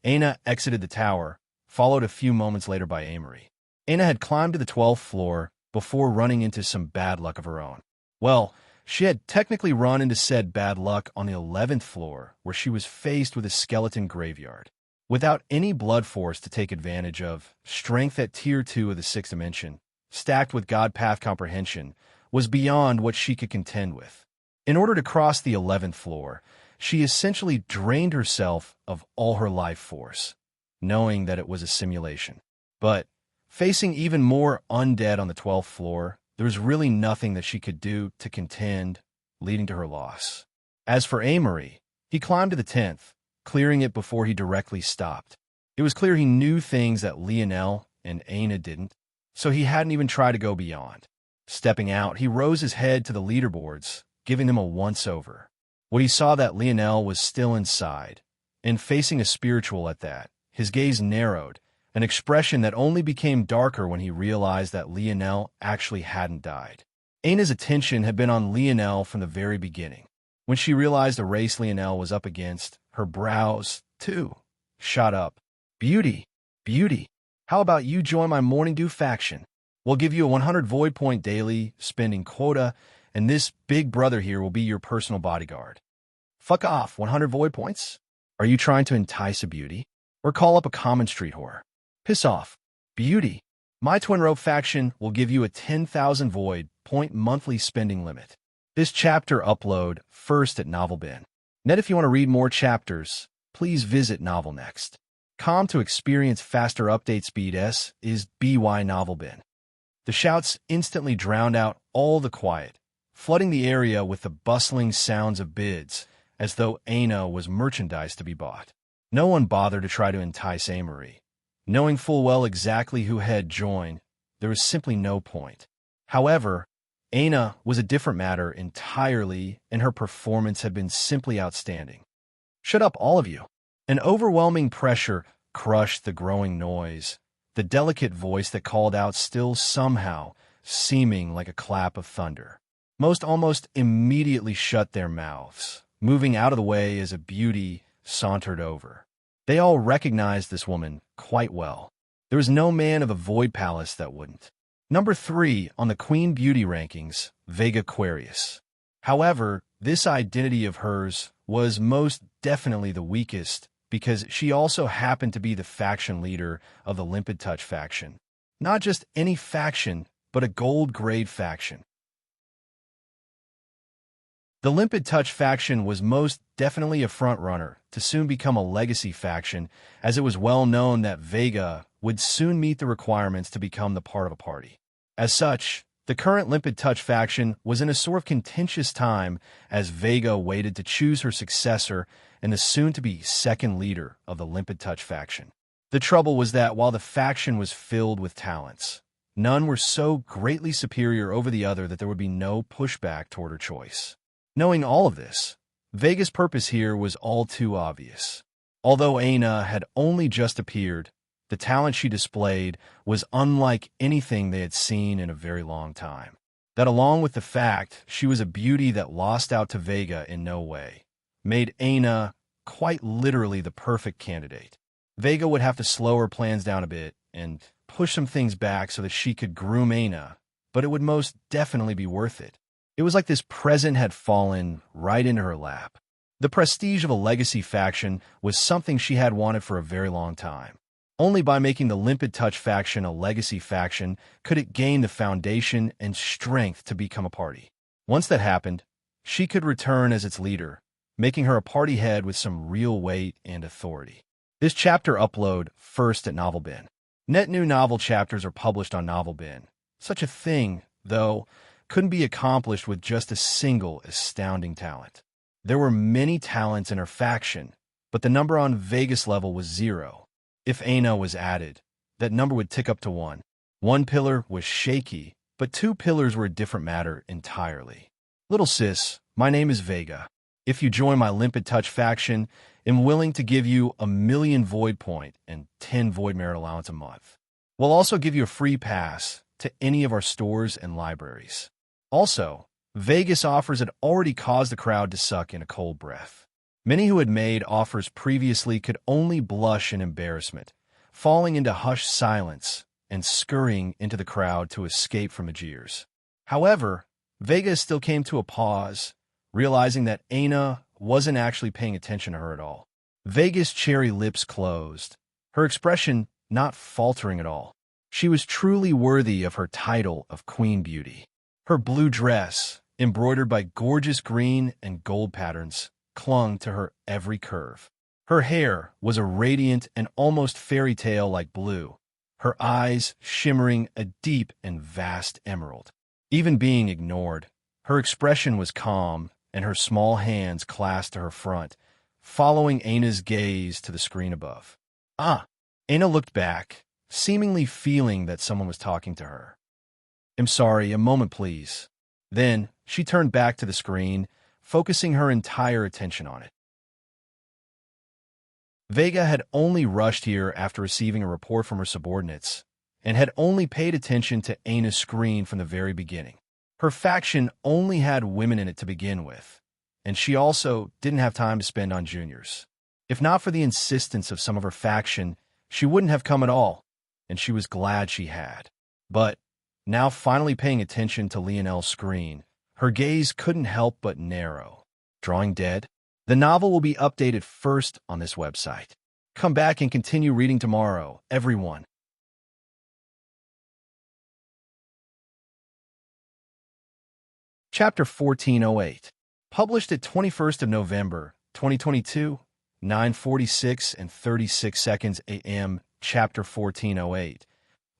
S1: Aina exited the tower, followed a few moments later by Amory. Aina had climbed to the 12th floor before running into some bad luck of her own. Well, she had technically run into said bad luck on the 11th floor, where she was faced with a skeleton graveyard. Without any blood force to take advantage of, strength at Tier 2 of the 6th dimension, stacked with God Path Comprehension, was beyond what she could contend with. In order to cross the 11th floor, she essentially drained herself of all her life force, knowing that it was a simulation. But, facing even more undead on the 12th floor, there was really nothing that she could do to contend, leading to her loss. As for Amory, he climbed to the 10th, clearing it before he directly stopped. It was clear he knew things that Lionel and Aina didn't, so he hadn't even tried to go beyond. Stepping out, he rose his head to the leaderboards, giving them a once-over. When he saw that Lionel was still inside, and facing a spiritual at that, his gaze narrowed, an expression that only became darker when he realized that Lionel actually hadn't died. Aina's attention had been on Lionel from the very beginning. When she realized the race Lionel was up against, her brows, too, shot up. Beauty, beauty, how about you join my Morning Dew faction? We'll give you a 100 void point daily spending quota, and this big brother here will be your personal bodyguard. Fuck off, 100 void points? Are you trying to entice a beauty? Or call up a common street whore? Piss off. Beauty. My Twin Rope faction will give you a 10,000 void point monthly spending limit. This chapter upload first at NovelBin. Net, if you want to read more chapters, please visit NovelNext.com to experience faster update speed. S is BY NovelBin. The shouts instantly drowned out all the quiet, flooding the area with the bustling sounds of bids, as though Aina was merchandise to be bought. No one bothered to try to entice Amory, Knowing full well exactly who had joined, there was simply no point. However, Aina was a different matter entirely, and her performance had been simply outstanding. "Shut up, all of you." An overwhelming pressure crushed the growing noise, the delicate voice that called out still somehow seeming like a clap of thunder. Most almost immediately shut their mouths, moving out of the way as a beauty sauntered over. They all recognized this woman quite well. There was no man of a Void Palace that wouldn't. Number 3 on the Queen Beauty rankings, Vega Aquarius. However, this identity of hers was most definitely the weakest because she also happened to be the faction leader of the Limpid Touch faction. Not just any faction, but a gold grade faction. The Limpid Touch faction was most definitely a front-runner to soon become a legacy faction, as it was well known that Vega would soon meet the requirements to become the part of a party. As such, the current Limpid Touch faction was in a sort of contentious time as Vega waited to choose her successor and the soon-to-be second leader of the Limpid Touch faction. The trouble was that while the faction was filled with talents, none were so greatly superior over the other that there would be no pushback toward her choice. Knowing all of this, Vega's purpose here was all too obvious. Although Aina had only just appeared, the talent she displayed was unlike anything they had seen in a very long time. That, along with the fact she was a beauty that lost out to Vega in no way, made Aina quite literally the perfect candidate. Vega would have to slow her plans down a bit and push some things back so that she could groom Aina, but it would most definitely be worth it. It was like this present had fallen right into her lap. The prestige of a legacy faction was something she had wanted for a very long time. Only by making the Limpid Touch faction a legacy faction could it gain the foundation and strength to become a party. Once that happened, she could return as its leader, making her a party head with some real weight and authority. This chapter upload first at NovelBin. Net new novel chapters are published on NovelBin. Such a thing, though, couldn't be accomplished with just a single astounding talent. There were many talents in her faction, but the number on Vegas level was 0. If Aina was added, that number would tick up to 1. One pillar was shaky, but 2 pillars were a different matter entirely. Little sis, my name is Vega. If you join my Limpid Touch faction, I'm willing to give you 1,000,000 Void Point and 10 Void Merit Allowance a month. We'll also give you a free pass to any of our stores and libraries. Also, Vegas' offers had already caused the crowd to suck in a cold breath. Many who had made offers previously could only blush in embarrassment, falling into hushed silence and scurrying into the crowd to escape from the jeers. However, Vegas still came to a pause, realizing that Aina wasn't actually paying attention to her at all. Vegas' cherry lips closed, her expression not faltering at all. She was truly worthy of her title of Queen Beauty. Her blue dress, embroidered by gorgeous green and gold patterns, clung to her every curve. Her hair was a radiant and almost fairy tale-like blue, her eyes shimmering a deep and vast emerald. Even being ignored, her expression was calm and her small hands clasped to her front, following Aina's gaze to the screen above. Aina looked back, seemingly feeling that someone was talking to her. "I'm sorry, a moment please." Then she turned back to the screen, focusing her entire attention on it. Vega had only rushed here after receiving a report from her subordinates, and had only paid attention to Aina's screen from the very beginning. Her faction only had women in it to begin with, and she also didn't have time to spend on juniors. If not for the insistence of some of her faction, she wouldn't have come at all, and she was glad she had. But now finally paying attention to Lionel's screen, her gaze couldn't help but narrow. Drawing dead? The novel will be updated first on this website. Come back and continue reading tomorrow, everyone. Chapter 1408. Published at 21st of November, 2022, 9:46 and 36 seconds a.m. Chapter 1408.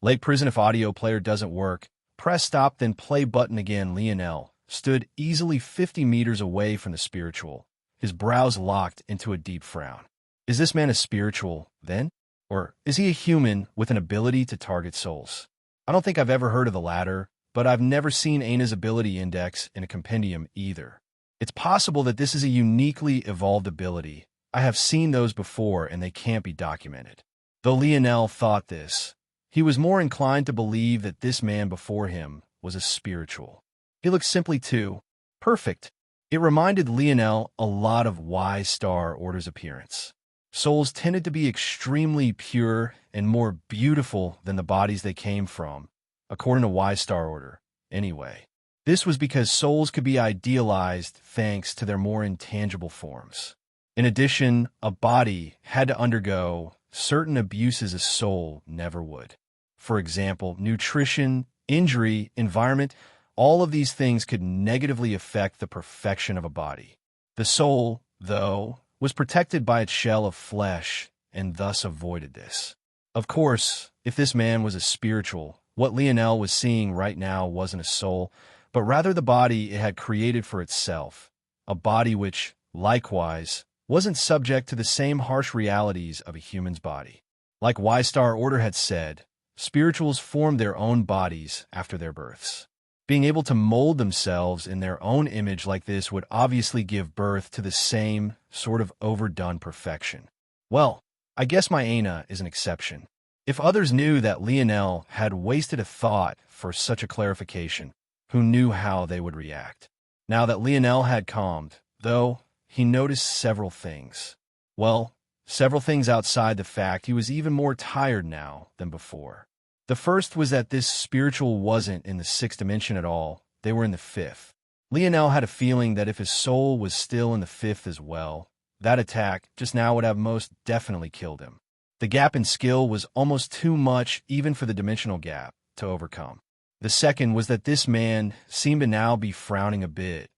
S1: Lake Prison. If audio player doesn't work, press stop then play button again. Lionel stood easily 50 meters away from the spiritual, his brows locked into a deep frown. Is this man a spiritual, then? Or is he a human with an ability to target souls? I don't think I've ever heard of the latter, but I've never seen Aina's ability index in a compendium either. It's possible that this is a uniquely evolved ability. I have seen those before and they can't be documented. Though Lionel thought this, he was more inclined to believe that this man before him was a spiritual. He looked simply too perfect. It reminded Lionel a lot of Wise Star Order's appearance. Souls tended to be extremely pure and more beautiful than the bodies they came from, according to Wise Star Order, anyway. This was because souls could be idealized thanks to their more intangible forms. In addition, a body had to undergo certain abuses a soul never would. For example, nutrition, injury, environment, all of these things could negatively affect the perfection of a body. The soul, though, was protected by its shell of flesh and thus avoided this. Of course, if this man was a spiritual, what Lionel was seeing right now wasn't a soul, but rather the body it had created for itself, a body which, likewise, wasn't subject to the same harsh realities of a human's body. Like Wise Star Order had said, spirituals formed their own bodies after their births. Being able to mold themselves in their own image like this would obviously give birth to the same sort of overdone perfection. Well, I guess my Aina is an exception. If others knew that Lionel had wasted a thought for such a clarification, who knew how they would react? Now that Lionel had calmed, though, he noticed several things. Well, several things outside the fact he was even more tired now than before. The first was that this spiritual wasn't in the sixth dimension at all, they were in the fifth. Lionel had a feeling that if his soul was still in the fifth as well, that attack just now would have most definitely killed him. The gap in skill was almost too much even for the dimensional gap to overcome. The second was that this man seemed to now be frowning a bit,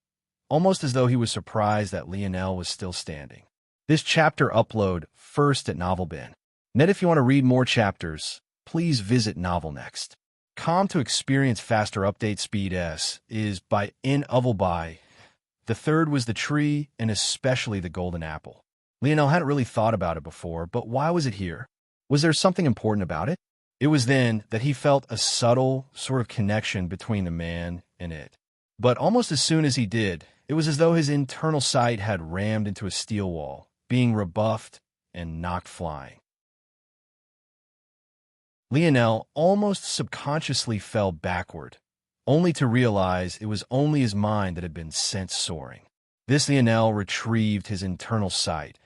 S1: almost as though he was surprised that Lionel was still standing. This chapter upload first at NovelBin. Net, if you want to read more chapters, please visit Novel Next. Com to experience faster update speed S is by N. Uvelby. The third was the tree and especially the golden apple. Lionel hadn't really thought about it before, but why was it here? Was there something important about it? It was then that he felt a subtle sort of connection between the man and it. But almost as soon as he did, it was as though his internal sight had rammed into a steel wall, being rebuffed and knocked flying. Lionel almost subconsciously fell backward, only to realize it was only his mind that had been sent soaring. This Lionel retrieved his internal sight,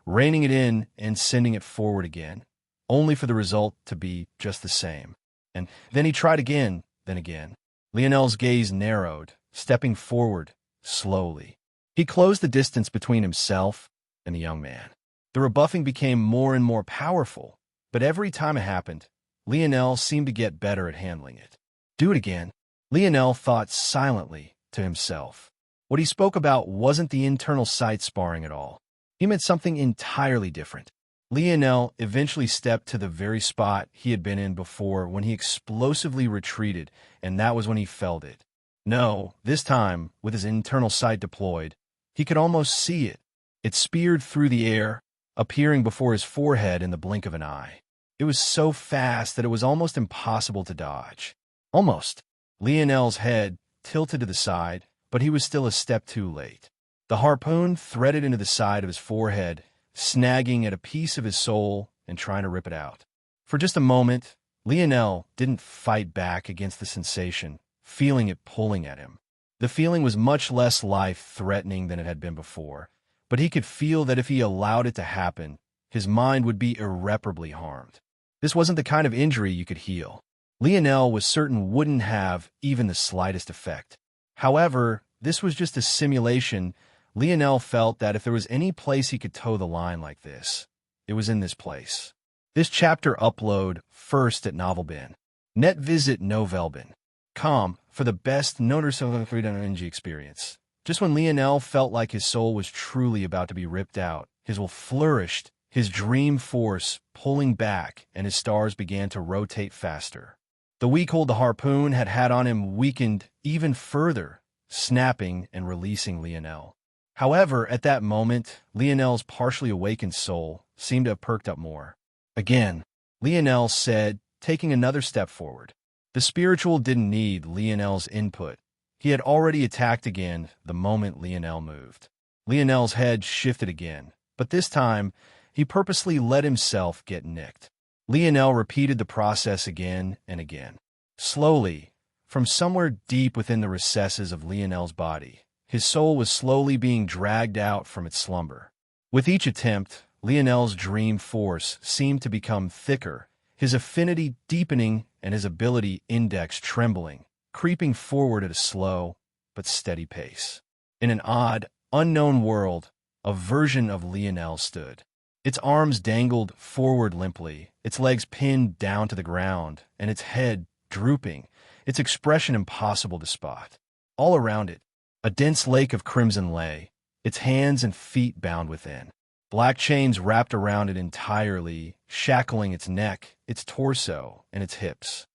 S1: reining it in and sending it forward again, only for the result to be just the same. And then he tried again, then again. Lionel's gaze narrowed, stepping forward slowly. He closed the distance between himself and the young man. The rebuffing became more and more powerful, but every time it happened, Lionel seemed to get better at handling it. Do it again, Lionel thought silently to himself. What he spoke about wasn't the internal sight sparring at all. He meant something entirely different. Lionel eventually stepped to the very spot he had been in before when he explosively retreated, and that was when he felt it. No, this time, with his internal sight deployed, he could almost see it. It speared through the air, appearing before his forehead in the blink of an eye. It was so fast that it was almost impossible to dodge. Almost. Lionel's head tilted to the side, but he was still a step too late. The harpoon threaded into the side of his forehead, snagging at a piece of his soul and trying to rip it out. For just a moment, Lionel didn't fight back against the sensation, feeling it pulling at him. The feeling was much less life-threatening than it had been before, but he could feel that if he allowed it to happen, his mind would be irreparably harmed. This wasn't the kind of injury you could heal. Lionel was certain wouldn't have even the slightest effect. However, this was just a simulation. Lionel felt that if there was any place he could toe the line like this, it was in this place. This chapter upload first at NovelBin. Net visit Novelbin. Com for the best NG experience. Just when Lionel felt like his soul was truly about to be ripped out, his will flourished, his dream force pulling back, and his stars began to rotate faster. The weak hold the harpoon had on him weakened even further, snapping and releasing Lionel. However, at that moment, Lionel's partially awakened soul seemed to have perked up more. Again, Lionel said, taking another step forward. The spiritual didn't need Lionel's input. He had already attacked again the moment Lionel moved. Lionel's head shifted again, but this time, he purposely let himself get nicked. Lionel repeated the process again and again. Slowly, from somewhere deep within the recesses of Lionel's body, his soul was slowly being dragged out from its slumber. With each attempt, Lionel's dream force seemed to become thicker, his affinity deepening and his ability index trembling, creeping forward at a slow but steady pace. In an odd, unknown world, a version of Lionel stood. Its arms dangled forward limply, its legs pinned down to the ground, and its head drooping, its expression impossible to spot. All around it, a dense lake of crimson lay, its hands and feet bound within. Black chains wrapped around it entirely, shackling its neck, its torso, and its hips.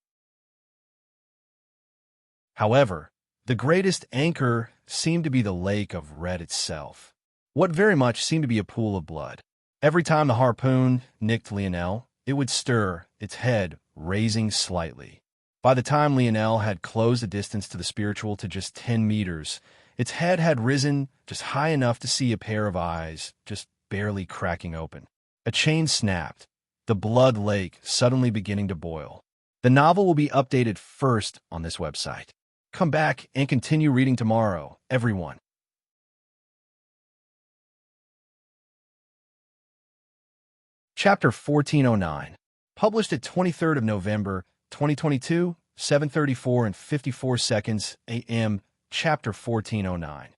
S1: However, the greatest anchor seemed to be the lake of red itself, what very much seemed to be a pool of blood. Every time the harpoon nicked Lionel, it would stir, its head raising slightly. By the time Lionel had closed the distance to the spiritual to just 10 meters, its head had risen just high enough to see a pair of eyes, just barely cracking open. A chain snapped, the blood lake suddenly beginning to boil. The novel will be updated first on this website. Come back and continue reading tomorrow, everyone. Chapter 1409, published at 23rd of November, 2022, 7:34 and 54 seconds a.m., Chapter 1409.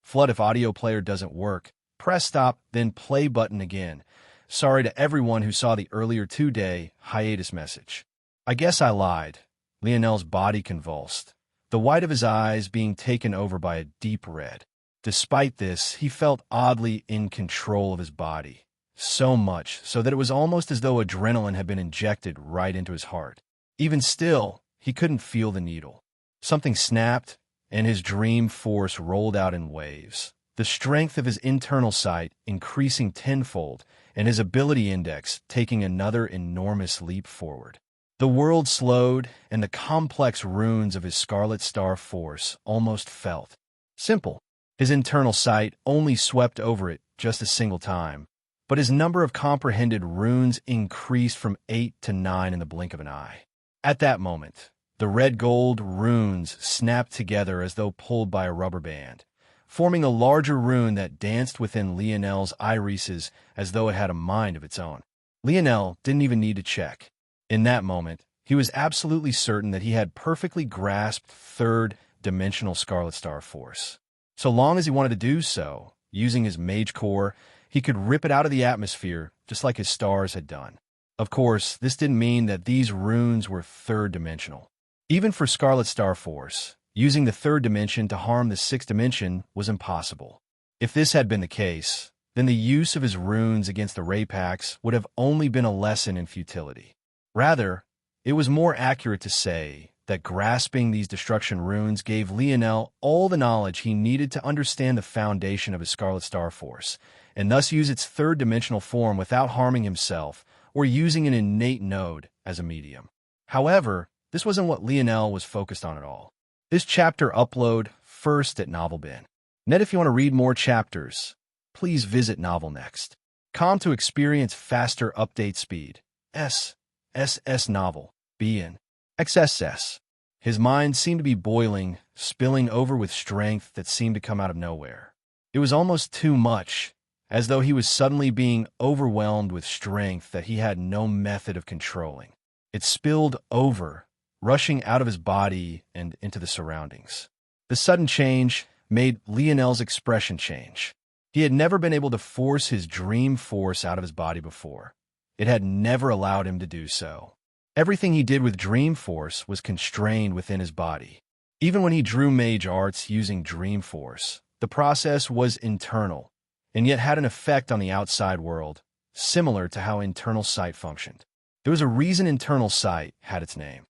S1: Flood if audio player doesn't work. Press stop, then play button again. Sorry to everyone who saw the earlier 2-day hiatus message. I guess I lied. Lionel's body convulsed, the white of his eyes being taken over by a deep red. Despite this, he felt oddly in control of his body. So much so that it was almost as though adrenaline had been injected right into his heart. Even still, he couldn't feel the needle. Something snapped, and his dream force rolled out in waves, the strength of his internal sight increasing tenfold, and his ability index taking another enormous leap forward. The world slowed, and the complex runes of his Scarlet Star force almost felt simple. His internal sight only swept over it just a single time, but his number of comprehended runes increased from 8 to 9 in the blink of an eye. At that moment, the red-gold runes snapped together as though pulled by a rubber band, forming a larger rune that danced within Lionel's irises as though it had a mind of its own. Lionel didn't even need to check. In that moment, he was absolutely certain that he had perfectly grasped third-dimensional Scarlet Star force. So long as he wanted to do so, using his mage core, he could rip it out of the atmosphere just like his stars had done. Of course, this didn't mean that these runes were third-dimensional. Even for Scarlet Star force, using the third dimension to harm the sixth dimension was impossible. If this had been the case, then the use of his runes against the Raypax would have only been a lesson in futility. Rather, it was more accurate to say that grasping these destruction runes gave Lionel all the knowledge he needed to understand the foundation of his Scarlet Star force, and thus use its third-dimensional form without harming himself or using an innate node as a medium. However, this wasn't what Lionel was focused on at all. This chapter upload first at NovelBin. Net, if you want to read more chapters, please visit NovelNext.com to experience faster update speed. SS Novel, BN, XSS. His mind seemed to be boiling, spilling over with strength that seemed to come out of nowhere. It was almost too much, as though he was suddenly being overwhelmed with strength that he had no method of controlling. It spilled over, rushing out of his body and into the surroundings. The sudden change made Lionel's expression change. He had never been able to force his dream force out of his body before. It had never allowed him to do so. Everything he did with dream force was constrained within his body. Even when he drew mage arts using dream force, the process was internal, and yet had an effect on the outside world, similar to how internal sight functioned. There was a reason internal sight had its name.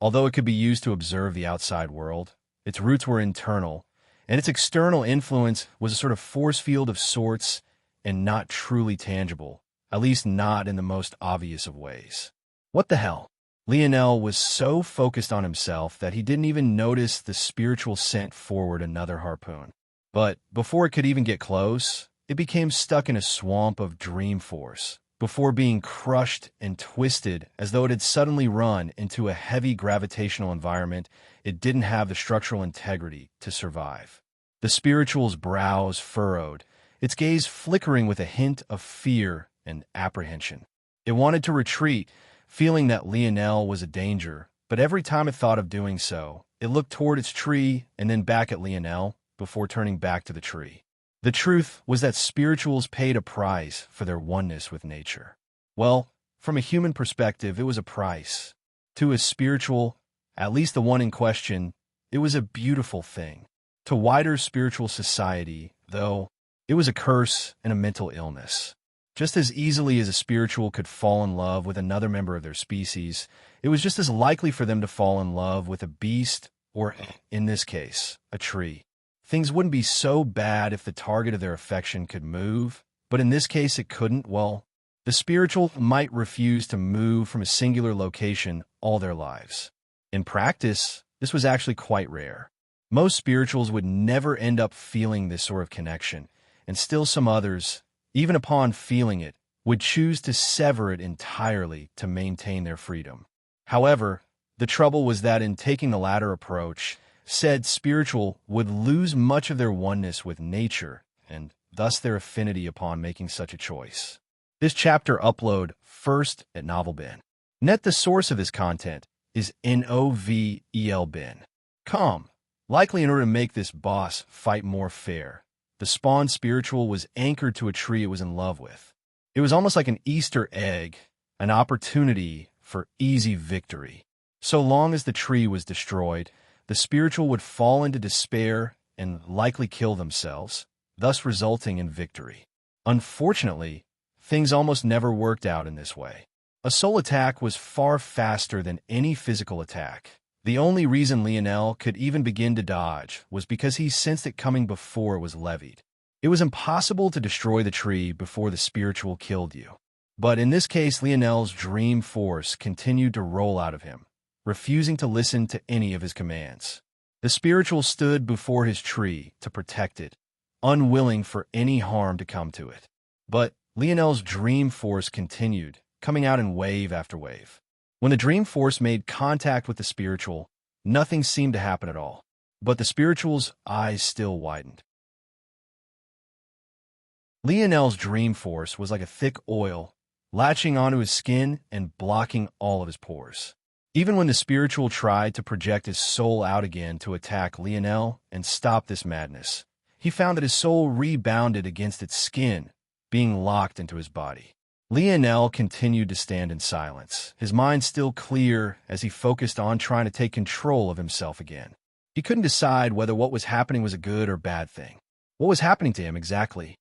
S1: Although it could be used to observe the outside world, its roots were internal, and its external influence was a sort of force field of sorts and not truly tangible, at least not in the most obvious of ways. What the hell? Lionel was so focused on himself that he didn't even notice the spiritual sent forward another harpoon. But before it could even get close, it became stuck in a swamp of dream force, before being crushed and twisted as though it had suddenly run into a heavy gravitational environment it didn't have the structural integrity to survive. The spiritual's brows furrowed, its gaze flickering with a hint of fear and apprehension. It wanted to retreat, feeling that Lionel was a danger, but every time it thought of doing so, it looked toward its tree and then back at Lionel before turning back to the tree. The truth was that spirituals paid a price for their oneness with nature. Well, from a human perspective, it was a price. To a spiritual, at least the one in question, it was a beautiful thing. To wider spiritual society, though, it was a curse and a mental illness. Just as easily as a spiritual could fall in love with another member of their species, it was just as likely for them to fall in love with a beast or, in this case, a tree. Things wouldn't be so bad if the target of their affection could move, but in this case it couldn't. Well, the spiritual might refuse to move from a singular location all their lives. In practice, this was actually quite rare. Most spirituals would never end up feeling this sort of connection, and still some others, even upon feeling it, would choose to sever it entirely to maintain their freedom. However, the trouble was that in taking the latter approach, said spiritual would lose much of their oneness with nature, and thus their affinity upon making such a choice. This chapter upload first at NovelBin. Net the source of this content is novelbin.com, likely in order to make this boss fight more fair. The spawned spiritual was anchored to a tree it was in love with. It was almost like an Easter egg, an opportunity for easy victory. So long as the tree was destroyed, the spiritual would fall into despair and likely kill themselves, thus resulting in victory. Unfortunately, things almost never worked out in this way. A soul attack was far faster than any physical attack. The only reason Lionel could even begin to dodge was because he sensed it coming before it was levied. It was impossible to destroy the tree before the spiritual killed you. But in this case, Lionel's dream force continued to roll out of him, refusing to listen to any of his commands. The spiritual stood before his tree to protect it, unwilling for any harm to come to it. But Lionel's dream force continued, coming out in wave after wave. When the dream force made contact with the spiritual, nothing seemed to happen at all. But the spiritual's eyes still widened. Lionel's dream force was like a thick oil, latching onto his skin and blocking all of his pores. Even when the spiritual tried to project his soul out again to attack Lionel and stop this madness, he found that his soul rebounded against its skin, being locked into his body. Lionel continued to stand in silence, his mind still clear as he focused on trying to take control of himself again. He couldn't decide whether what was happening was a good or bad thing. What was happening to him exactly?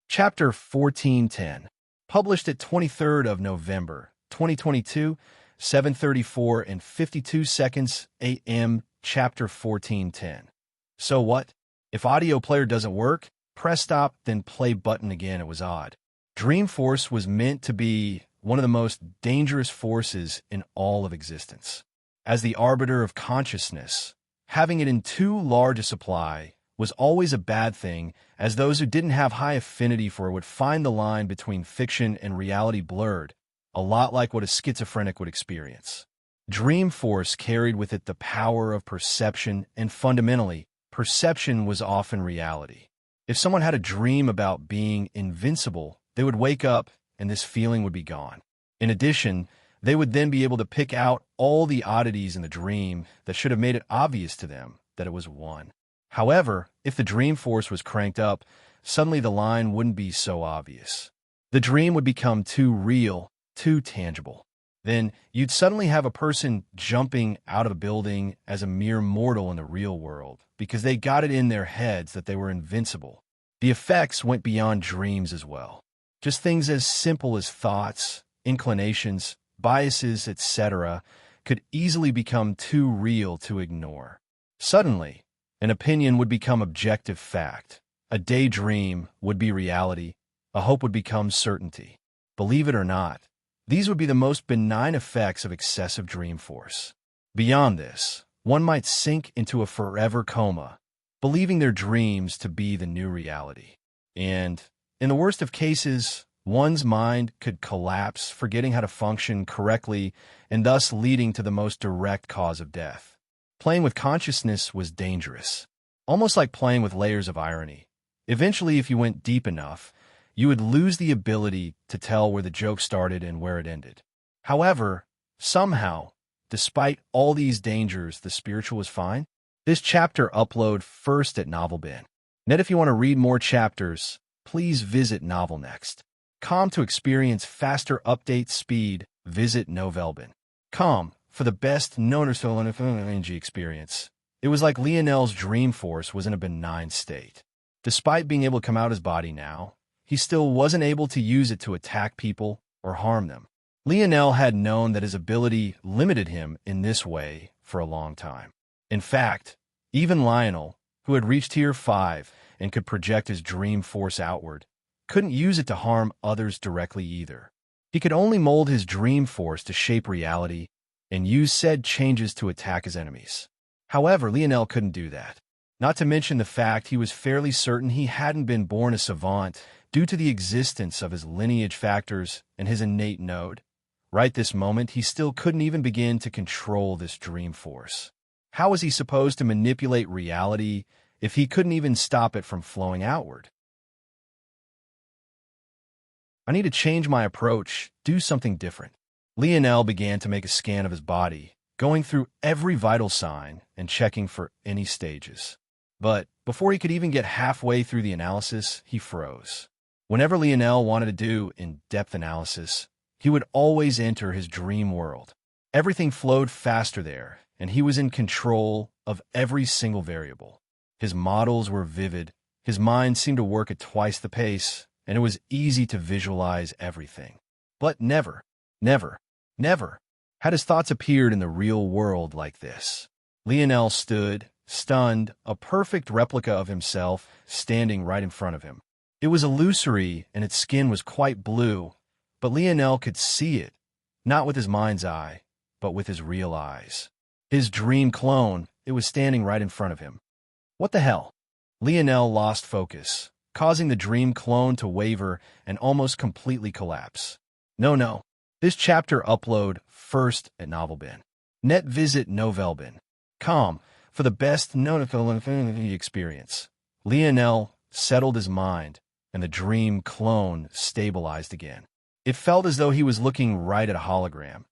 S1: Chapter 1410, published at 23rd of November, 2022, 7:34 and 52 seconds a.m. Chapter 1410. So what? If audio player doesn't work, press stop, then play button again. It was odd. Dream Force was meant to be one of the most dangerous forces in all of existence. As the arbiter of consciousness, having it in too large a supply was always a bad thing, as those who didn't have high affinity for it would find the line between fiction and reality blurred, a lot like what a schizophrenic would experience. Dream Force carried with it the power of perception, and fundamentally, perception was often reality. If someone had a dream about being invincible, they would wake up and this feeling would be gone. In addition, they would then be able to pick out all the oddities in the dream that should have made it obvious to them that it was one. However, if the dream force was cranked up, suddenly the line wouldn't be so obvious. The dream would become too real, too tangible. Then you'd suddenly have a person jumping out of a building as a mere mortal in the real world because they got it in their heads that they were invincible. The effects went beyond dreams as well. Just things as simple as thoughts, inclinations, biases, etc. could easily become too real to ignore. Suddenly, An opinion would become objective fact. A daydream would be reality. A hope would become certainty. Believe it or not, these would be the most benign effects of excessive dream force. Beyond this, one might sink into a forever coma, believing their dreams to be the new reality. And, in the worst of cases, one's mind could collapse, forgetting how to function correctly and thus leading to the most direct cause of death. Playing with consciousness was dangerous, almost like playing with layers of irony. Eventually, if you went deep enough, you would lose the ability to tell where the joke started and where it ended. However, somehow, despite all these dangers, the spiritual was fine. This chapter upload first at NovelBin. Net, if you want to read more chapters, please visit NovelNext.com to experience faster update speed. Visit NovelBin.com for the best energy experience. It was like Lionel's dream force was in a benign state. Despite being able to come out his body now, he still wasn't able to use it to attack people or harm them. Lionel had known that his ability limited him in this way for a long time. In fact, even Lionel, who had reached Tier 5 and could project his dream force outward, couldn't use it to harm others directly either. He could only mold his dream force to shape reality and use said changes to attack his enemies. However, Lionel couldn't do that. Not to mention the fact he was fairly certain he hadn't been born a savant due to the existence of his lineage factors and his innate node. Right this moment, he still couldn't even begin to control this dream force. How was he supposed to manipulate reality if he couldn't even stop it from flowing outward? I need to change my approach, do something different. Lionel began to make a scan of his body, going through every vital sign and checking for any stages. But before he could even get halfway through the analysis, he froze. Whenever Lionel wanted to do in-depth analysis, he would always enter his dream world. Everything flowed faster there, and he was in control of every single variable. His models were vivid, his mind seemed to work at twice the pace, and it was easy to visualize everything. But never had his thoughts appeared in the real world like this. Lionel stood, stunned, a perfect replica of himself standing right in front of him. It was illusory, and its skin was quite blue, but Lionel could see it, not with his mind's eye, but with his real eyes. His dream clone, it was standing right in front of him. What the hell? Lionel lost focus, causing the dream clone to waver and almost completely collapse. No. This chapter upload first at NovelBin. Net, visit NovelBin.com for the best notification experience. Lionel settled his mind, and the dream clone stabilized again. It felt as though he was looking right at a hologram,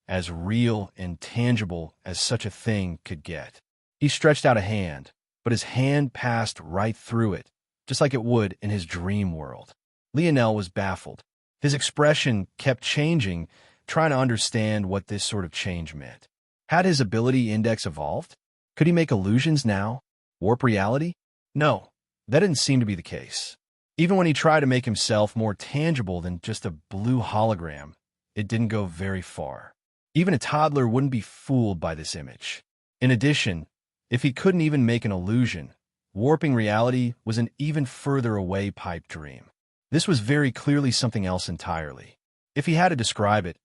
S1: as real and tangible as such a thing could get. He stretched out a hand, but his hand passed right through it, just like it would in his dream world. Lionel was baffled. His expression kept changing, trying to understand what this sort of change meant. Had his ability index evolved? Could he make illusions now? Warp reality? No, that didn't seem to be the case. Even when he tried to make himself more tangible than just a blue hologram, it didn't go very far. Even a toddler wouldn't be fooled by this image. In addition, if he couldn't even make an illusion, warping reality was an even further away pipe dream. This was very clearly something else entirely. If he had to describe it,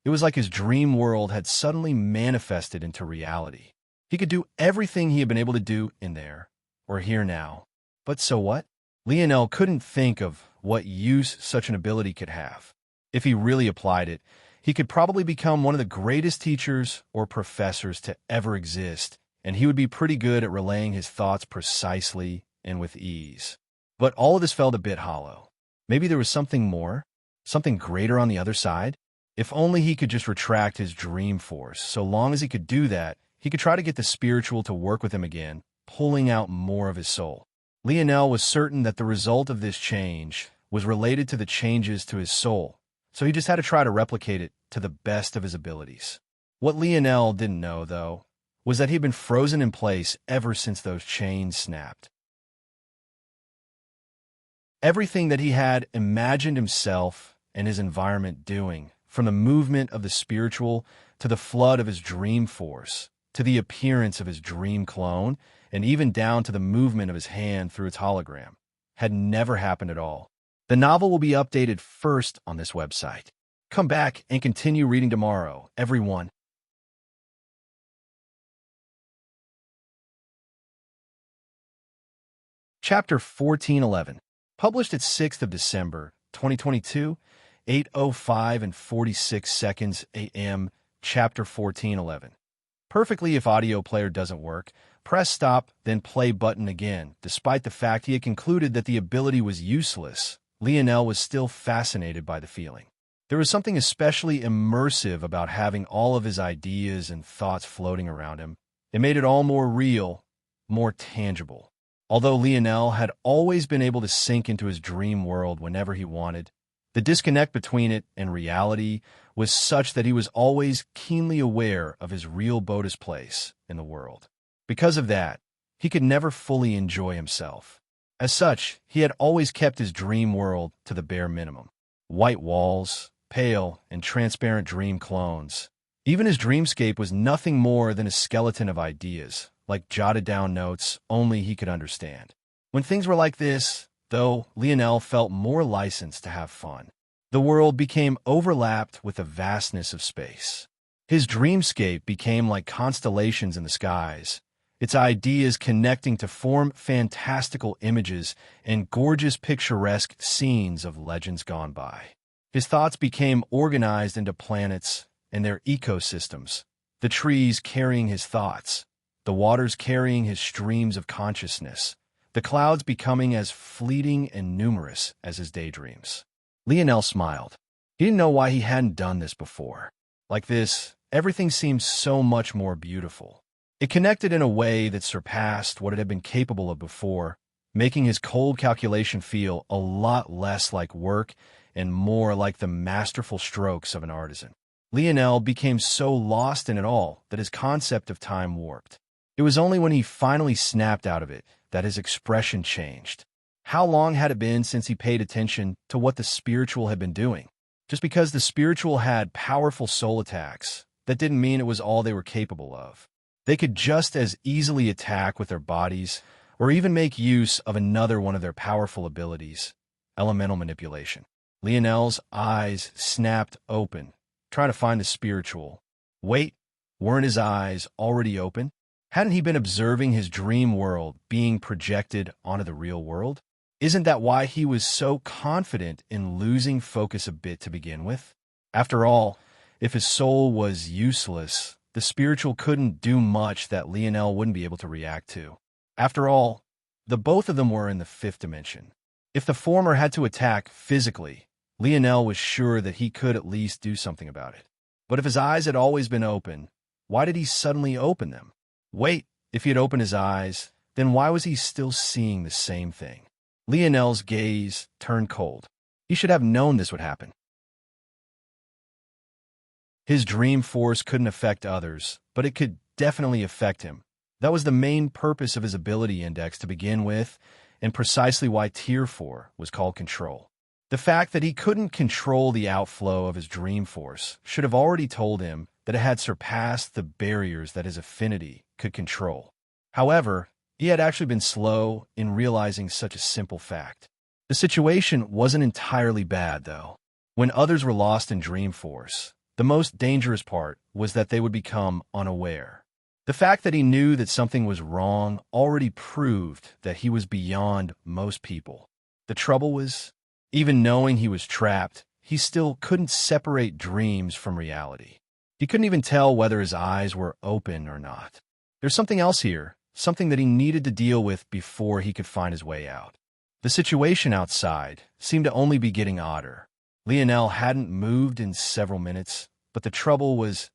S1: it was like his dream world had suddenly manifested into reality. He could do everything he had been able to do in there, or here now. But so what? Lionel couldn't think of what use such an ability could have. If he really applied it, he could probably become one of the greatest teachers or professors to ever exist, and he would be pretty good at relaying his thoughts precisely and with ease. But all of this felt a bit hollow. Maybe there was something more, something greater on the other side? If only he could just retract his dream force. So long as he could do that, he could try to get the spiritual to work with him again, pulling out more of his soul. Lionel was certain that the result of this change was related to the changes to his soul, so he just had to try to replicate it to the best of his abilities. What Lionel didn't know, though, was that he'd been frozen in place ever since those chains snapped. Everything that he had imagined himself and his environment doing, from the movement of the spiritual to the flood of his dream force, to the appearance of his dream clone, and even down to the movement of his hand through its hologram, had never happened at all. The novel will be updated first on this website. Come back and continue reading tomorrow, everyone. Chapter 1411, published at 6th of December, 2022, 8:05 and 46 seconds a.m., Chapter 1411. Perfectly if audio player doesn't work, press stop, then play button again. Despite the fact he had concluded that the ability was useless, Lionel was still fascinated by the feeling. There was something especially immersive about having all of his ideas and thoughts floating around him. It made it all more real, more tangible. Although Lionel had always been able to sink into his dream world whenever he wanted, the disconnect between it and reality was such that he was always keenly aware of his real Boda's place in the world. Because of that, he could never fully enjoy himself. As such, he had always kept his dream world to the bare minimum. White walls, pale and transparent dream clones. Even his dreamscape was nothing more than a skeleton of ideas, like jotted down notes only he could understand. When things were like this, though, Lionel felt more licensed to have fun. The world became overlapped with the vastness of space. His dreamscape became like constellations in the skies, its ideas connecting to form fantastical images and gorgeous picturesque scenes of legends gone by. His thoughts became organized into planets and their ecosystems, the trees carrying his thoughts, the waters carrying his streams of consciousness, the clouds becoming as fleeting and numerous as his daydreams. Lionel smiled. He didn't know why he hadn't done this before. Like this, everything seemed so much more beautiful. It connected in a way that surpassed what it had been capable of before, making his cold calculation feel a lot less like work and more like the masterful strokes of an artisan. Lionel became so lost in it all that his concept of time warped. It was only when he finally snapped out of it that his expression changed. How long had it been since he paid attention to what the spiritual had been doing? Just because the spiritual had powerful soul attacks, that didn't mean it was all they were capable of. They could just as easily attack with their bodies, or even make use of another one of their powerful abilities, elemental manipulation. Lionel's eyes snapped open, trying to find the spiritual. Wait, weren't his eyes already open? Hadn't he been observing his dream world being projected onto the real world? Isn't that why he was so confident in losing focus a bit to begin with? After all, if his soul was useless, the spiritual couldn't do much that Lionel wouldn't be able to react to. After all, the both of them were in the fifth dimension. If the former had to attack physically, Lionel was sure that he could at least do something about it. But if his eyes had always been open, why did he suddenly open them? Wait, if he had opened his eyes, then why was he still seeing the same thing? Lionel's gaze turned cold. He should have known this would happen. His dream force couldn't affect others, but it could definitely affect him. That was the main purpose of his ability index to begin with, and precisely why Tier 4 was called Control. The fact that he couldn't control the outflow of his dream force should have already told him that it had surpassed the barriers that his affinity could control. However, he had actually been slow in realizing such a simple fact. The situation wasn't entirely bad, though. When others were lost in dream force, the most dangerous part was that they would become unaware. The fact that he knew that something was wrong already proved that he was beyond most people. The trouble was, even knowing he was trapped, he still couldn't separate dreams from reality. He couldn't even tell whether his eyes were open or not. There's something else here, something that he needed to deal with before he could find his way out. The situation outside seemed to only be getting odder. Lionel hadn't moved in several minutes, but the trouble was,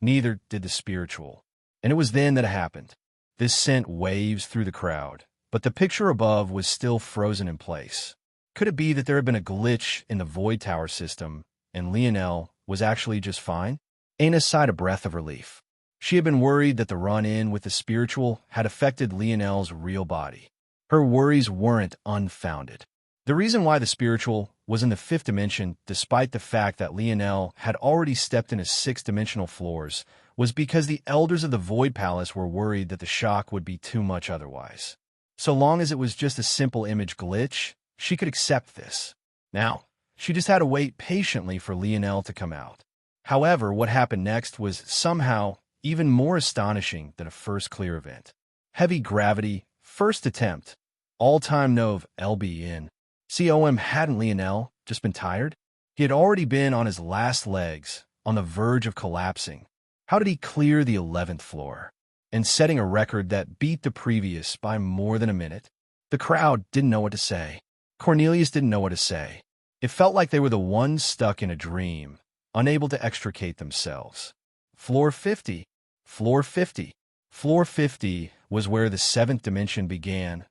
S1: neither did the spiritual. And it was then that it happened. This sent waves through the crowd, but the picture above was still frozen in place. Could it be that there had been a glitch in the Void Tower system, and Lionel was actually just fine? Aina sighed a breath of relief. She had been worried that the run-in with the spiritual had affected Lionel's real body. Her worries weren't unfounded. The reason why the spiritual was in the fifth dimension, despite the fact that Lionel had already stepped into six-dimensional floors, was because the elders of the Void Palace were worried that the shock would be too much otherwise. So long as it was just a simple image glitch, she could accept this. Now, she just had to wait patiently for Lionel to come out. However, what happened next was somehow even more astonishing than a first clear event. Heavy gravity, first attempt, all-time Nov LB in. COM hadn't Lionel just been tired? He had already been on his last legs, on the verge of collapsing. How did he clear the 11th floor? And setting a record that beat the previous by more than a minute? The crowd didn't know what to say. Cornelius didn't know what to say. It felt like they were the ones stuck in a dream, unable to extricate themselves. Floor 50. Floor 50. Floor 50 was where the 7th dimension began.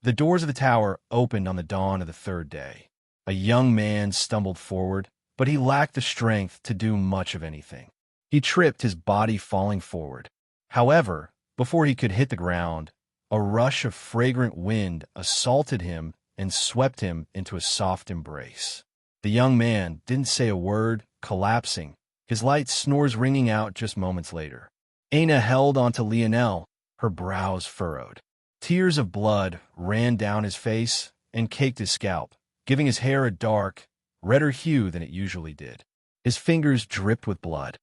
S1: The doors of the tower opened on the dawn of the 3rd day. A young man stumbled forward, but he lacked the strength to do much of anything. He tripped, his body falling forward. However, before he could hit the ground, a rush of fragrant wind assaulted him and swept him into a soft embrace. The young man didn't say a word, collapsing, his light snores ringing out just moments later. Aina held onto Lionel, her brows furrowed. Tears of blood ran down his face and caked his scalp, giving his hair a dark, redder hue than it usually did. His fingers dripped with blood.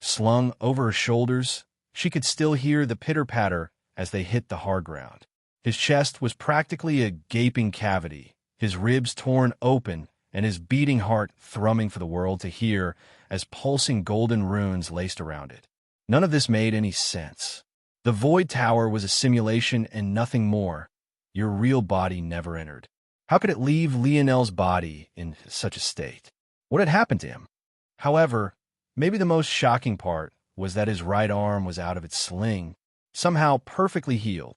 S1: Slung over her shoulders, she could still hear the pitter-patter as they hit the hard ground. His chest was practically a gaping cavity, his ribs torn open, and his beating heart thrumming for the world to hear as pulsing golden runes laced around it. None of this made any sense. The Void Tower was a simulation and nothing more. Your real body never entered. How could it leave Lionel's body in such a state? What had happened to him? However, maybe the most shocking part was that his right arm was out of its sling, somehow perfectly healed.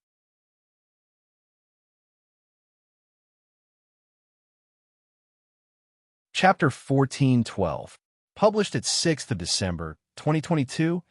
S1: Chapter 1412, published at 6th of December, 2022,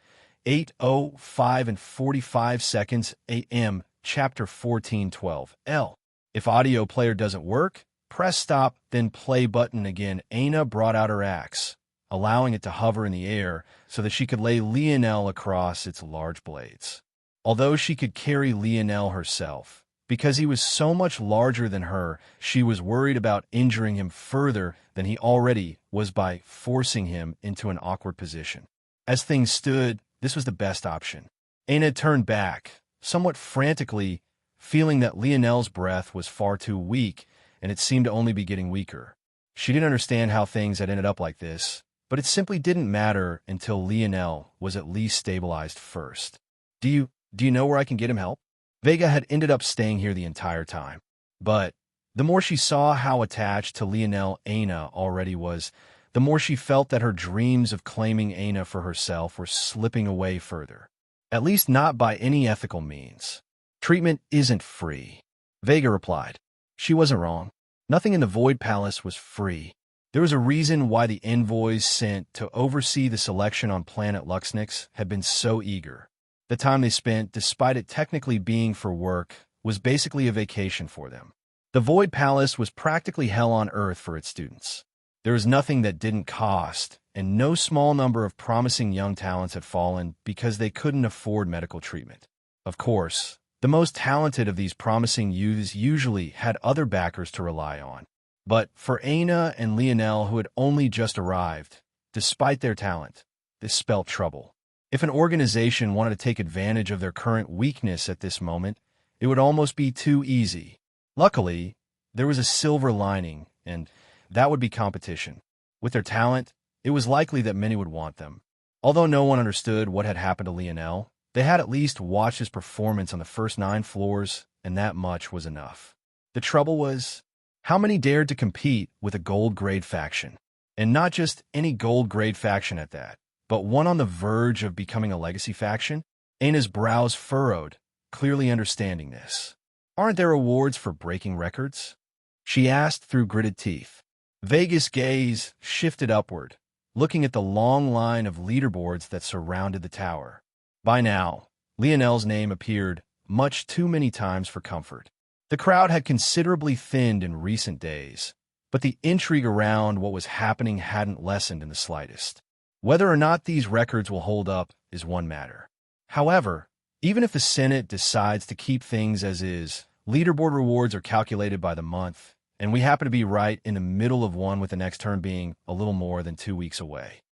S1: 8:05 and 45 seconds a.m. Chapter 1412, L. If audio player doesn't work, press stop, then play button again. Aina brought out her axe, allowing it to hover in the air so that she could lay Lionel across its large blades. Although she could carry Lionel herself, because he was so much larger than her, she was worried about injuring him further than he already was by forcing him into an awkward position. As things stood, this was the best option. Aina turned back, somewhat frantically, feeling that Lionel's breath was far too weak, and it seemed to only be getting weaker. She didn't understand how things had ended up like this, but it simply didn't matter until Lionel was at least stabilized first. Do you know where I can get him help? Vega had ended up staying here the entire time. But the more she saw how attached to Lionel Aina already was, the more she felt that her dreams of claiming Aina for herself were slipping away further. At least not by any ethical means. Treatment isn't free, Vega replied. She wasn't wrong. Nothing in the Void Palace was free. There was a reason why the envoys sent to oversee the selection on planet Luxnix had been so eager. The time they spent, despite it technically being for work, was basically a vacation for them. The Void Palace was practically hell on earth for its students. There was nothing that didn't cost, and no small number of promising young talents had fallen because they couldn't afford medical treatment. Of course, the most talented of these promising youths usually had other backers to rely on. But for Aina and Lionel, who had only just arrived, despite their talent, this spelled trouble. If an organization wanted to take advantage of their current weakness at this moment, it would almost be too easy. Luckily, there was a silver lining, and that would be competition. With their talent, it was likely that many would want them. Although no one understood what had happened to Lionel, they had at least watched his performance on the first 9 floors, and that much was enough. The trouble was, how many dared to compete with a gold-grade faction? And not just any gold-grade faction at that, but one on the verge of becoming a legacy faction? Aina's brows furrowed, clearly understanding this. Aren't there awards for breaking records? She asked through gritted teeth. Vega's gaze shifted upward, looking at the long line of leaderboards that surrounded the tower. By now, Lionel's name appeared much too many times for comfort. The crowd had considerably thinned in recent days, but the intrigue around what was happening hadn't lessened in the slightest. Whether or not these records will hold up is one matter. However, even if the Senate decides to keep things as is, leaderboard rewards are calculated by the month, and we happen to be right in the middle of one with the next term being a little more than 2 weeks away.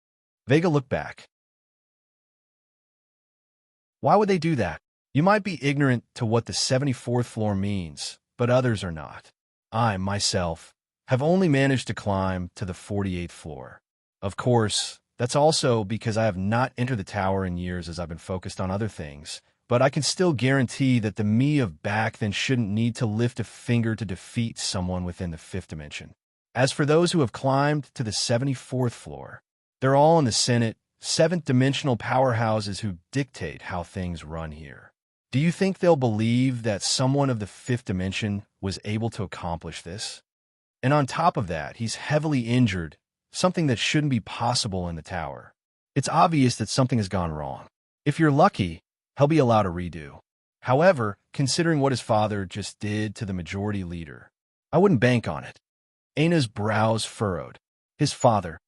S1: Vega looked back. Why would they do that? You might be ignorant to what the 74th floor means, but others are not. I, myself, have only managed to climb to the 48th floor. Of course, that's also because I have not entered the tower in years as I've been focused on other things, but I can still guarantee that the me of back then shouldn't need to lift a finger to defeat someone within the 5th dimension. As for those who have climbed to the 74th floor, they're all in the Senate, 7th dimensional powerhouses who dictate how things run here. Do you think they'll believe that someone of the 5th dimension was able to accomplish this? And on top of that, he's heavily injured, something that shouldn't be possible in the tower. It's obvious that something has gone wrong. If you're lucky, he'll be allowed a redo. However, considering what his father just did to the majority leader, I wouldn't bank on it. Aina's brows furrowed. His father.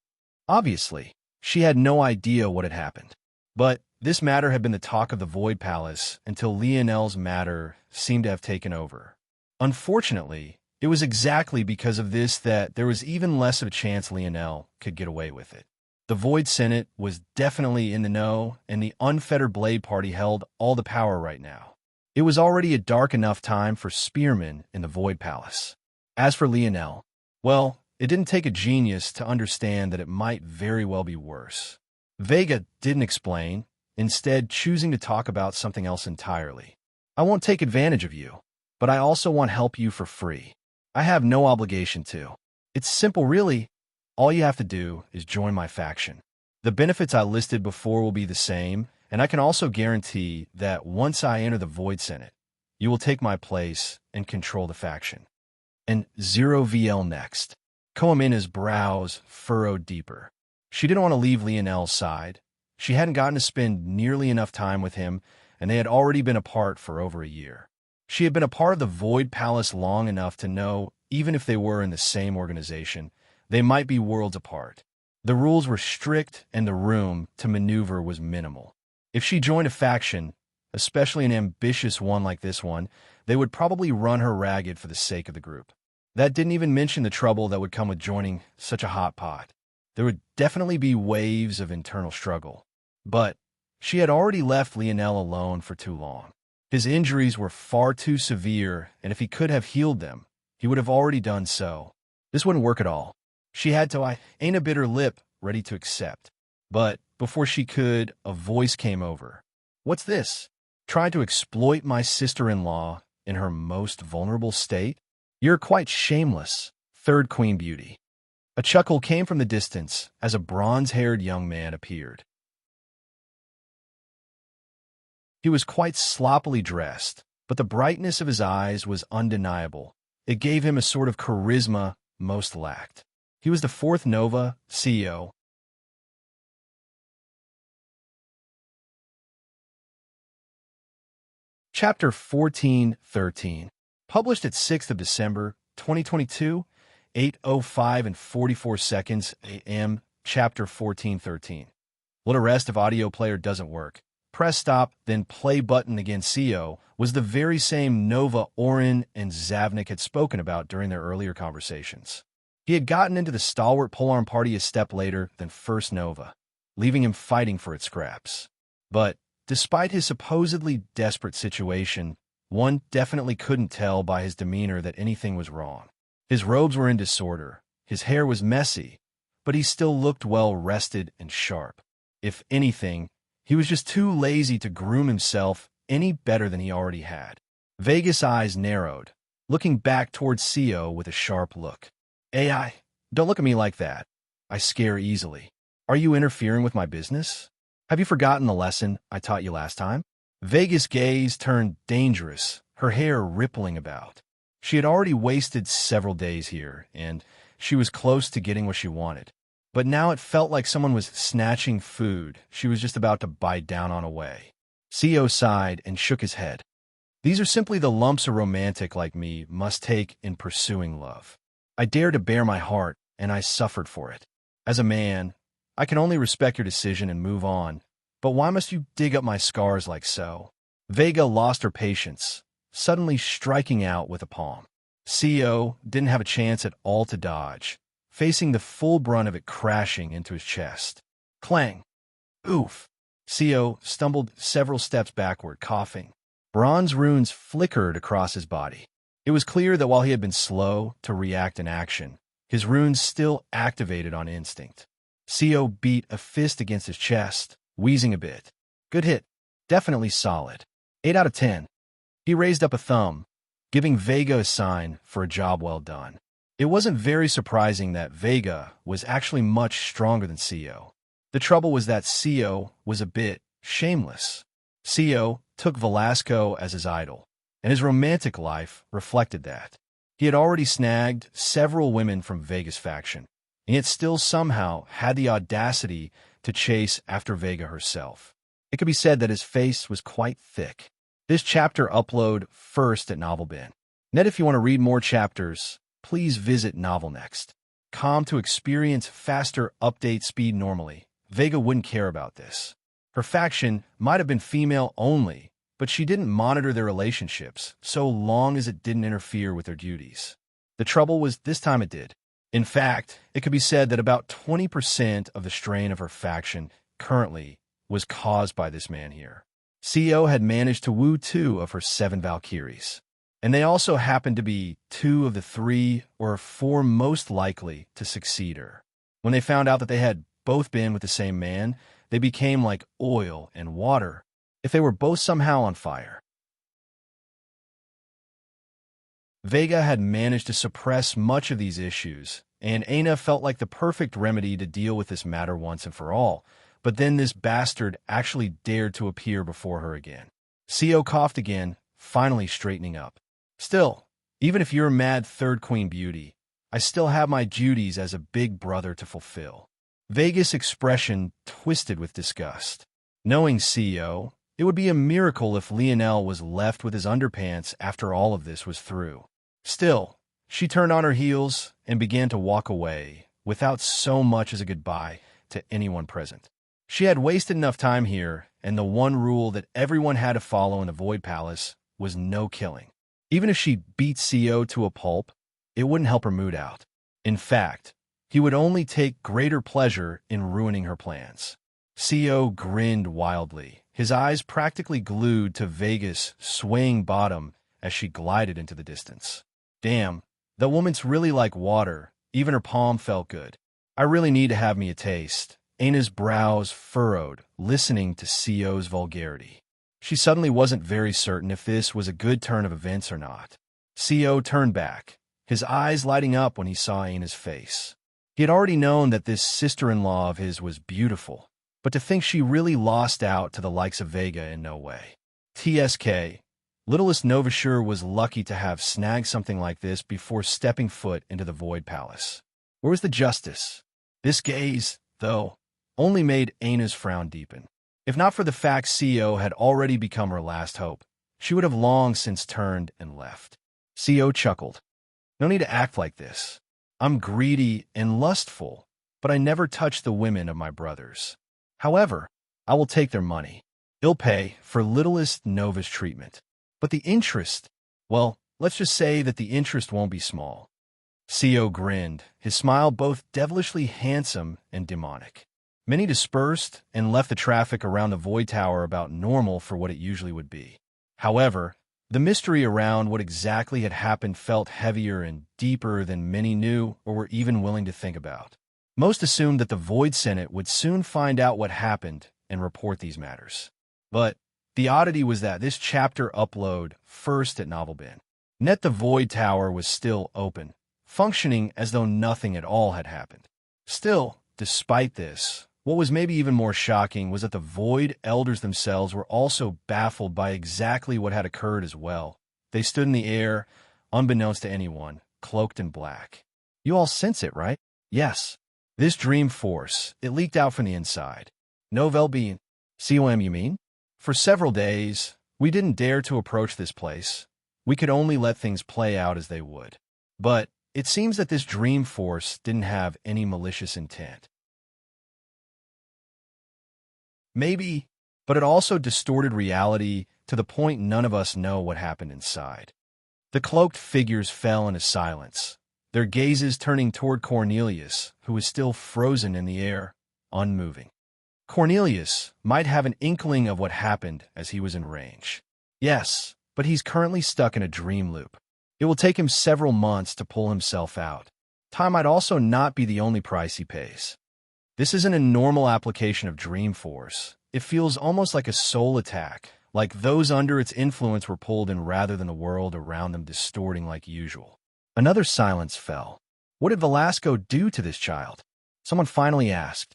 S1: Obviously, she had no idea what had happened. But this matter had been the talk of the Void Palace until Lionel's matter seemed to have taken over. Unfortunately, it was exactly because of this that there was even less of a chance Lionel could get away with it. The Void Senate was definitely in the know, and the Unfettered Blade Party held all the power right now. It was already a dark enough time for spearmen in the Void Palace. As for Lionel, well, it didn't take a genius to understand that it might very well be worse. Vega didn't explain, instead choosing to talk about something else entirely. I won't take advantage of you, but I also want help you for free. I have no obligation to. It's simple, really. All you have to do is join my faction. The benefits I listed before will be the same, and I can also guarantee that once I enter the Void Senate, you will take my place and control the faction. And 0VL next. Koamina's brows furrowed deeper. She didn't want to leave Lionel's side. She hadn't gotten to spend nearly enough time with him, and they had already been apart for over a year. She had been a part of the Void Palace long enough to know, even if they were in the same organization, they might be worlds apart. The rules were strict, and the room to maneuver was minimal. If she joined a faction, especially an ambitious one like this one, they would probably run her ragged for the sake of the group. That didn't even mention the trouble that would come with joining such a hot pot. There would definitely be waves of internal struggle. But she had already left Lionel alone for too long. His injuries were far too severe, and if he could have healed them, he would have already done so. This wouldn't work at all. She had to Aina bit her lip, ready to accept. But before she could, a voice came over. What's this? Trying to exploit my sister-in-law in her most vulnerable state? You're quite shameless, third Queen Beauty. A chuckle came from the distance as a bronze-haired young man appeared. He was quite sloppily dressed, but the brightness of his eyes was undeniable. It gave him a sort of charisma most lacked. He was the 4th Nova CEO. Chapter 1413. Published at 6th of December, 2022, 8:05 and 44 seconds a.m. Chapter 1413. What arrest if audio player doesn't work? Press stop, then play button again. CO was the very same Nova Orin and Zavnik had spoken about during their earlier conversations. He had gotten into the stalwart polearm party a step later than First Nova, leaving him fighting for its scraps. But despite his supposedly desperate situation, one definitely couldn't tell by his demeanor that anything was wrong. His robes were in disorder, his hair was messy, but he still looked well rested and sharp. If anything, he was just too lazy to groom himself any better than he already had. Vegas' eyes narrowed, looking back towards CO with a sharp look. AI, don't look at me like that. I scare easily. Are you interfering with my business? Have you forgotten the lesson I taught you last time? Vegas' gaze turned dangerous, her hair rippling about. She had already wasted several days here, and she was close to getting what she wanted. But now it felt like someone was snatching food she was just about to bite down on away. CO sighed and shook his head. These are simply the lumps a romantic like me must take in pursuing love. I dared to bare my heart, and I suffered for it. As a man, I can only respect your decision and move on, but why must you dig up my scars like so? Vega lost her patience, suddenly striking out with a palm. CO didn't have a chance at all to dodge, facing the full brunt of it crashing into his chest. Clang! Oof! CO stumbled several steps backward, coughing. Bronze runes flickered across his body. It was clear that while he had been slow to react in action, his runes still activated on instinct. CO beat a fist against his chest, wheezing a bit. Good hit. Definitely solid. 8 out of 10. He raised up a thumb, giving Vega a sign for a job well done. It wasn't very surprising that Vega was actually much stronger than CO. The trouble was that CO was a bit shameless. CO took Velasco as his idol, and his romantic life reflected that. He had already snagged several women from Vega's faction, and yet still somehow had the audacity to chase after Vega herself. It could be said that his face was quite thick. This chapter upload first at NovelBin. Net, if you want to read more chapters, please visit NovelNext.com to experience faster update speed normally. Vega wouldn't care about this. Her faction might have been female only, but she didn't monitor their relationships so long as it didn't interfere with their duties. The trouble was this time it did. In fact, it could be said that about 20% of the strain of her faction currently was caused by this man here. CO had managed to woo 2 of her 7 Valkyries, and they also happened to be 2 of the 3 or 4 most likely to succeed her. When they found out that they had both been with the same man, they became like oil and water if they were both somehow on fire. Vega had managed to suppress much of these issues, and Aina felt like the perfect remedy to deal with this matter once and for all, but then this bastard actually dared to appear before her again. CO coughed again, finally straightening up. Still, even if you're a mad third queen beauty, I still have my duties as a big brother to fulfill. Vega's expression twisted with disgust. Knowing CO, it would be a miracle if Lionel was left with his underpants after all of this was through. Still, she turned on her heels and began to walk away, without so much as a goodbye to anyone present. She had wasted enough time here, and the one rule that everyone had to follow in the Void Palace was no killing. Even if she beat CO to a pulp, it wouldn't help her mood out. In fact, he would only take greater pleasure in ruining her plans. CO grinned wildly, his eyes practically glued to Vega's swaying bottom as she glided into the distance. Damn, that woman's really like water. Even her palm felt good. I really need to have me a taste. Aina's brows furrowed, listening to CO's vulgarity. She suddenly wasn't very certain if this was a good turn of events or not. CO turned back, his eyes lighting up when he saw Aina's face. He had already known that this sister-in-law of his was beautiful, but to think she really lost out to the likes of Vega in no way. TSK, littlest Novashur was lucky to have snagged something like this before stepping foot into the Void Palace. Where was the justice? This gaze, though, only made Aina's frown deepen. If not for the fact CO had already become her last hope, she would have long since turned and left. CO chuckled. No need to act like this. I'm greedy and lustful, but I never touch the women of my brothers. However, I will take their money. I'll pay for littlest Nova's treatment. But the interest, well, let's just say that the interest won't be small. CO grinned, his smile both devilishly handsome and demonic. Many dispersed and left the traffic around the Void Tower about normal for what it usually would be. However, the mystery around what exactly had happened felt heavier and deeper than many knew or were even willing to think about. Most assumed that the Void Senate would soon find out what happened and report these matters. But the oddity was that this chapter upload first at NovelBin. Net the Void Tower was still open, functioning as though nothing at all had happened. Still, despite this, what was maybe even more shocking was that the Void Elders themselves were also baffled by exactly what had occurred as well. They stood in the air, unbeknownst to anyone, cloaked in black. You all sense it, right? Yes. This dream force, it leaked out from the inside. No well-being. COM, you mean? For several days, we didn't dare to approach this place. We could only let things play out as they would. But it seems that this dream force didn't have any malicious intent. Maybe, but it also distorted reality to the point none of us know what happened inside. The cloaked figures fell into silence, their gazes turning toward Cornelius, who was still frozen in the air, unmoving. Cornelius might have an inkling of what happened as he was in range. Yes, but he's currently stuck in a dream loop. It will take him several months to pull himself out. Time might also not be the only price he pays. This isn't a normal application of Dream Force. It feels almost like a soul attack, like those under its influence were pulled in rather than the world around them distorting like usual. Another silence fell. What did Velasco do to this child? Someone finally asked.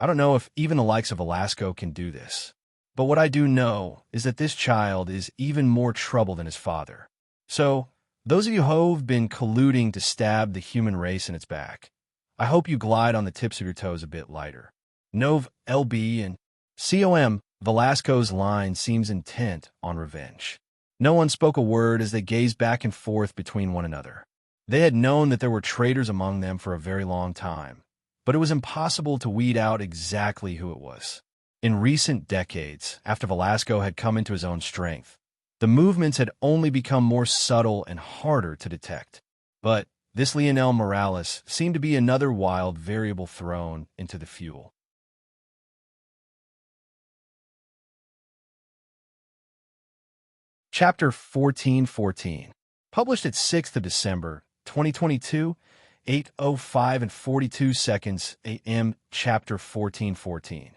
S1: I don't know if even the likes of Velasco can do this. But what I do know is that this child is even more trouble than his father. So, those of you who've been colluding to stab the human race in its back, I hope you glide on the tips of your toes a bit lighter. Nov, LB, and COM, Velasco's line seems intent on revenge. No one spoke a word as they gazed back and forth between one another. They had known that there were traitors among them for a very long time, but it was impossible to weed out exactly who it was. In recent decades, after Velasco had come into his own strength, the movements had only become more subtle and harder to detect. But this Lionel Morales seemed to be another wild variable thrown into the fuel. Chapter 1414, published at 6th of December, 2022, 8:05 and 42 seconds a.m. Chapter 1414.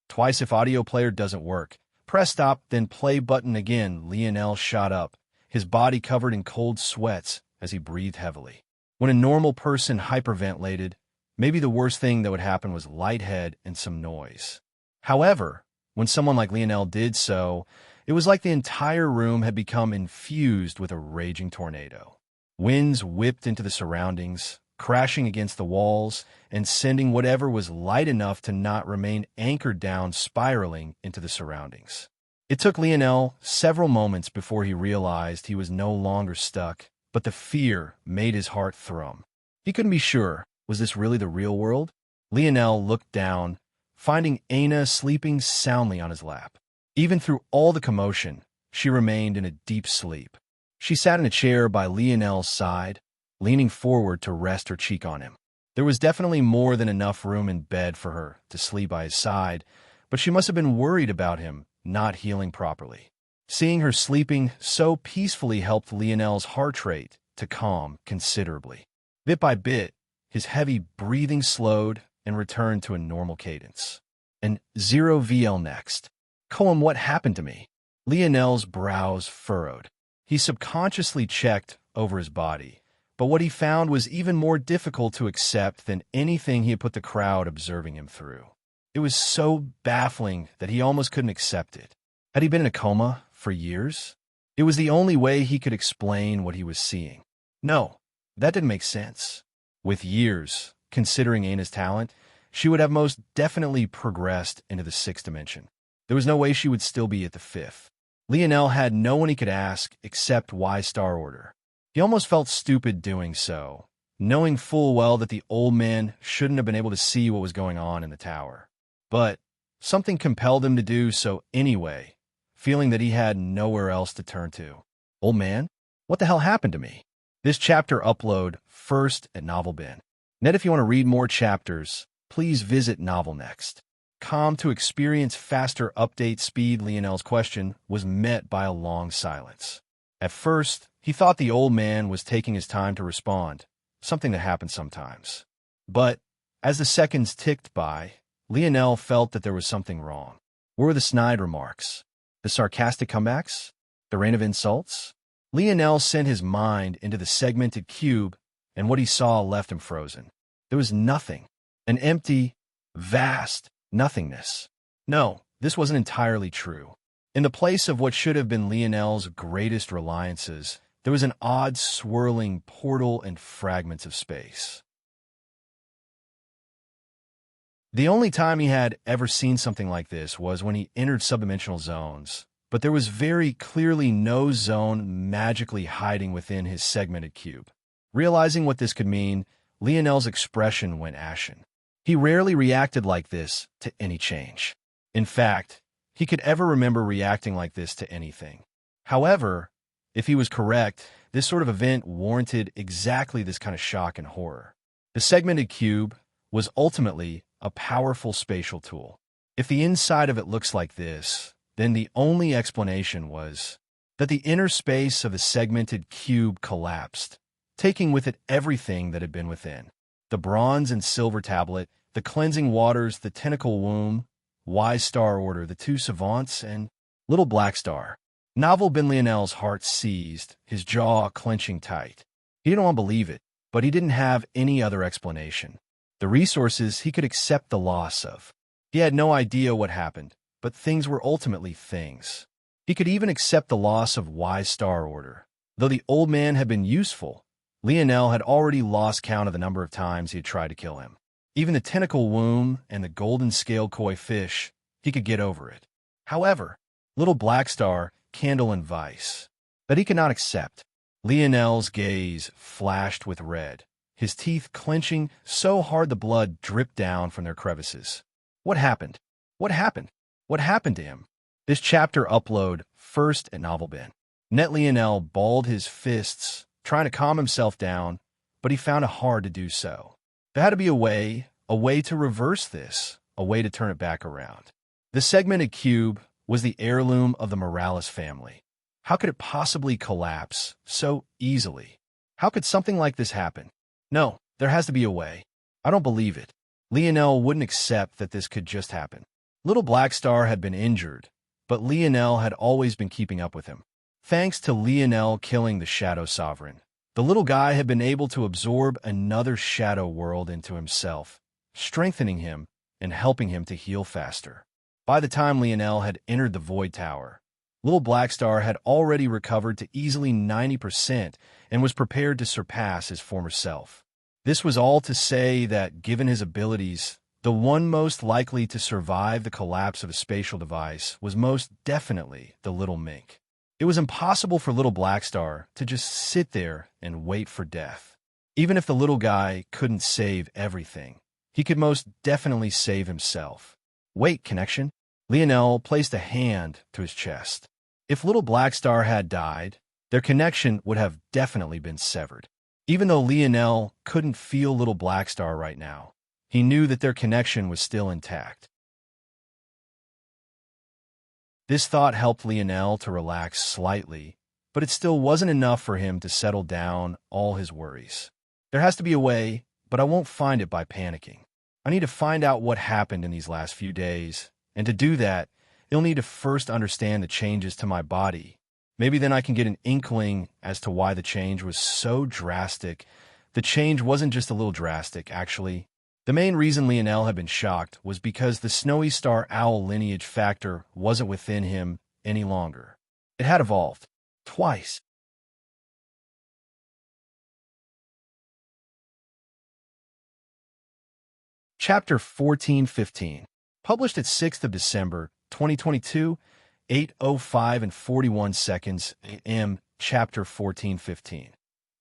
S1: Twice if audio player doesn't work. Press stop, then play button again. Lionel shot up, his body covered in cold sweats as he breathed heavily. When a normal person hyperventilated, maybe the worst thing that would happen was lighthead and some noise. However, when someone like Lionel did so, it was like the entire room had become infused with a raging tornado. Winds whipped into the surroundings, crashing against the walls and sending whatever was light enough to not remain anchored down spiraling into the surroundings. It took Lionel several moments before he realized he was no longer stuck, but the fear made his heart thrum. He couldn't be sure, was this really the real world? Lionel looked down, finding Aina sleeping soundly on his lap. Even through all the commotion, she remained in a deep sleep. She sat in a chair by Lionel's side, leaning forward to rest her cheek on him. There was definitely more than enough room in bed for her to sleep by his side, but she must have been worried about him not healing properly. Seeing her sleeping so peacefully helped Lionel's heart rate to calm considerably. Bit by bit, his heavy breathing slowed and returned to a normal cadence. And 0VL next. Coem, what happened to me? Lionel's brows furrowed. He subconsciously checked over his body, but what he found was even more difficult to accept than anything he had put the crowd observing him through. It was so baffling that he almost couldn't accept it. Had he been in a coma for years? It was the only way he could explain what he was seeing. No, that didn't make sense. With years, considering Aina's talent, she would have most definitely progressed into the 6th dimension. There was no way she would still be at the 5th. Lionel had no one he could ask except why Star Order. He almost felt stupid doing so, knowing full well that the old man shouldn't have been able to see what was going on in the tower. But something compelled him to do so anyway, feeling that he had nowhere else to turn to. Old man? What the hell happened to me? This chapter upload first at Novel Bin. Net, if you want to read more chapters, please visit Novel Next. To experience faster update speed, Lionel's question was met by a long silence. At first, he thought the old man was taking his time to respond, something that happens sometimes. But as the seconds ticked by, Lionel felt that there was something wrong. Where were the snide remarks? The sarcastic comebacks? The rain of insults? Lionel sent his mind into the segmented cube, and what he saw left him frozen. There was nothing. An empty, vast nothingness. No, this wasn't entirely true. In the place of what should have been Lionel's greatest reliances, there was an odd swirling portal and fragments of space. The only time he had ever seen something like this was when he entered subdimensional zones, but there was very clearly no zone magically hiding within his segmented cube. Realizing what this could mean, Lionel's expression went ashen. He rarely reacted like this to any change. In fact, he could ever remember reacting like this to anything. However, if he was correct, this sort of event warranted exactly this kind of shock and horror. The segmented cube was ultimately a powerful spatial tool. If the inside of it looks like this, then the only explanation was that the inner space of the segmented cube collapsed, taking with it everything that had been within. The bronze and silver tablet, the cleansing waters, the tentacle womb, Wise Star Order, the two savants, and Little Black Star. Novel Ben Lionel's heart seized, his jaw clenching tight. He didn't want to believe it, but he didn't have any other explanation. The resources he could accept the loss of. He had no idea what happened, but things were ultimately things. He could even accept the loss of Wise Star Order. Though the old man had been useful, Lionel had already lost count of the number of times he had tried to kill him. Even the tentacle womb and the golden scaled koi fish, he could get over it. However, Little Black Star, Candle and Vice, that he could not accept. Lionel's gaze flashed with red, his teeth clenching so hard the blood dripped down from their crevices. What happened? What happened? What happened to him? This chapter upload first at NovelBin. Net Lionel balled his fists, trying to calm himself down, but he found it hard to do so. There had to be a way to reverse this, a way to turn it back around. The segmented cube was the heirloom of the Morales family. How could it possibly collapse so easily? How could something like this happen? No, there has to be a way. I don't believe it. Lionel wouldn't accept that this could just happen. Little Black Star had been injured, but Lionel had always been keeping up with him. Thanks to Lionel killing the Shadow Sovereign, the little guy had been able to absorb another shadow world into himself, strengthening him and helping him to heal faster. By the time Lionel had entered the Void Tower, Little Black Star had already recovered to easily 90% and was prepared to surpass his former self. This was all to say that, given his abilities, the one most likely to survive the collapse of a spatial device was most definitely the Little Mink. It was impossible for Little Black Star to just sit there and wait for death. Even if the little guy couldn't save everything, he could most definitely save himself. Wait, connection? Lionel placed a hand to his chest. If Little Black Star had died, their connection would have definitely been severed. Even though Lionel couldn't feel Little Black Star right now, he knew that their connection was still intact. This thought helped Lionel to relax slightly, but it still wasn't enough for him to settle down all his worries. There has to be a way, but I won't find it by panicking. I need to find out what happened in these last few days, and to do that, you'll need to first understand the changes to my body. Maybe then I can get an inkling as to why the change was so drastic. The change wasn't just a little drastic, actually. The main reason Lionel had been shocked was because the Snowy Star Owl lineage factor wasn't within him any longer. It had evolved. Twice. Chapter 1415. Published at 6th of December, 2022, 8:05 and 41 seconds a.m. Chapter 1415.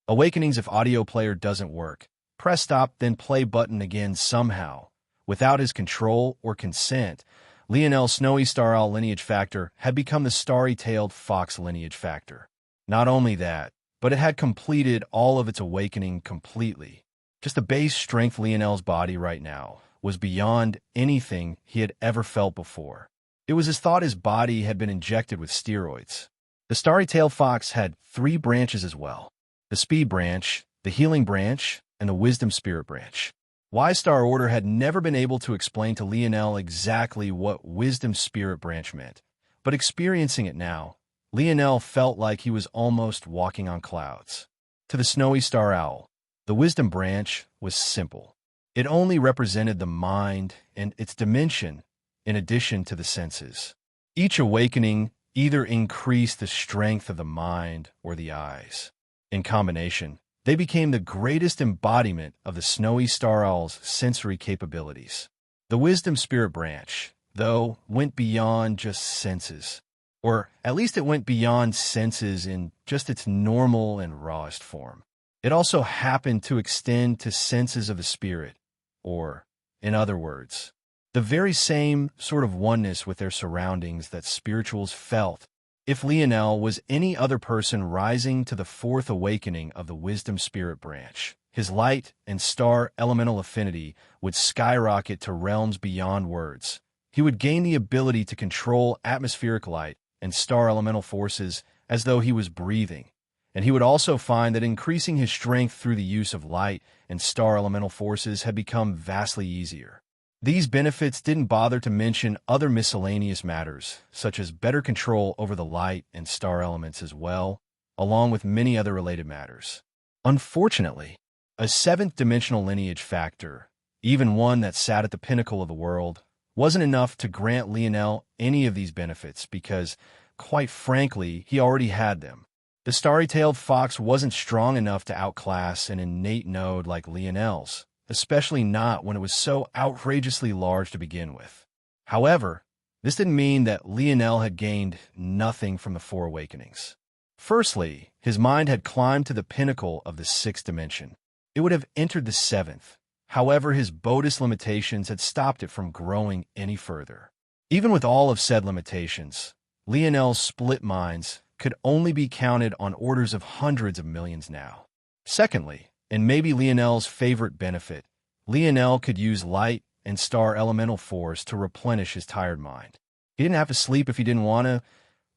S1: Awakenings if audio player doesn't work. Press stop, then play button again somehow. Without his control or consent, Lionel's Snowy Star Owl lineage factor had become the Starry-tailed Fox lineage factor. Not only that, but it had completed all of its awakening completely. Just the base strength Lionel's body right now was beyond anything he had ever felt before. It was as thought his body had been injected with steroids. The Starry-tailed Fox had 3 branches as well. The Speed branch, the Healing branch, and the Wisdom Spirit branch. Wise Star Order had never been able to explain to Lionel exactly what Wisdom Spirit branch meant, but experiencing it now, Lionel felt like he was almost walking on clouds. To the Snowy Star Owl, the Wisdom branch was simple. It only represented the mind and its dimension in addition to the senses. Each awakening either increased the strength of the mind or the eyes. In combination, they became the greatest embodiment of the Snowy Star Owl's sensory capabilities. The Wisdom Spirit branch, though, went beyond just senses. Or at least it went beyond senses in just its normal and rawest form. It also happened to extend to senses of the spirit, or, in other words, the very same sort of oneness with their surroundings that spirituals felt if Lionel was any other person rising to the fourth awakening of the wisdom spirit branch. His light and star elemental affinity would skyrocket to realms beyond words. He would gain the ability to control atmospheric light and star elemental forces as though he was breathing. And he would also find that increasing his strength through the use of light and star elemental forces had become vastly easier. These benefits didn't bother to mention other miscellaneous matters, such as better control over the light and star elements as well, along with many other related matters. Unfortunately, a seventh-dimensional lineage factor, even one that sat at the pinnacle of the world, wasn't enough to grant Lionel any of these benefits because, quite frankly, he already had them. The starry-tailed fox wasn't strong enough to outclass an innate node like Lionel's, especially not when it was so outrageously large to begin with. However, this didn't mean that Lionel had gained nothing from the four awakenings. Firstly, his mind had climbed to the pinnacle of the sixth dimension. It would have entered the seventh. However, his Bodhist limitations had stopped it from growing any further. Even with all of said limitations, Lionel's split minds could only be counted on orders of hundreds of millions now. Secondly, and maybe Lionel's favorite benefit, Lionel could use light and star elemental force to replenish his tired mind. He didn't have to sleep if he didn't want to,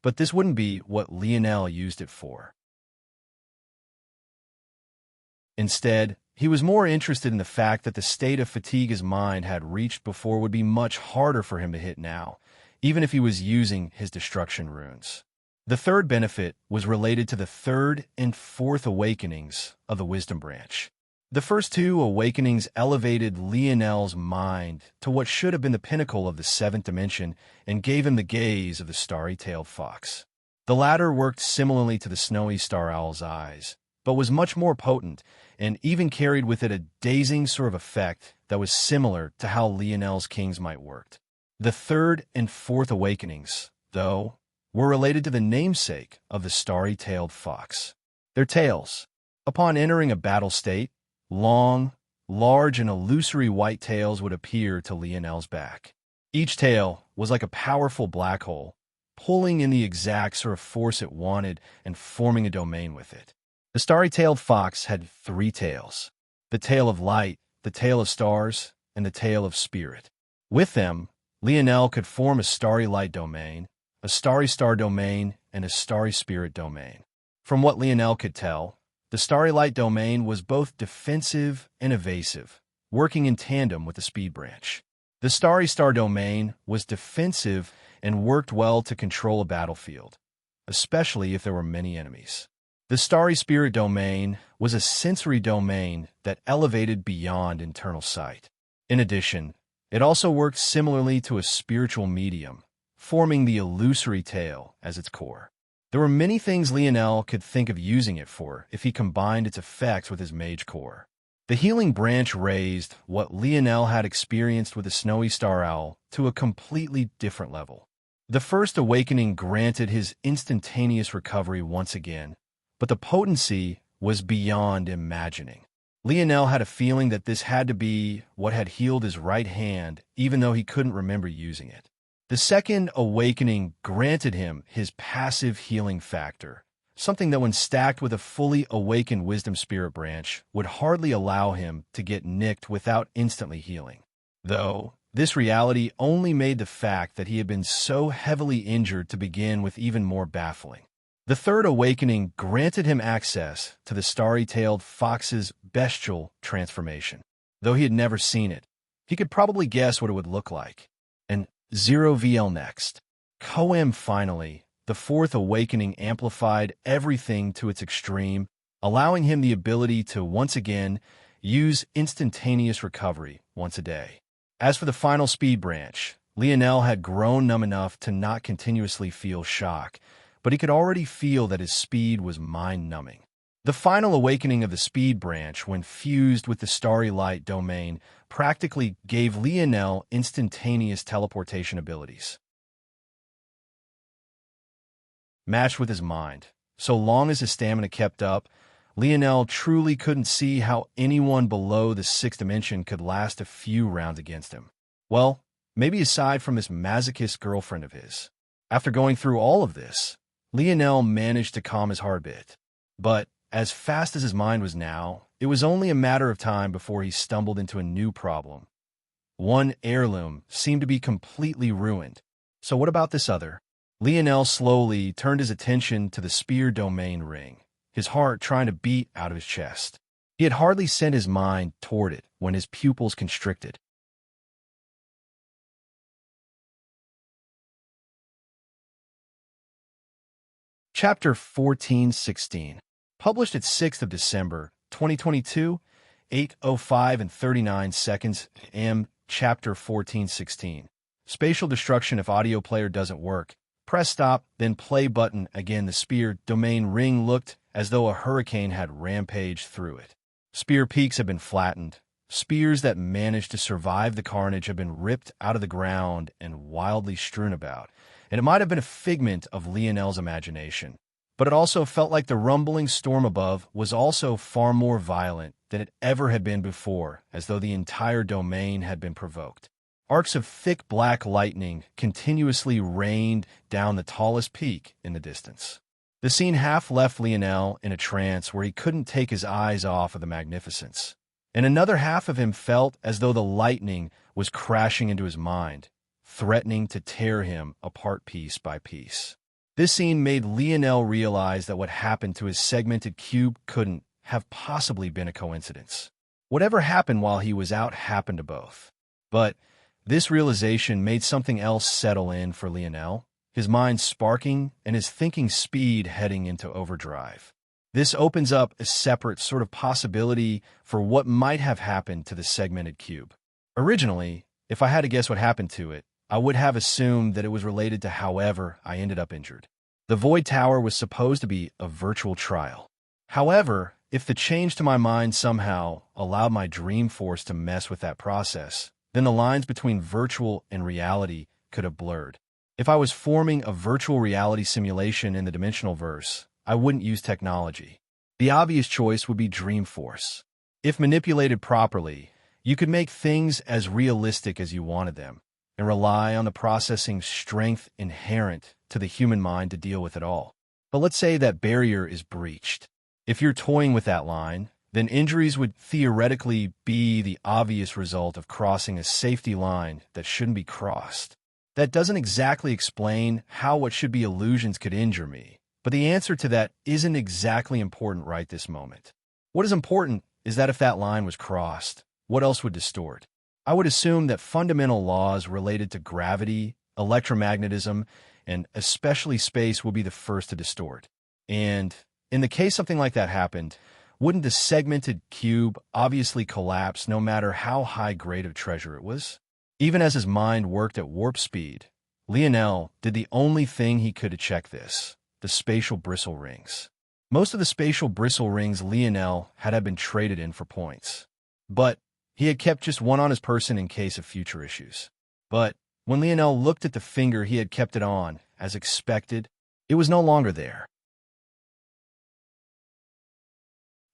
S1: but this wouldn't be what Lionel used it for. Instead, he was more interested in the fact that the state of fatigue his mind had reached before would be much harder for him to hit now, even if he was using his destruction runes. The third benefit was related to the third and fourth awakenings of the Wisdom Branch. The first two awakenings elevated Lionel's mind to what should have been the pinnacle of the seventh dimension and gave him the gaze of the starry-tailed fox. The latter worked similarly to the snowy star owl's eyes, but was much more potent and even carried with it a dazing sort of effect that was similar to how Lionel's king's might worked. The third and fourth awakenings, though, were related to the namesake of the starry-tailed fox. Their tails, upon entering a battle state, long, large, and illusory white tails would appear to Lionel's back. Each tail was like a powerful black hole, pulling in the exact sort of force it wanted and forming a domain with it. The starry-tailed fox had three tails: the tail of light, the tail of stars, and the tail of spirit. With them, Lionel could form a starry light domain, a starry star domain, and a starry spirit domain. From what Lionel could tell, the starry light domain was both defensive and evasive, working in tandem with the speed branch. The starry star domain was defensive and worked well to control a battlefield, especially if there were many enemies. The starry spirit domain was a sensory domain that elevated beyond internal sight. In addition, it also worked similarly to a spiritual medium, forming the illusory tail as its core. There were many things Lionel could think of using it for if he combined its effects with his mage core. The healing branch raised what Lionel had experienced with the snowy star owl to a completely different level. The first awakening granted his instantaneous recovery once again, but the potency was beyond imagining. Lionel had a feeling that this had to be what had healed his right hand, even though he couldn't remember using it. The second awakening granted him his passive healing factor, something that when stacked with a fully awakened wisdom spirit branch would hardly allow him to get nicked without instantly healing. Though, this reality only made the fact that he had been so heavily injured to begin with even more baffling. The third awakening granted him access to the starry-tailed fox's bestial transformation. Though he had never seen it, he could probably guess what it would look like. And 0VL next. Koem finally, the fourth awakening amplified everything to its extreme, allowing him the ability to once again use instantaneous recovery once a day. As for the final speed branch, Lionel had grown numb enough to not continuously feel shock, but he could already feel that his speed was mind-numbing. The final awakening of the speed branch, when fused with the starry light domain, practically gave Lionel instantaneous teleportation abilities. Matched with his mind, so long as his stamina kept up, Lionel truly couldn't see how anyone below the sixth dimension could last a few rounds against him. Well, maybe aside from this masochist girlfriend of his. After going through all of this, Lionel managed to calm his heart a bit. But as fast as his mind was now, it was only a matter of time before he stumbled into a new problem. One heirloom seemed to be completely ruined. So what about this other? Lionel slowly turned his attention to the spear domain ring, his heart trying to beat out of his chest. He had hardly sent his mind toward it when his pupils constricted. Chapter 1416. Published at 6th of December, 2022, 8:05 and 39 seconds AM. Chapter 1416. Spatial destruction if audio player doesn't work. Press stop, then play button. Again, the spear domain ring looked as though a hurricane had rampaged through it. Spear peaks had been flattened. Spears that managed to survive the carnage had been ripped out of the ground and wildly strewn about. And it might have been a figment of Lionel's imagination. But it also felt like the rumbling storm above was also far more violent than it ever had been before, as though the entire domain had been provoked. Arcs of thick black lightning continuously rained down the tallest peak in the distance. The scene half left Lionel in a trance where he couldn't take his eyes off of the magnificence. And another half of him felt as though the lightning was crashing into his mind, threatening to tear him apart piece by piece. This scene made Lionel realize that what happened to his segmented cube couldn't have possibly been a coincidence. Whatever happened while he was out happened to both. But this realization made something else settle in for Lionel, his mind sparking and his thinking speed heading into overdrive. This opens up a separate sort of possibility for what might have happened to the segmented cube. Originally, if I had to guess what happened to it, I would have assumed that it was related to however I ended up injured. The Void Tower was supposed to be a virtual trial. However, if the change to my mind somehow allowed my dream force to mess with that process, then the lines between virtual and reality could have blurred. If I was forming a virtual reality simulation in the dimensional verse, I wouldn't use technology. The obvious choice would be dream force. If manipulated properly, you could make things as realistic as you wanted them, and rely on the processing strength inherent to the human mind to deal with it all. But let's say that barrier is breached. If you're toying with that line, then injuries would theoretically be the obvious result of crossing a safety line that shouldn't be crossed. That doesn't exactly explain how what should be illusions could injure me, but the answer to that isn't exactly important right this moment. What is important is that if that line was crossed, what else would distort? I would assume that fundamental laws related to gravity, electromagnetism, and especially space will be the first to distort. And in the case something like that happened, wouldn't the segmented cube obviously collapse no matter how high grade of treasure it was? Even as his mind worked at warp speed, Lionel did the only thing he could to check this, the spatial bristle rings. Most of the spatial bristle rings Lionel had been traded in for points. But he had kept just one on his person in case of future issues. But when Lionel looked at the finger he had kept it on, as expected, it was no longer there.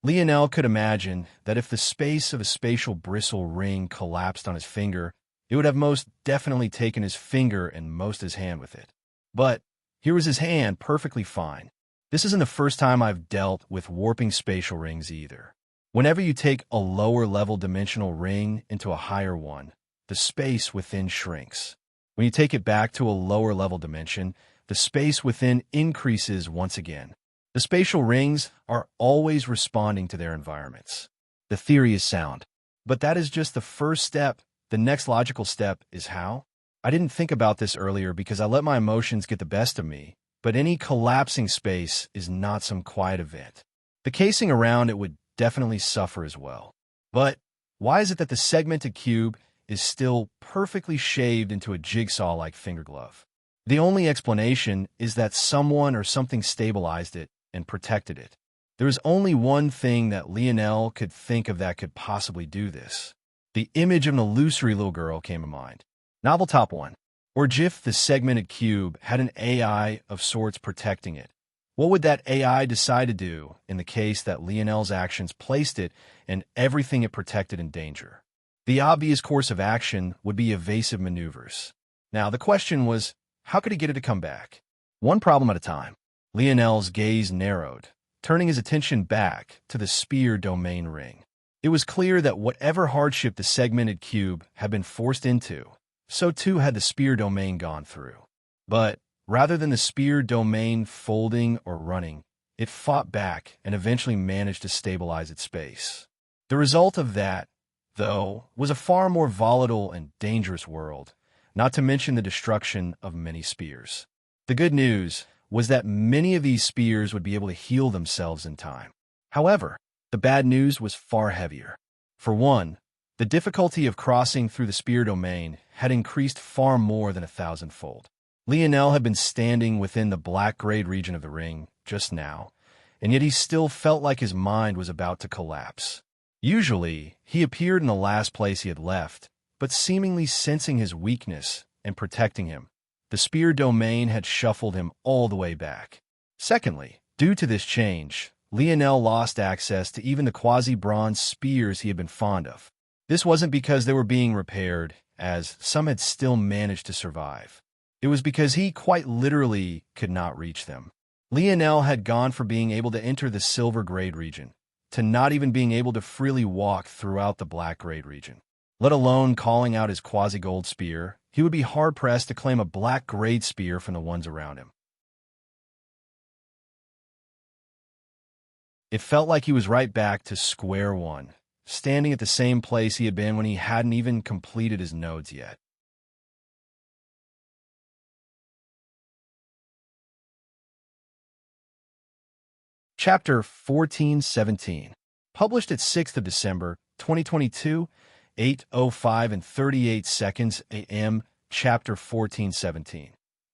S1: Lionel could imagine that if the space of a spatial bristle ring collapsed on his finger, it would have most definitely taken his finger and most his hand with it. But here was his hand perfectly fine. This isn't the first time I've dealt with warping spatial rings either. Whenever you take a lower-level dimensional ring into a higher one, the space within shrinks. When you take it back to a lower-level dimension, the space within increases once again. The spatial rings are always responding to their environments. The theory is sound. But that is just the first step. The next logical step is how? I didn't think about this earlier because I let my emotions get the best of me, but any collapsing space is not some quiet event. The casing around it would definitely suffer as well. But why is it that the segmented cube is still perfectly shaved into a jigsaw-like finger glove? The only explanation is that someone or something stabilized it and protected it. There is only one thing that Lionel could think of that could possibly do this. The image of an illusory little girl came to mind. Novel top one. Or if the segmented cube had an AI of sorts protecting it. What would that AI decide to do in the case that Lionel's actions placed it and everything it protected in danger? The obvious course of action would be evasive maneuvers. Now, the question was, how could he get it to come back? One problem at a time. Lionel's gaze narrowed, turning his attention back to the spear domain ring. It was clear that whatever hardship the segmented cube had been forced into, so too had the spear domain gone through. But rather than the spear domain folding or running, it fought back and eventually managed to stabilize its space. The result of that, though, was a far more volatile and dangerous world, not to mention the destruction of many spears. The good news was that many of these spears would be able to heal themselves in time. However, the bad news was far heavier. For one, the difficulty of crossing through the spear domain had increased far more than 1,000-fold. Lionel had been standing within the black-grayed region of the ring just now, and yet he still felt like his mind was about to collapse. Usually, he appeared in the last place he had left, but seemingly sensing his weakness and protecting him, the spear domain had shuffled him all the way back. Secondly, due to this change, Lionel lost access to even the quasi-bronze spears he had been fond of. This wasn't because they were being repaired, as some had still managed to survive. It was because he quite literally could not reach them. Lionel had gone from being able to enter the silver-grayed region to not even being able to freely walk throughout the black-grayed region. Let alone calling out his quasi-gold spear, he would be hard-pressed to claim a black-grayed spear from the ones around him. It felt like he was right back to square one, standing at the same place he had been when he hadn't even completed his nodes yet. Chapter 1417, published at 6th of December, 2022, 8:05 and 38 seconds a.m., Chapter 1417.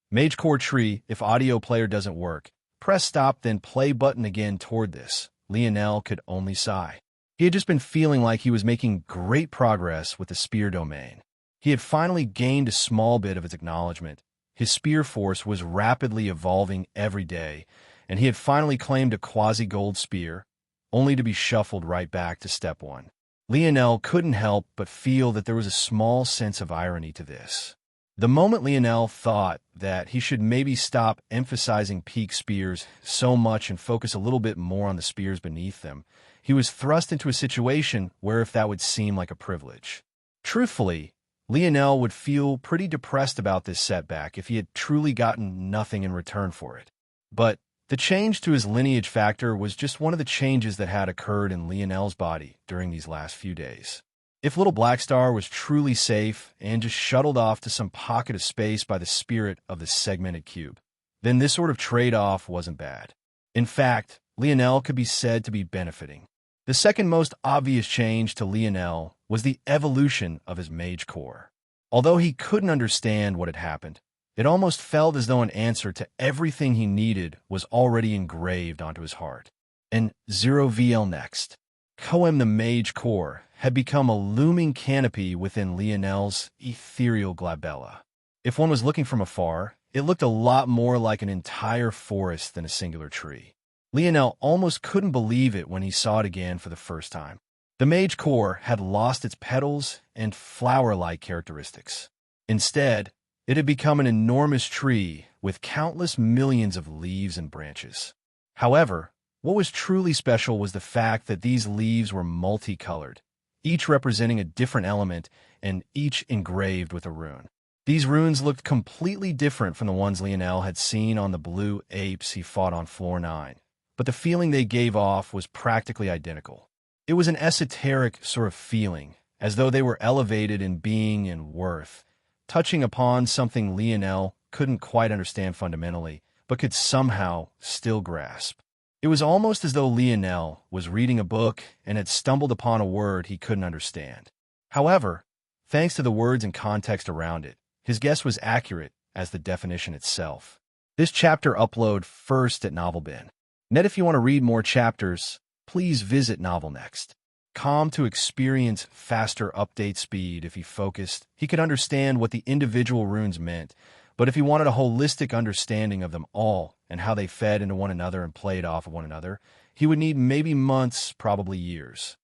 S1: Mage Core Tree, if audio player doesn't work, press stop then play button again toward this. Lionel could only sigh. He had just been feeling like he was making great progress with the spear domain. He had finally gained a small bit of its acknowledgement. His spear force was rapidly evolving every day, and he had finally claimed a quasi-gold spear, only to be shuffled right back to step one. Lionel couldn't help but feel that there was a small sense of irony to this. The moment Lionel thought that he should maybe stop emphasizing peak spears so much and focus a little bit more on the spears beneath them, he was thrust into a situation where if that would seem like a privilege. Truthfully, Lionel would feel pretty depressed about this setback if he had truly gotten nothing in return for it. But the change to his lineage factor was just one of the changes that had occurred in Lionel's body during these last few days. If Little Black Star was truly safe and just shuttled off to some pocket of space by the spirit of the segmented cube, then this sort of trade-off wasn't bad. In fact, Lionel could be said to be benefiting. The second most obvious change to Lionel was the evolution of his mage core. Although he couldn't understand what had happened, it almost felt as though an answer to everything he needed was already engraved onto his heart. And 0VL next. Koem the Mage Core had become a looming canopy within Lionel's ethereal glabella. If one was looking from afar, it looked a lot more like an entire forest than a singular tree. Lionel almost couldn't believe it when he saw it again for the first time. The Mage Core had lost its petals and flower-like characteristics. Instead, it had become an enormous tree with countless millions of leaves and branches. However, what was truly special was the fact that these leaves were multicolored, each representing a different element and each engraved with a rune. These runes looked completely different from the ones Lionel had seen on the blue apes he fought on Floor 9, but the feeling they gave off was practically identical. It was an esoteric sort of feeling, as though they were elevated in being and worth, touching upon something Lionel couldn't quite understand fundamentally, but could somehow still grasp. It was almost as though Lionel was reading a book and had stumbled upon a word he couldn't understand. However, thanks to the words and context around it, his guess was accurate as the definition itself. This chapter upload first at NovelBin. Net, if you want to read more chapters, please visit NovelNext.com to experience faster update speed. If he focused, he could understand what the individual runes meant, but if he wanted a holistic understanding of them all and how they fed into one another and played off of one another, he would need maybe months, probably years.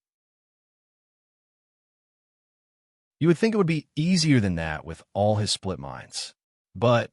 S1: You would think it would be easier than that with all his split minds. But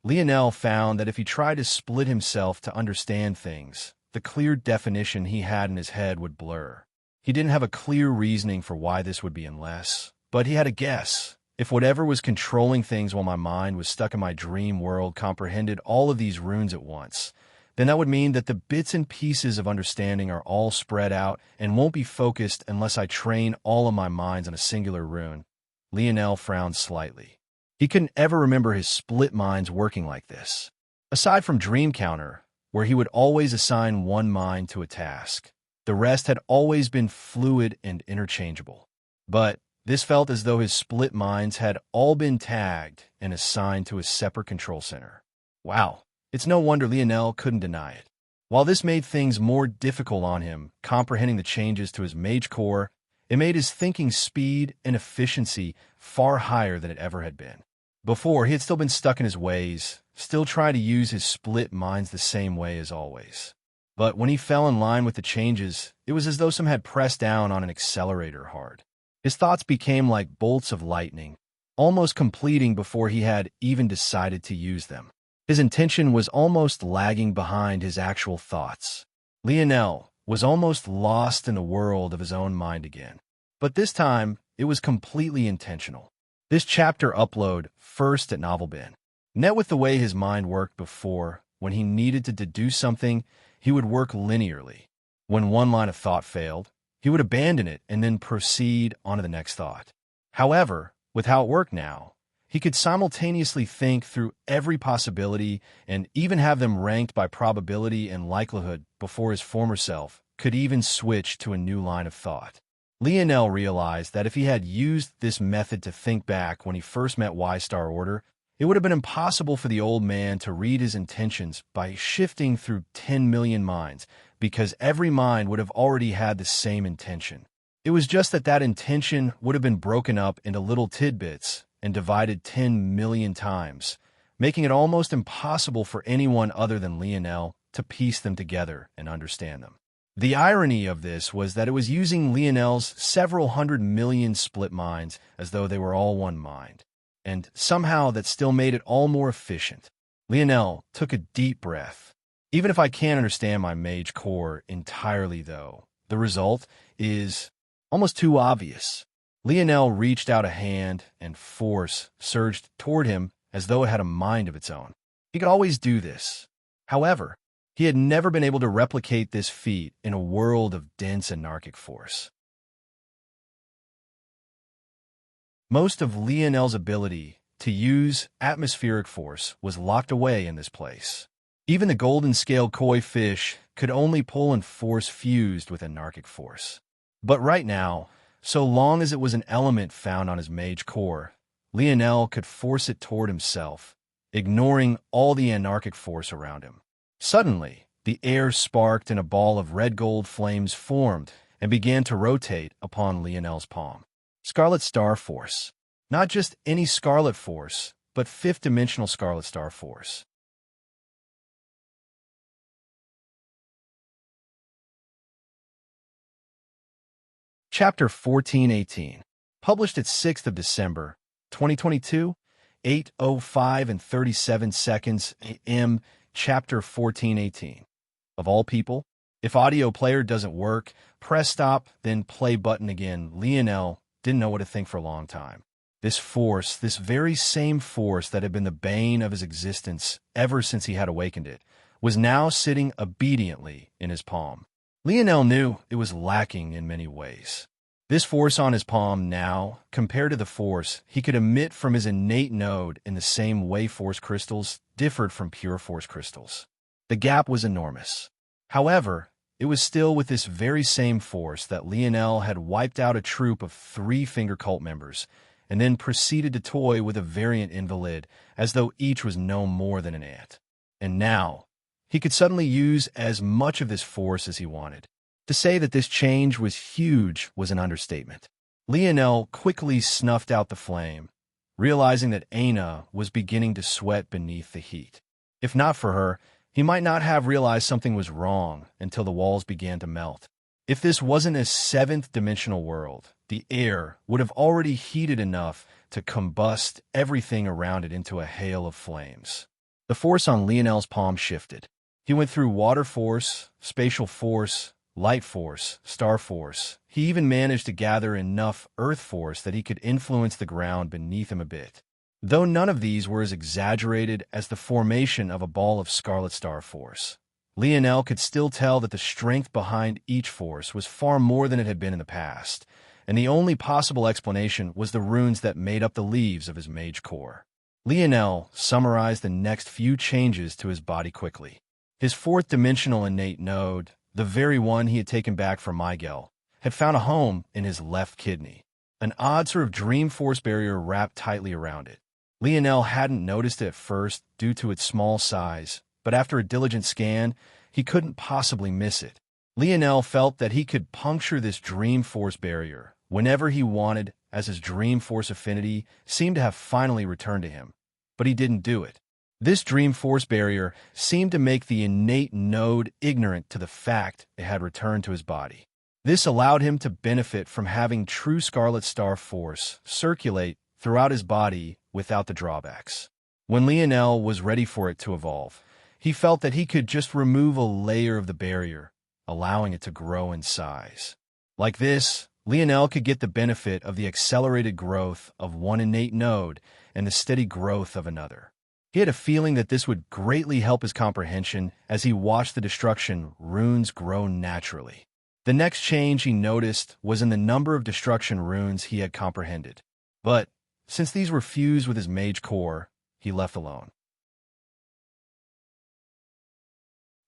S1: Lionel found that if he tried to split himself to understand things, the clear definition he had in his head would blur. He didn't have a clear reasoning for why this would be unless, but he had a guess. If whatever was controlling things while my mind was stuck in my dream world comprehended all of these runes at once, then that would mean that the bits and pieces of understanding are all spread out and won't be focused unless I train all of my minds on a singular rune. Lionel frowned slightly. He couldn't ever remember his split minds working like this. Aside from Dream Counter, where he would always assign one mind to a task, the rest had always been fluid and interchangeable. But this felt as though his split minds had all been tagged and assigned to a separate control center. Wow, it's no wonder Lionel couldn't deny it. While this made things more difficult on him, comprehending the changes to his mage core, it made his thinking speed and efficiency far higher than it ever had been. Before, he had still been stuck in his ways, still trying to use his split minds the same way as always. But when he fell in line with the changes, it was as though some had pressed down on an accelerator hard. His thoughts became like bolts of lightning, almost completing before he had even decided to use them. His intention was almost lagging behind his actual thoughts. Lionel was almost lost in the world of his own mind again. But this time, it was completely intentional. This chapter upload first at NovelBin. Net with the way his mind worked before, when he needed to deduce something, he would work linearly. When one line of thought failed, he would abandon it and then proceed on to the next thought. However, with how it worked now, he could simultaneously think through every possibility and even have them ranked by probability and likelihood before his former self could even switch to a new line of thought. Lionel realized that if he had used this method to think back when he first met Y-Star Order, it would have been impossible for the old man to read his intentions by shifting through 10 million minds, because every mind would have already had the same intention. It was just that that intention would have been broken up into little tidbits and divided 10 million times, making it almost impossible for anyone other than Lionel to piece them together and understand them. The irony of this was that it was using Lionel's several 100 million split minds as though they were all one mind, and somehow that still made it all more efficient. Lionel took a deep breath. Even if I can't understand my mage core entirely, though, the result is almost too obvious. Lionel reached out a hand, and force surged toward him as though it had a mind of its own. He could always do this. However, he had never been able to replicate this feat in a world of dense anarchic force. Most of Lionel's ability to use atmospheric force was locked away in this place. Even the golden-scaled koi fish could only pull in force fused with anarchic force. But right now, so long as it was an element found on his mage core, Lionel could force it toward himself, ignoring all the anarchic force around him. Suddenly, the air sparked and a ball of red-gold flames formed and began to rotate upon Lionel's palm. Scarlet Star Force. Not just any Scarlet Force, but fifth-dimensional Scarlet Star Force. Chapter 1418. Published at 6th of December, 2022, 8:05 and 37 seconds a.m., Chapter 1418. Of all people, if audio player doesn't work, press stop, then play button again. Lionel didn't know what to think for a long time. This force, this very same force that had been the bane of his existence ever since he had awakened it, was now sitting obediently in his palm. Lionel knew it was lacking in many ways. This force on his palm now, compared to the force he could emit from his innate node in the same way force crystals differed from pure force crystals. The gap was enormous. However, it was still with this very same force that Lionel had wiped out a troop of 3 Finger Cult members, and then proceeded to toy with a variant invalid as though each was no more than an ant. And now, he could suddenly use as much of this force as he wanted. To say that this change was huge was an understatement. Lionel quickly snuffed out the flame, realizing that Aina was beginning to sweat beneath the heat. If not for her, he might not have realized something was wrong until the walls began to melt. If this wasn't a 7th-dimensional world, the air would have already heated enough to combust everything around it into a hail of flames. The force on Lionel's palm shifted. He went through water force, spatial force, light force, star force. He even managed to gather enough earth force that he could influence the ground beneath him a bit. Though none of these were as exaggerated as the formation of a ball of scarlet star force, Lionel could still tell that the strength behind each force was far more than it had been in the past, and the only possible explanation was the runes that made up the leaves of his mage core. Lionel summarized the next few changes to his body quickly. His fourth-dimensional innate node, the very one he had taken back from Miguel, had found a home in his left kidney. An odd sort of dream force barrier wrapped tightly around it. Lionel hadn't noticed it at first due to its small size, but after a diligent scan, he couldn't possibly miss it. Lionel felt that he could puncture this dream force barrier whenever he wanted, as his dream force affinity seemed to have finally returned to him. But he didn't do it. This dream force barrier seemed to make the innate node ignorant to the fact it had returned to his body. This allowed him to benefit from having true Scarlet Star force circulate throughout his body without the drawbacks. When Lionel was ready for it to evolve, he felt that he could just remove a layer of the barrier, allowing it to grow in size. Like this, Lionel could get the benefit of the accelerated growth of one innate node and the steady growth of another. He had a feeling that this would greatly help his comprehension as he watched the destruction runes grow naturally. The next change he noticed was in the number of destruction runes he had comprehended. But, since these were fused with his mage core, he left alone.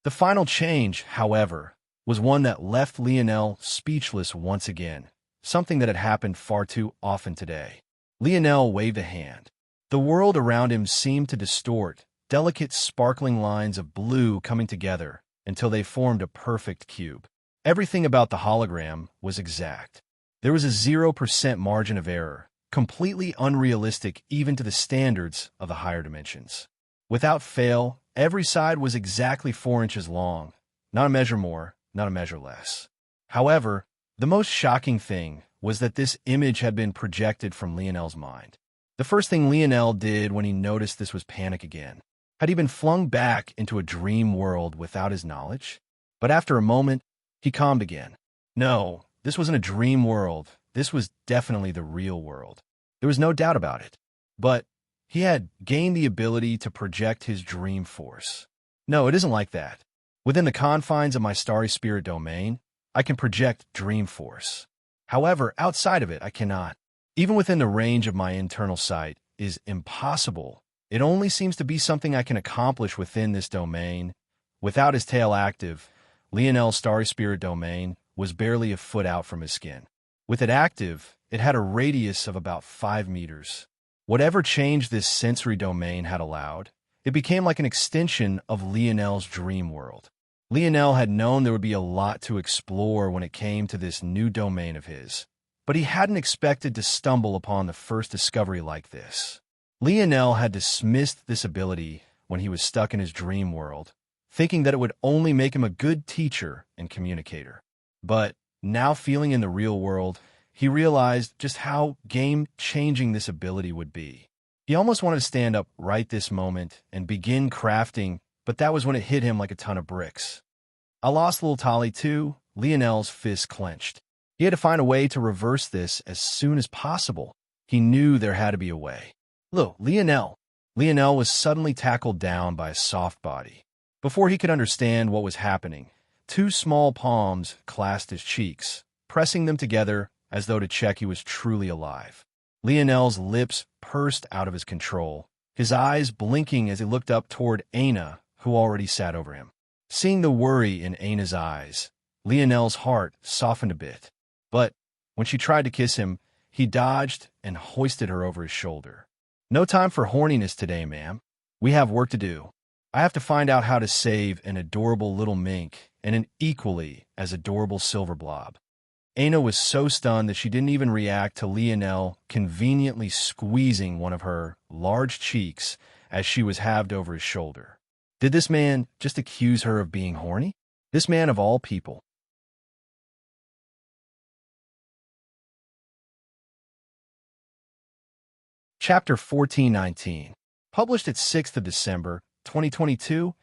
S1: The final change, however, was one that left Lionel speechless once again, something that had happened far too often today. Lionel waved a hand. The world around him seemed to distort, delicate sparkling lines of blue coming together until they formed a perfect cube. Everything about the hologram was exact. There was a 0% margin of error, completely unrealistic even to the standards of the higher dimensions. Without fail, every side was exactly 4 inches long, not a measure more, not a measure less. However, the most shocking thing was that this image had been projected from Lionel's mind. The first thing Lionel did when he noticed this was panic again. Had he been flung back into a dream world without his knowledge? But after a moment, he calmed again. No, this wasn't a dream world. This was definitely the real world. There was no doubt about it. But he had gained the ability to project his dream force. No, it isn't like that. Within the confines of my starry spirit domain, I can project dream force. However, outside of it, I cannot. Even within the range of my internal sight is impossible. It only seems to be something I can accomplish within this domain. Without his tail active, Lionel's starry spirit domain was barely a foot out from his skin. With it active, it had a radius of about 5 meters. Whatever change this sensory domain had allowed, it became like an extension of Lionel's dream world. Lionel had known there would be a lot to explore when it came to this new domain of his, but he hadn't expected to stumble upon the first discovery like this. Lionel had dismissed this ability when he was stuck in his dream world, thinking that it would only make him a good teacher and communicator. But now feeling in the real world, he realized just how game-changing this ability would be. He almost wanted to stand up right this moment and begin crafting, but that was when it hit him like a ton of bricks. I lost little Tolly too. Lionel's fist clenched. He had to find a way to reverse this as soon as possible. He knew there had to be a way. Look, Lionel. Lionel was suddenly tackled down by a soft body. Before he could understand what was happening, 2 small palms clasped his cheeks, pressing them together as though to check he was truly alive. Lionel's lips pursed out of his control, his eyes blinking as he looked up toward Aina, who already sat over him. Seeing the worry in Aina's eyes, Lionel's heart softened a bit. But when she tried to kiss him, he dodged and hoisted her over his shoulder. No time for horniness today, ma'am. We have work to do. I have to find out how to save an adorable little mink and an equally as adorable silver blob. Aina was so stunned that she didn't even react to Lionel conveniently squeezing one of her large cheeks as she was halved over his shoulder. Did this man just accuse her of being horny? This man of all people. Chapter 1419. Published at 6th of December, 2022,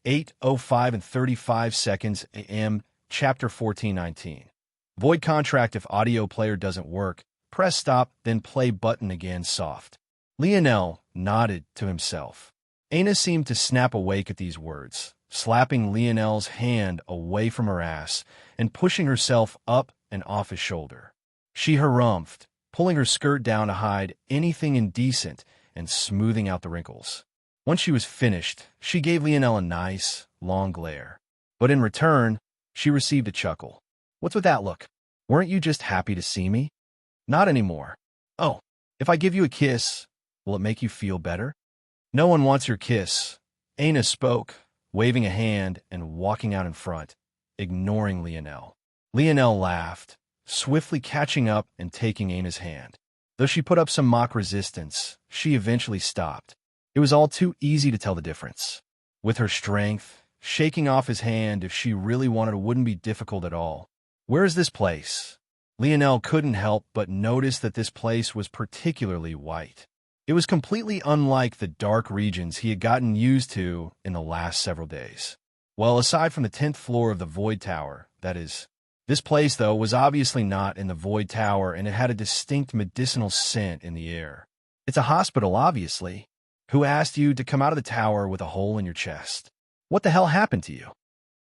S1: 8:05 and 35 seconds a.m. Chapter 1419. Void contract. If audio player doesn't work, press stop, then play button again soft. Lionel nodded to himself. Ana seemed to snap awake at these words, slapping Lionel's hand away from her ass and pushing herself up and off his shoulder. She harumphed, pulling her skirt down to hide anything indecent and smoothing out the wrinkles. Once she was finished, she gave Lionel a nice, long glare. But in return, she received a chuckle. "What's with that look? Weren't you just happy to see me?" "Not anymore." "Oh, if I give you a kiss, will it make you feel better?" "No one wants your kiss." Ana spoke, waving a hand and walking out in front, ignoring Lionel. Lionel laughed, swiftly catching up and taking Ana's hand. Though she put up some mock resistance, she eventually stopped. It was all too easy to tell the difference. With her strength, shaking off his hand if she really wanted wouldn't be difficult at all. "Where is this place?" Lionel couldn't help but notice that this place was particularly white. It was completely unlike the dark regions he had gotten used to in the last several days. Well, aside from the 10th floor of the Void Tower, that is. This place, though, was obviously not in the Void Tower, and it had a distinct medicinal scent in the air. "It's a hospital, obviously. Who asked you to come out of the tower with a hole in your chest? What the hell happened to you?"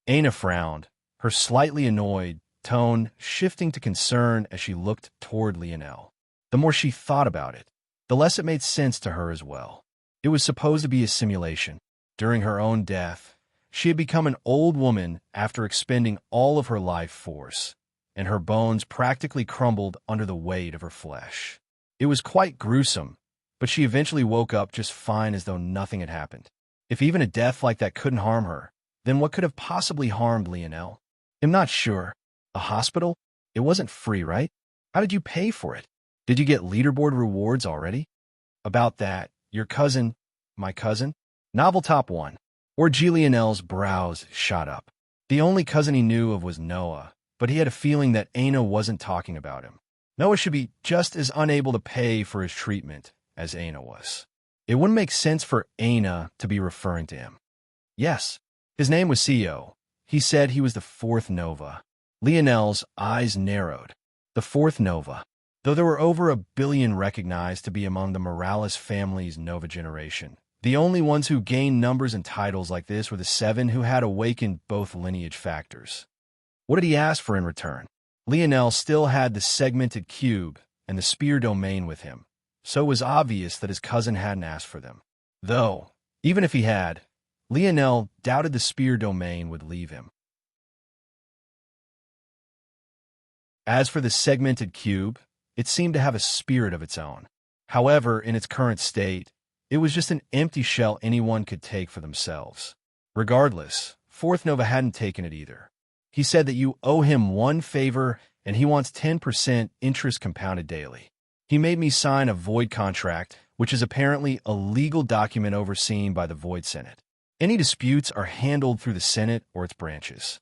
S1: Ana frowned, her slightly annoyed tone shifting to concern as she looked toward Lionel. The more she thought about it, the less it made sense to her as well. It was supposed to be a simulation. During her own death, she had become an old woman after expending all of her life force, and her bones practically crumbled under the weight of her flesh. It was quite gruesome, but she eventually woke up just fine as though nothing had happened. If even a death like that couldn't harm her, then what could have possibly harmed Lionel? "I'm not sure. A hospital? It wasn't free, right? How did you pay for it? Did you get leaderboard rewards already?" "About that, your cousin..." "My cousin?" Novel top 1. Or Lionel's brows shot up. The only cousin he knew of was Noah, but he had a feeling that Ana wasn't talking about him. Noah should be just as unable to pay for his treatment as Ana was. It wouldn't make sense for Ana to be referring to him. Yes, his name was CEO. He said he was the 4th Nova. Lionel's eyes narrowed. The 4th Nova. Though there were over 1 billion recognized to be among the Morales family's Nova generation, the only ones who gained numbers and titles like this were the 7 who had awakened both lineage factors. What did he ask for in return? Lionel still had the segmented cube and the spear domain with him, so it was obvious that his cousin hadn't asked for them. Though, even if he had, Lionel doubted the spear domain would leave him. As for the segmented cube, it seemed to have a spirit of its own. However, in its current state, it was just an empty shell anyone could take for themselves. Regardless, 4th Nova hadn't taken it either. He said that you owe him one favor and he wants 10% interest compounded daily. He made me sign a void contract, which is apparently a legal document overseen by the Void Senate. Any disputes are handled through the Senate or its branches.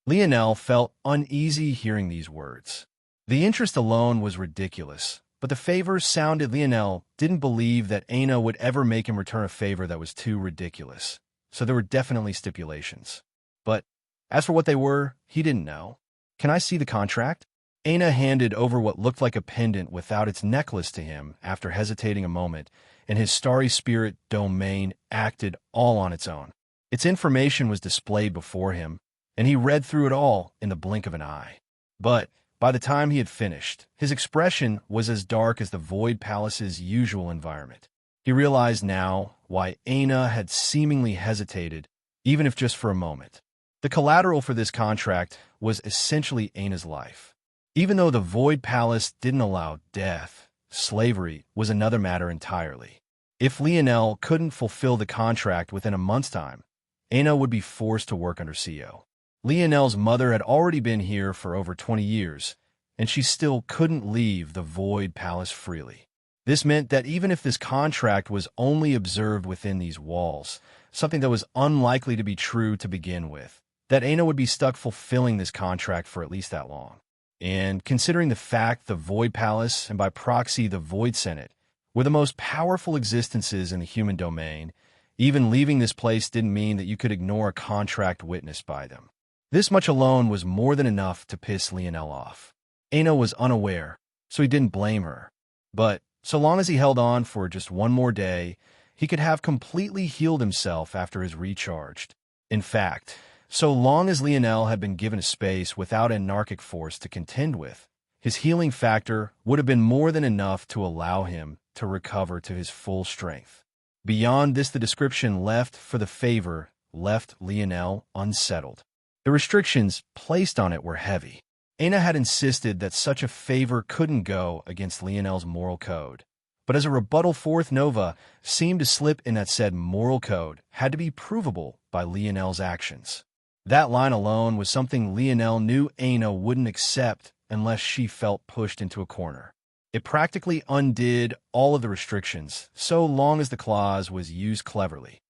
S1: Lionel felt uneasy hearing these words. The interest alone was ridiculous, but the favor sounded. Lionel didn't believe that Ana would ever make him return a favor that was too ridiculous, so there were definitely stipulations. But as for what they were, he didn't know. "Can I see the contract?" Ana handed over what looked like a pendant without its necklace to him after hesitating a moment, and his starry spirit domain acted all on its own. Its information was displayed before him, and he read through it all in the blink of an eye. But by the time he had finished, his expression was as dark as the Void Palace's usual environment. He realized now why Ana had seemingly hesitated, even if just for a moment. The collateral for this contract was essentially Ana's life. Even though the Void Palace didn't allow death, slavery was another matter entirely. If Lionel couldn't fulfill the contract within a month's time, Ana would be forced to work under CEO. Lionel's mother had already been here for over 20 years, and she still couldn't leave the Void Palace freely. This meant that even if this contract was only observed within these walls, something that was unlikely to be true to begin with, that Ana would be stuck fulfilling this contract for at least that long. And considering the fact the Void Palace, and by proxy the Void Senate, We're the most powerful existences in the human domain. Even leaving this place didn't mean that you could ignore a contract witnessed by them. This much alone was more than enough to piss Lionel off. Aina was unaware, so he didn't blame her. But so long as he held on for just one more day, he could have completely healed himself after his recharged. In fact, so long as Lionel had been given a space without anarchic force to contend with, his healing factor would have been more than enough to allow him to recover to his full strength. Beyond this, the description left for the favor left Lionel unsettled. The restrictions placed on it were heavy. Aina had insisted that such a favor couldn't go against Lionel's moral code. But as a rebuttal, Fourth Nova seemed to slip in that said moral code had to be provable by Lionel's actions. That line alone was something Lionel knew Aina wouldn't accept unless she felt pushed into a corner. It practically undid all of the restrictions, so long as the clause was used cleverly.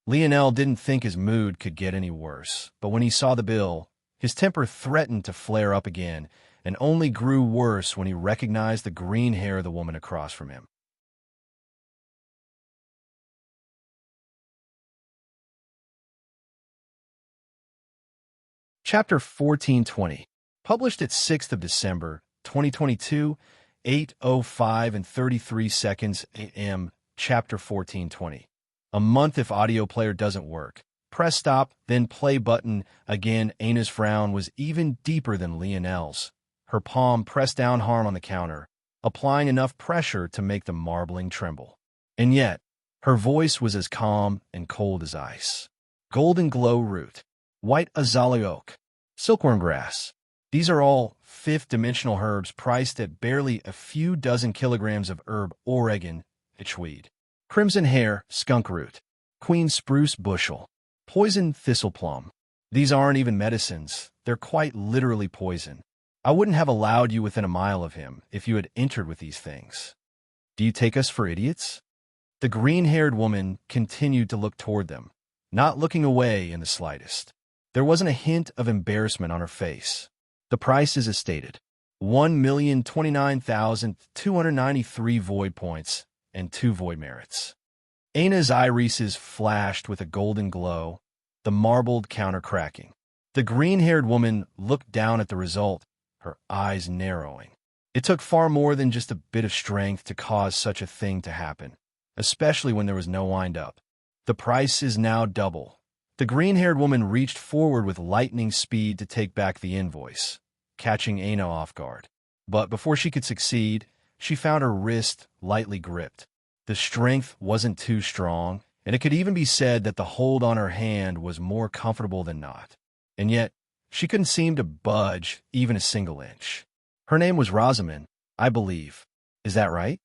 S1: Lionel didn't think his mood could get any worse, but when he saw the bill, his temper threatened to flare up again, and only grew worse when he recognized the green hair of the woman across from him. Chapter 1420, published at 6th of December, 2022, 8:05 and 33 seconds a.m., Chapter 1420. A month if audio player doesn't work. Press stop, then play button. Again, Aina's frown was even deeper than Lionel's. Her palm pressed down hard on the counter, applying enough pressure to make the marbling tremble. And yet, her voice was as calm and cold as ice. Golden glow root, white azalea oak, silkworm grass. These are all fifth-dimensional herbs priced at barely a few dozen kilograms of herb oregon, itchweed. Crimson hair, skunk root, queen spruce bushel, poison thistle plum. These aren't even medicines. They're quite literally poison. I wouldn't have allowed you within a mile of him if you had entered with these things. Do you take us for idiots? The green-haired woman continued to look toward them, not looking away in the slightest. There wasn't a hint of embarrassment on her face. The price is as stated. 1,029,293 void points and 2 void merits. Aina's irises flashed with a golden glow, the marbled counter cracking. The green-haired woman looked down at the result, her eyes narrowing. It took far more than just a bit of strength to cause such a thing to happen, especially when there was no wind-up. The price is now double. The green-haired woman reached forward with lightning speed to take back the invoice, catching Aina off guard. But before she could succeed, she found her wrist lightly gripped. The strength wasn't too strong, and it could even be said that the hold on her hand was more comfortable than not. And yet, she couldn't seem to budge even a single inch. Her name was Rosamond, I believe. Is that right?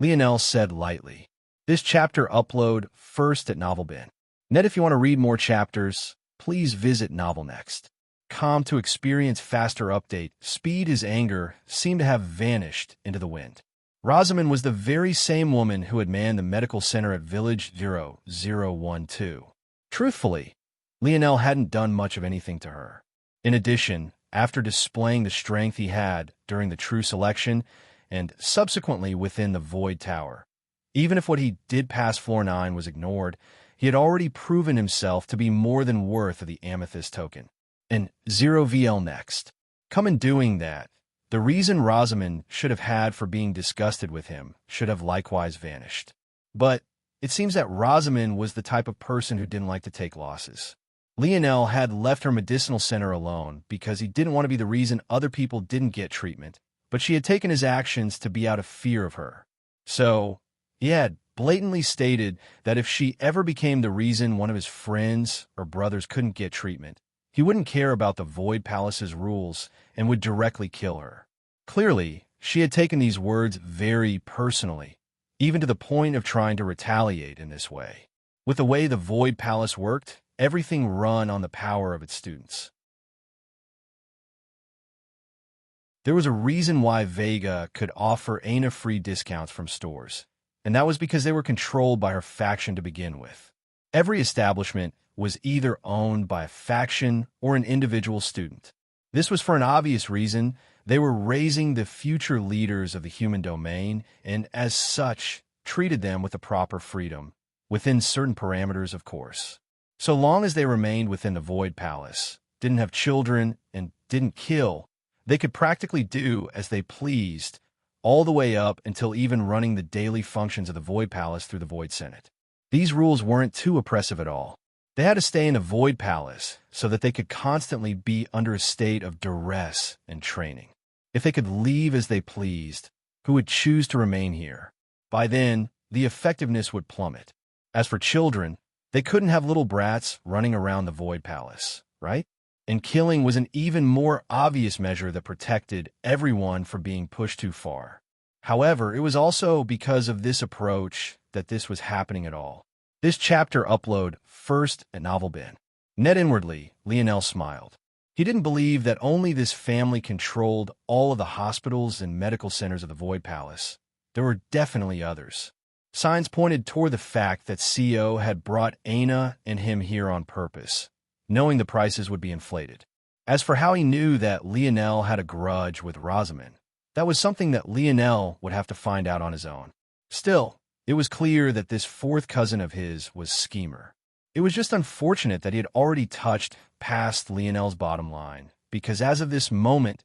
S1: Lionel said lightly. This chapter upload first at NovelBin. Net, if you want to read more chapters, please visit Novel Next. Calm to experience faster update, speed his anger seemed to have vanished into the wind. Rosamond was the very same woman who had manned the medical center at Village 0012. Truthfully, Lionel hadn't done much of anything to her. In addition, after displaying the strength he had during the True Selection and subsequently within the Void Tower, even if what he did past Floor 9 was ignored, he had already proven himself to be more than worth of the Amethyst token. And 0VL next. Come in doing that, the reason Rosamond should have had for being disgusted with him should have likewise vanished. But it seems that Rosamond was the type of person who didn't like to take losses. Lionel had left her medicinal center alone because he didn't want to be the reason other people didn't get treatment, but she had taken his actions to be out of fear of her. So, he had blatantly stated that if she ever became the reason one of his friends or brothers couldn't get treatment, he wouldn't care about the Void Palace's rules and would directly kill her. Clearly, she had taken these words very personally, even to the point of trying to retaliate in this way. With the way the Void Palace worked, everything run on the power of its students. There was a reason why Vega could offer Aina free discounts from stores, and that was because they were controlled by her faction to begin with. Every establishment was either owned by a faction or an individual student. This was for an obvious reason. They were raising the future leaders of the human domain, and as such, treated them with the proper freedom, within certain parameters, of course. So long as they remained within the Void Palace, didn't have children, and didn't kill, they could practically do as they pleased, all the way up until even running the daily functions of the Void Palace through the Void Senate. These rules weren't too oppressive at all. They had to stay in the Void Palace so that they could constantly be under a state of duress and training. If they could leave as they pleased, who would choose to remain here? By then, the effectiveness would plummet. As for children, they couldn't have little brats running around the Void Palace, right? And killing was an even more obvious measure that protected everyone from being pushed too far. However, it was also because of this approach that this was happening at all. This chapter upload first at Novel Bin. Net inwardly, Lionel smiled. He didn't believe that only this family controlled all of the hospitals and medical centers of the Void Palace. There were definitely others. Signs pointed toward the fact that CO had brought Aina and him here on purpose, knowing the prices would be inflated. As for how he knew that Lionel had a grudge with Rosamond, that was something that Lionel would have to find out on his own. Still, it was clear that this fourth cousin of his was schemer. It was just unfortunate that he had already touched past Lionel's bottom line, because as of this moment,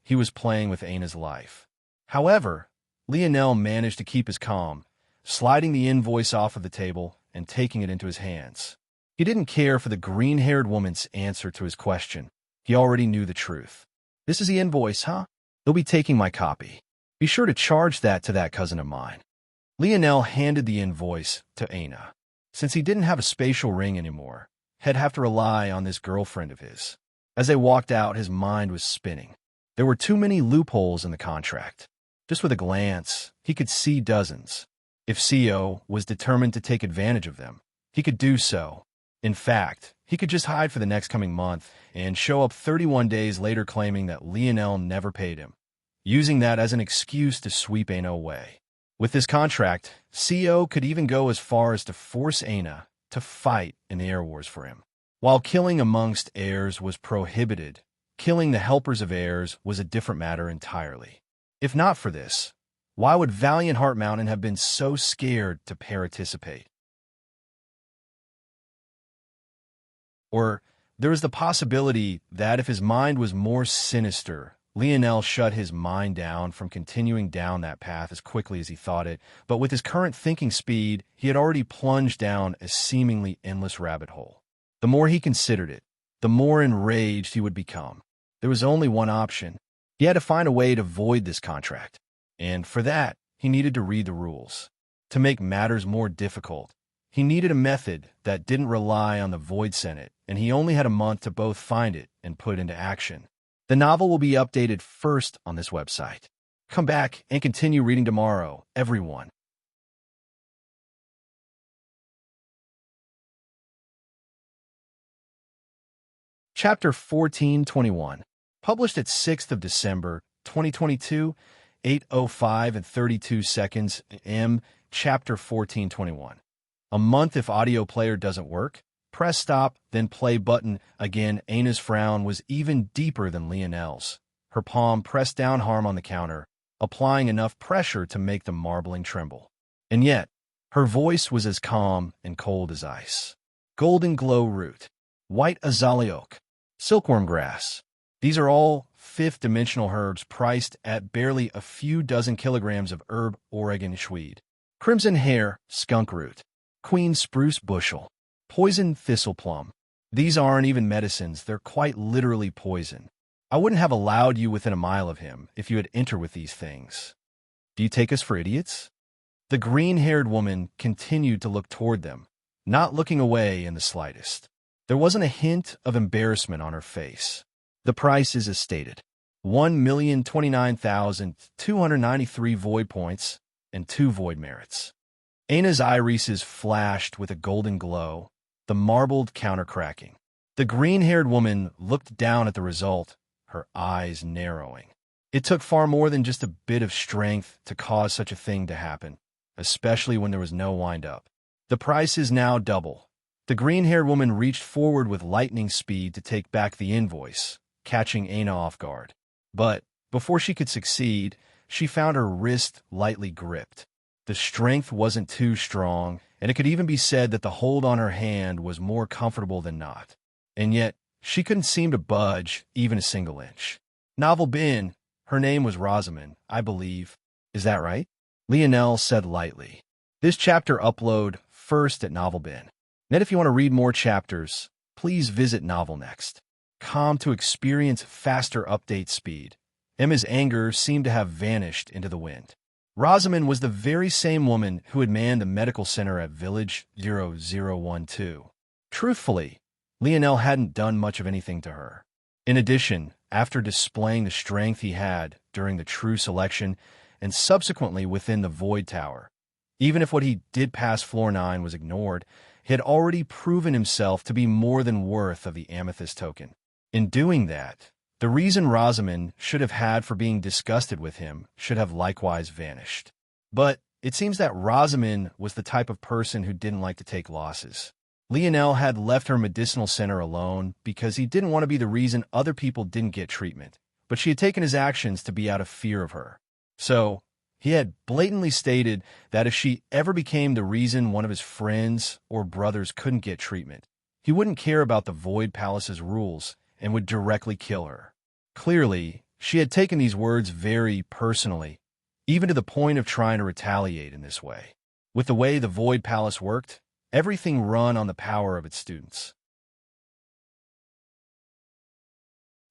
S1: he was playing with Aina's life. However, Lionel managed to keep his calm, sliding the invoice off of the table and taking it into his hands. He didn't care for the green-haired woman's answer to his question. He already knew the truth. "This is the invoice, huh? They'll be taking my copy. Be sure to charge that to that cousin of mine." Lionel handed the invoice to Aina. Since he didn't have a spatial ring anymore, he'd have to rely on this girlfriend of his. As they walked out, his mind was spinning. There were too many loopholes in the contract. Just with a glance, he could see dozens. If CO was determined to take advantage of them, he could do so. In fact, he could just hide for the next coming month and show up 31 days later claiming that Lionel never paid him, using that as an excuse to sweep Aina away. With this contract, CO could even go as far as to force Aina to fight in the air wars for him. While killing amongst heirs was prohibited, killing the helpers of heirs was a different matter entirely. If not for this, why would Valiant Heart Mountain have been so scared to participate? Or there was the possibility that if his mind was more sinister, Lionel shut his mind down from continuing down that path as quickly as he thought it, but with his current thinking speed, he had already plunged down a seemingly endless rabbit hole. The more he considered it, the more enraged he would become. There was only one option. He had to find a way to void this contract, and for that, he needed to read the rules. To make matters more difficult, he needed a method that didn't rely on the Void Senate, and he only had a month to both find it and put it into action. The novel will be updated first on this website. Come back and continue reading tomorrow, everyone. Chapter 1421, published at 6th of December, 2022, 8:05 and 32 seconds AM, Chapter 1421. A month if audio player doesn't work? Press stop, then play button. Again, Aina's frown was even deeper than Lionel's. Her palm pressed down hard on the counter, applying enough pressure to make the marbling tremble. And yet, her voice was as calm and cold as ice. Golden glow root, white azalea oak, silkworm grass. These are all fifth-dimensional herbs priced at barely a few dozen kilograms of herb Oregon Schweed. Crimson hair, skunk root, queen spruce bushel, poison thistle plum. These aren't even medicines, they're quite literally poison. I wouldn't have allowed you within a mile of him if you had entered with these things. Do you take us for idiots? The green-haired woman continued to look toward them, not looking away in the slightest. There wasn't a hint of embarrassment on her face. The price is as stated. 1,029,293 void points and 2 void merits. Aina's irises flashed with a golden glow, the marbled counter cracking. The green-haired woman looked down at the result, her eyes narrowing. It took far more than just a bit of strength to cause such a thing to happen, especially when there was no wind-up. The price is now double. The green-haired woman reached forward with lightning speed to take back the invoice, catching Aina off guard. But Before she could succeed, she found her wrist lightly gripped. The strength wasn't too strong, and it could even be said that the hold on her hand was more comfortable than not. And yet, she couldn't seem to budge even a single inch. Novel bin, her name was Rosamond, I believe. Is that right? Lionel said lightly. This chapter upload first at Novel bin. Net, if you want to read more chapters, please visit Novel Next. Com to experience faster update speed. Emma's anger seemed to have vanished into the wind. Rosamond was the very same woman who had manned the medical center at Village 0012. Truthfully, Lionel hadn't done much of anything to her. In addition, after displaying the strength he had during the true selection and subsequently within the Void Tower, even if what he did past Floor 9 was ignored, he had already proven himself to be more than worth of the Amethyst token. In doing that, the reason Rosamond should have had for being disgusted with him should have likewise vanished. But it seems that Rosamond was the type of person who didn't like to take losses. Lionel had left her medicinal center alone because he didn't want to be the reason other people didn't get treatment, but she had taken his actions to be out of fear of her. So, he had blatantly stated that if she ever became the reason one of his friends or brothers couldn't get treatment, he wouldn't care about the Void Palace's rules and would directly kill her. Clearly, she had taken these words very personally, even to the point of trying to retaliate in this way. With the way the Void Palace worked, everything run on the power of its students.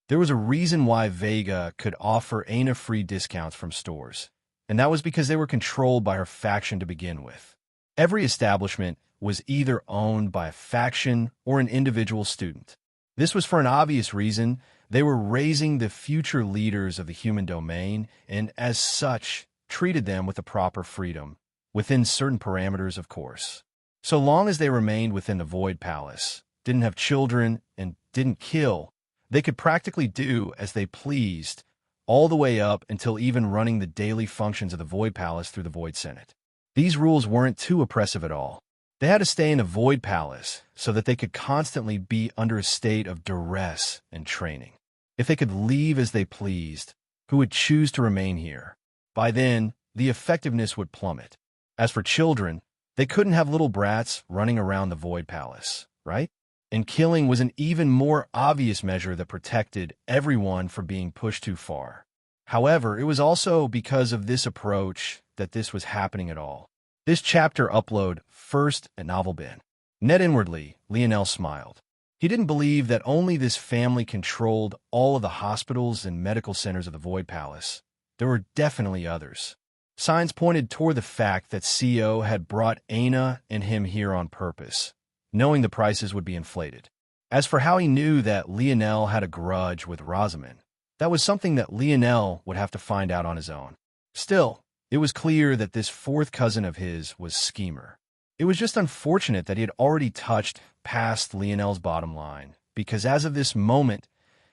S1: There was a reason why Vega could offer Aina free discounts from stores, and that was because they were controlled by her faction to begin with. Every establishment was either owned by a faction or an individual student. This was for an obvious reason. They were raising the future leaders of the human domain, and as such, treated them with the proper freedom, within certain parameters, of course. So long as they remained within the Void Palace, didn't have children, and didn't kill, they could practically do as they pleased, all the way up until even running the daily functions of the Void Palace through the Void Senate. These rules weren't too oppressive at all. They had to stay in the Void Palace so that they could constantly be under a state of duress and training. If they could leave as they pleased, who would choose to remain here? By then, the effectiveness would plummet. As for children, they couldn't have little brats running around the Void Palace, right? And killing was an even more obvious measure that protected everyone from being pushed too far. However, it was also because of this approach that this was happening at all. This chapter upload first at Novel bin. Net inwardly, Lionel smiled. He didn't believe that only this family controlled all of the hospitals and medical centers of the Void Palace. There were definitely others. Signs pointed toward the fact that CO had brought Aina and him here on purpose, knowing the prices would be inflated. As for how he knew that Lionel had a grudge with Rosamond, that was something that Lionel would have to find out on his own. Still, it was clear that this fourth cousin of his was Schemer. It was just unfortunate that he had already touched past Lionel's bottom line, because as of this moment,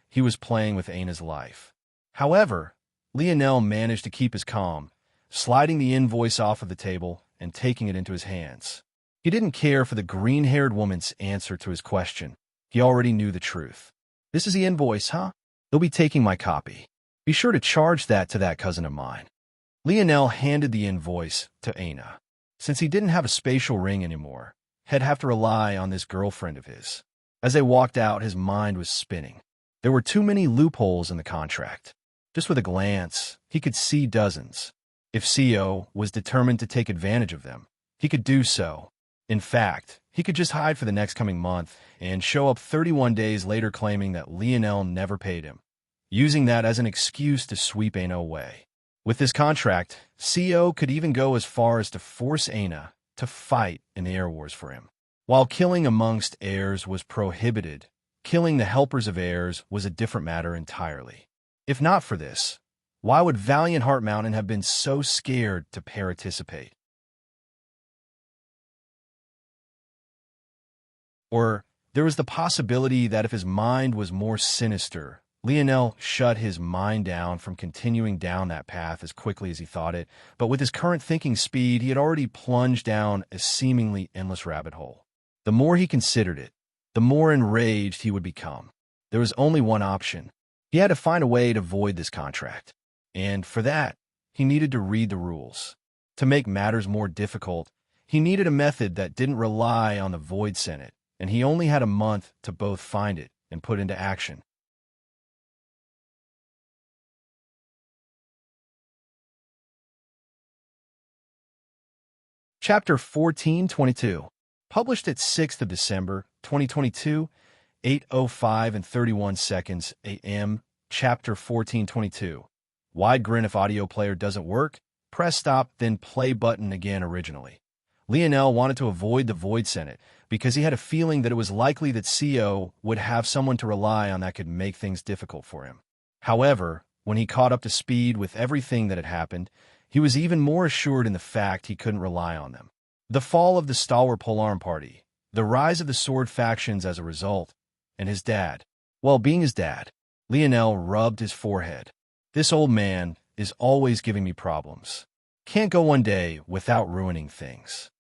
S1: he was playing with Aina's life. However, Lionel managed to keep his calm, sliding the invoice off of the table and taking it into his hands. He didn't care for the green-haired woman's answer to his question. He already knew the truth. This is the invoice, huh? They'll be taking my copy. Be sure to charge that to that cousin of mine. Lionel handed the invoice to Aina. Since he didn't have a spatial ring anymore, he'd have to rely on this girlfriend of his. As they walked out, his mind was spinning. There were too many loopholes in the contract. Just with a glance, he could see dozens. If CO was determined to take advantage of them, he could do so. In fact, he could just hide for the next coming month and show up 31 days later claiming that Lionel never paid him, using that as an excuse to sweep Aina away. With this contract, CO could even go as far as to force Aina to fight in the air wars for him. While killing amongst heirs was prohibited, killing the helpers of heirs was a different matter entirely. If not for this, why would Valiant Heart Mountain have been so scared to participate? Or there was the possibility that if his mind was more sinister, Lionel shut his mind down from continuing down that path as quickly as he thought it, but with his current thinking speed, he had already plunged down a seemingly endless rabbit hole. The more he considered it, the more enraged he would become. There was only one option. He had to find a way to void this contract. And for that, he needed to read the rules. To make matters more difficult, he needed a method that didn't rely on the void Senate, and he only had a month to both find it and put into action. Chapter 1422, published at 6th of December, 2022, 8:05 and 31 seconds a.m. Chapter 1422. Wide grin if audio player doesn't work, press stop, then play button again originally. Lionel wanted to avoid the void Senate because he had a feeling that it was likely that CO would have someone to rely on that could make things difficult for him. However, when he caught up to speed with everything that had happened, he was even more assured in the fact he couldn't rely on them. The fall of the stalwart Polarm Party, the rise of the sword factions as a result, and his dad. Well, being his dad, Lionel rubbed his forehead. This old man is always giving me problems. Can't go one day without ruining things.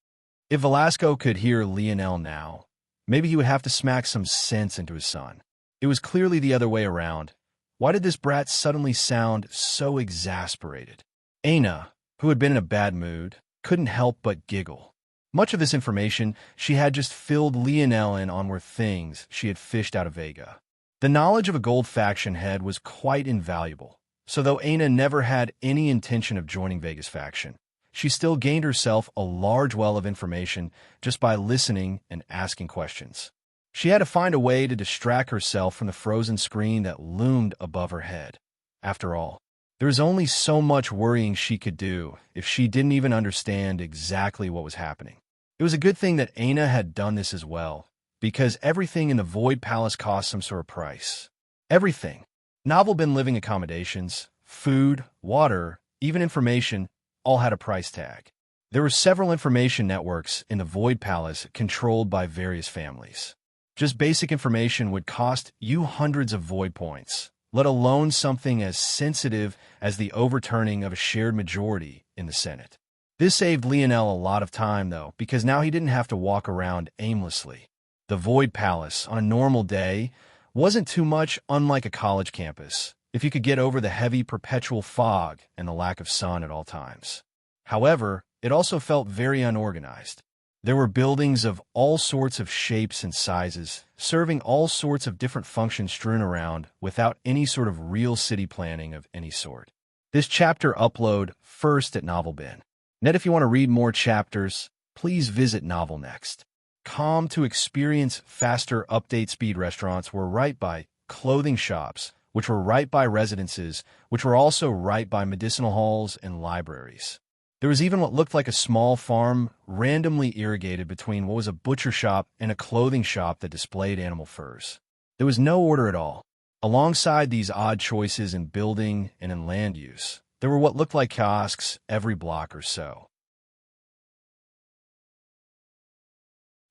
S1: If Velasco could hear Lionel now, maybe he would have to smack some sense into his son. It was clearly the other way around. Why did this brat suddenly sound so exasperated? Aina, who had been in a bad mood, couldn't help but giggle. Much of this information she had just filled Lionel in on were things she had fished out of Vega. The knowledge of a gold faction head was quite invaluable, so though Aina never had any intention of joining Vega's faction, she still gained herself a large well of information just by listening and asking questions. She had to find a way to distract herself from the frozen screen that loomed above her head. After all, there was only so much worrying she could do if she didn't even understand exactly what was happening. It was a good thing that Aina had done this as well, because everything in the Void Palace cost some sort of price. Everything. Novel bin living accommodations, food, water, even information, all had a price tag. There were several information networks in the Void Palace controlled by various families. Just basic information would cost you hundreds of void points, let alone something as sensitive as the overturning of a shared majority in the Senate. This saved Lionel a lot of time, though, because now he didn't have to walk around aimlessly. The Void Palace, on a normal day, wasn't too much unlike a college campus, if you could get over the heavy perpetual fog and the lack of sun at all times. However, it also felt very unorganized. There were buildings of all sorts of shapes and sizes, serving all sorts of different functions strewn around without any sort of real city planning of any sort. This chapter upload first at NovelBin. Net, if you want to read more chapters, please visit Novel Next. To experience faster update speed, restaurants were right by clothing shops, which were right by residences, which were also right by medicinal halls and libraries. There was even what looked like a small farm randomly irrigated between what was a butcher shop and a clothing shop that displayed animal furs. There was no order at all. Alongside these odd choices in building and in land use, there were what looked like kiosks every block or so.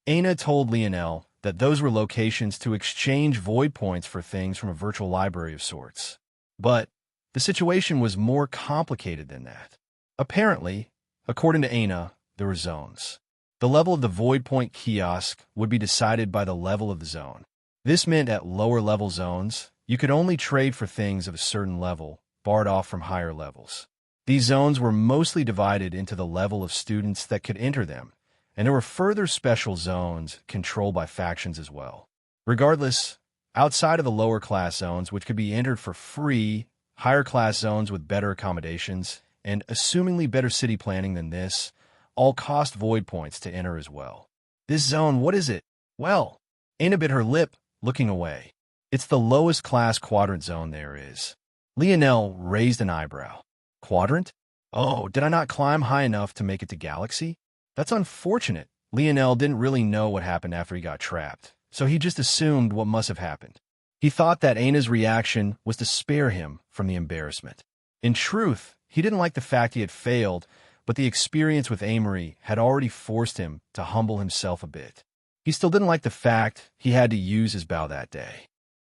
S1: Aina told Lionel that those were locations to exchange void points for things from a virtual library of sorts. But the situation was more complicated than that. Apparently, according to Aina, there were zones. The level of the void point kiosk would be decided by the level of the zone. This meant at lower level zones, you could only trade for things of a certain level, barred off from higher levels. These zones were mostly divided into the level of students that could enter them, and there were further special zones controlled by factions as well. Regardless, outside of the lower class zones, which could be entered for free, higher class zones with better accommodations, and assumingly better city planning than this, all cost void points to enter as well. This zone, what is it? Well, Aina bit her lip, looking away. It's the lowest class quadrant zone there is. Lionel raised an eyebrow. Quadrant? Oh, did I not climb high enough to make it to Galaxy? That's unfortunate. Lionel didn't really know what happened after he got trapped, so he just assumed what must have happened. He thought that Aina's reaction was to spare him from the embarrassment. In truth, he didn't like the fact he had failed, but the experience with Amory had already forced him to humble himself a bit. He still didn't like the fact he had to use his bow that day.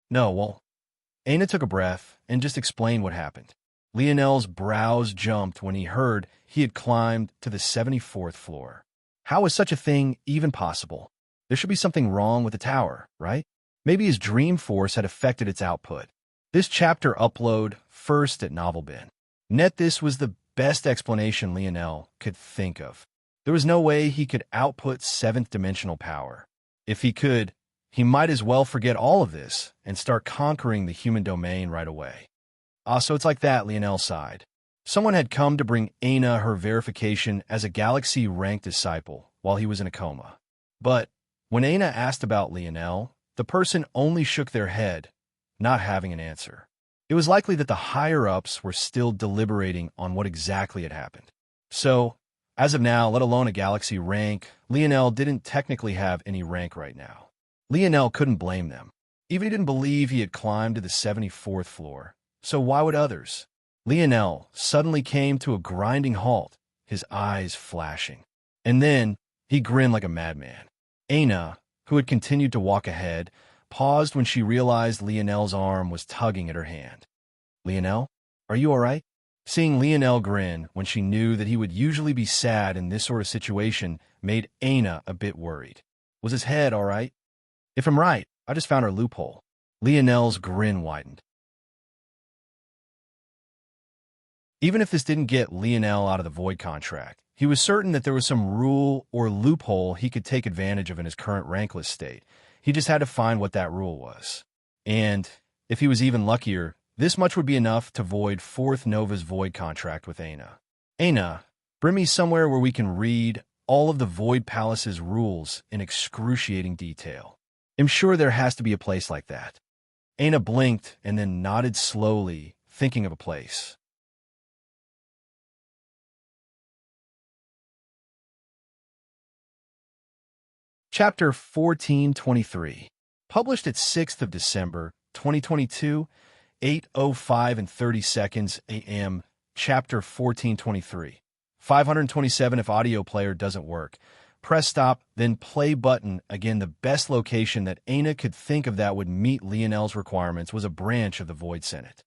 S1: No, well, Aina took a breath and just explained what happened. Lionel's brows jumped when he heard he had climbed to the 74th floor. How is such a thing even possible? There should be something wrong with the tower, right? Maybe his dream force had affected its output. This chapter upload first at Novelbin. Net this was the best explanation Lionel could think of. There was no way he could output 7th dimensional power. If he could, he might as well forget all of this and start conquering the human domain right away. So it's like that, Lionel sighed. Someone had come to bring Aina her verification as a galaxy-ranked disciple while he was in a coma. But when Aina asked about Lionel, the person only shook their head, not having an answer. It was likely that the higher-ups were still deliberating on what exactly had happened. So, as of now, let alone a galaxy rank, Lionel didn't technically have any rank right now. Lionel couldn't blame them. Even he didn't believe he had climbed to the 74th floor. So why would others? Lionel suddenly came to a grinding halt, his eyes flashing. And then he grinned like a madman. Aina, who had continued to walk ahead, paused when she realized Lionel's arm was tugging at her hand. Lionel, are you all right? Seeing Lionel grin when she knew that he would usually be sad in this sort of situation made Aina a bit worried. Was his head all right? If I'm right, I just found our loophole. Lionel's grin widened. Even if this didn't get Lionel out of the void contract, he was certain that there was some rule or loophole he could take advantage of in his current rankless state. He just had to find what that rule was. And, if he was even luckier, this much would be enough to void 4th Nova's void contract with Aina. Aina, bring me somewhere where we can read all of the Void Palace's rules in excruciating detail. I'm sure there has to be a place like that. Aina blinked and then nodded slowly, thinking of a place. Chapter 1423. Published at 6th of December, 2022, 8:05:30 a.m. Chapter 1423. 527 if audio player doesn't work. Press stop, then play button. Again, the best location that Aina could think of that would meet Lionel's requirements was a branch of the Void Senate.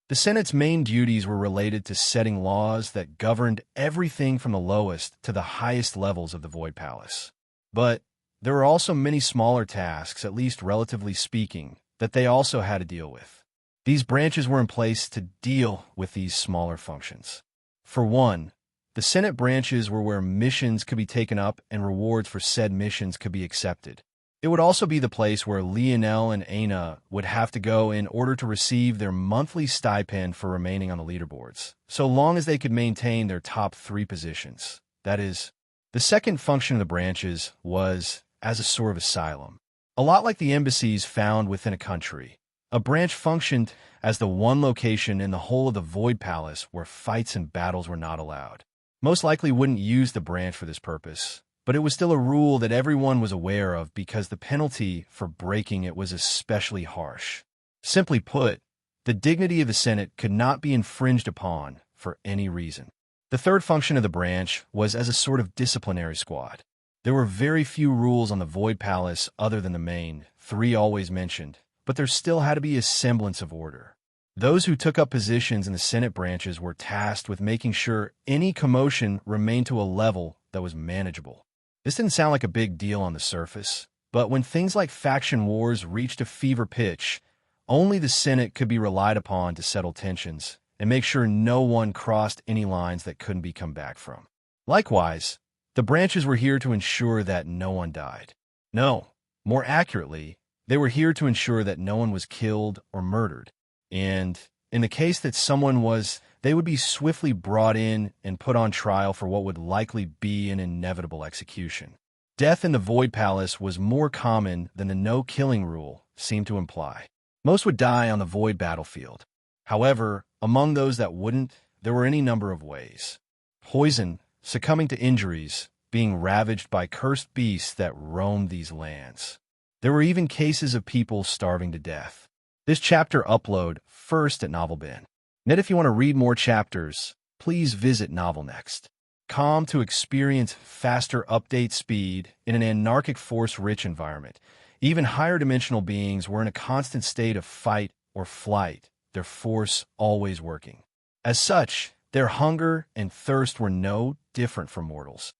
S1: The Senate's main duties were related to setting laws that governed everything from the lowest to the highest levels of the Void Palace. But there were also many smaller tasks, at least relatively speaking, that they also had to deal with. These branches were in place to deal with these smaller functions. For one, the Senate branches were where missions could be taken up and rewards for said missions could be accepted. It would also be the place where Lionel and Aina would have to go in order to receive their monthly stipend for remaining on the leaderboards, so long as they could maintain their top 3 positions. That is, the second function of the branches was as a sort of asylum. A lot like the embassies found within a country, a branch functioned as the one location in the whole of the Void Palace where fights and battles were not allowed. Most likely wouldn't use the branch for this purpose, but it was still a rule that everyone was aware of because the penalty for breaking it was especially harsh. Simply put, the dignity of the Senate could not be infringed upon for any reason. The third function of the branch was as a sort of disciplinary squad. There were very few rules on the Void Palace other than the main 3 always mentioned, but there still had to be a semblance of order. Those who took up positions in the Senate branches were tasked with making sure any commotion remained to a level that was manageable. This didn't sound like a big deal on the surface, but when things like faction wars reached a fever pitch, only the Senate could be relied upon to settle tensions and make sure no one crossed any lines that couldn't be come back from. Likewise, the branches were here to ensure that no one died. No, more accurately, they were here to ensure that no one was killed or murdered. And in the case that someone was, they would be swiftly brought in and put on trial for what would likely be an inevitable execution. Death in the Void Palace was more common than the no-killing rule seemed to imply. Most would die on the Void battlefield. However, among those that wouldn't, there were any number of ways. Poison, succumbing to injuries, being ravaged by cursed beasts that roamed these lands. There were even cases of people starving to death. This chapter upload first at Novelbin. Net if you want to read more chapters, please visit NovelNext. Com to experience faster update speed in an anarchic force-rich environment. Even higher dimensional beings were in a constant state of fight or flight, their force always working. As such, their hunger and thirst were no different from mortals.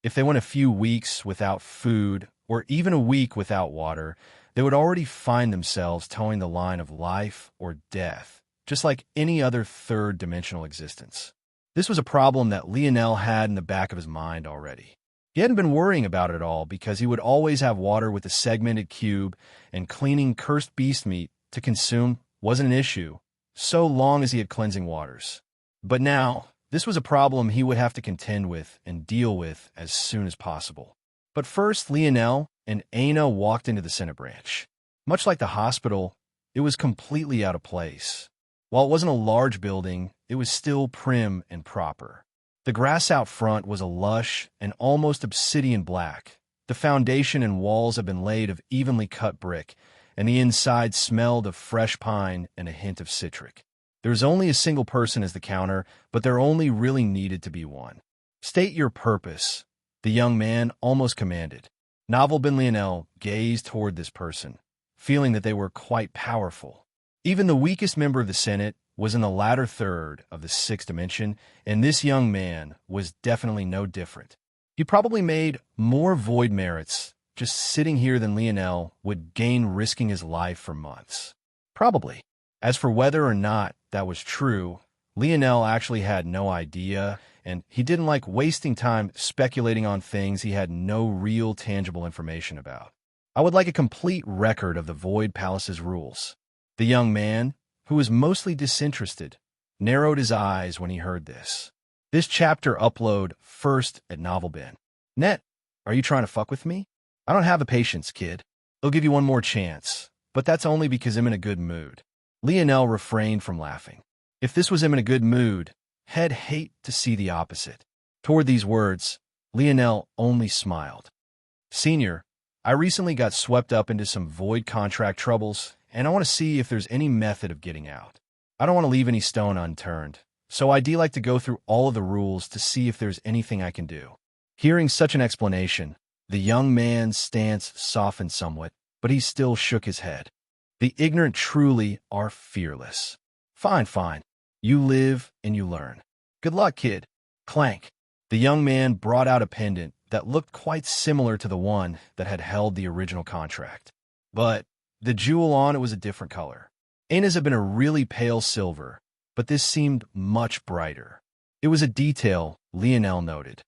S1: If they went a few weeks without food, or even a week without water, they would already find themselves towing the line of life or death, just like any other third-dimensional existence. This was a problem that Lionel had in the back of his mind already. He hadn't been worrying about it at all because he would always have water with a segmented cube, and cleaning cursed beast meat to consume wasn't an issue, so long as he had cleansing waters. But now, this was a problem he would have to contend with and deal with as soon as possible. But first, Lionel and Aina walked into the Senate branch. Much like the hospital, it was completely out of place. While it wasn't a large building, it was still prim and proper. The grass out front was a lush and almost obsidian black. The foundation and walls had been laid of evenly cut brick, and the inside smelled of fresh pine and a hint of citric. There was only a single person as the counter, but there only really needed to be one. "State your purpose," the young man almost commanded. Novel bin Lionel gazed toward this person, feeling that they were quite powerful. Even the weakest member of the Senate was in the latter third of the sixth dimension, and this young man was definitely no different. He probably made more void merits just sitting here than Lionel would gain risking his life for months. Probably. As for whether or not that was true, Lionel actually had no idea, and he didn't like wasting time speculating on things he had no real tangible information about. "I would like a complete record of the Void Palace's rules." The young man, who was mostly disinterested, narrowed his eyes when he heard this. "This chapter upload first at Novelbin." "Net, are you trying to fuck with me?" "I don't have the patience, kid. I'll give you one more chance, but that's only because I'm in a good mood." Lionel refrained from laughing. If this was him in a good mood, he'd hate to see the opposite. Toward these words, Lionel only smiled. "Senior, I recently got swept up into some void contract troubles, and I want to see if there's any method of getting out. I don't want to leave any stone unturned, so I'd like to go through all of the rules to see if there's anything I can do." Hearing such an explanation, the young man's stance softened somewhat, but he still shook his head. The ignorant truly are fearless. "Fine, fine. You live and you learn. Good luck, kid." Clank. The young man brought out a pendant that looked quite similar to the one that had held the original contract. But the jewel on it was a different color. Aina's had been a really pale silver, but this seemed much brighter. It was a detail Lionel noted.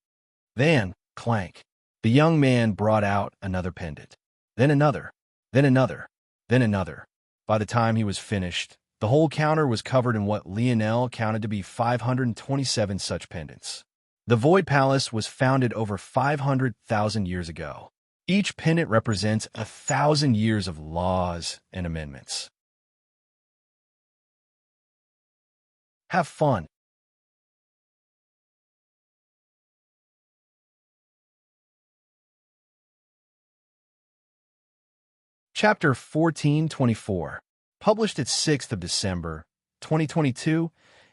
S1: Then, clank, the young man brought out another pendant. Then another, then another, then another. By the time he was finished, the whole counter was covered in what Lionel counted to be 527 such pendants. The Void Palace was founded over 500,000 years ago. Each pendant represents 1,000 years of laws and amendments. Have fun. Chapter 1424, published at 6th of December, 2022,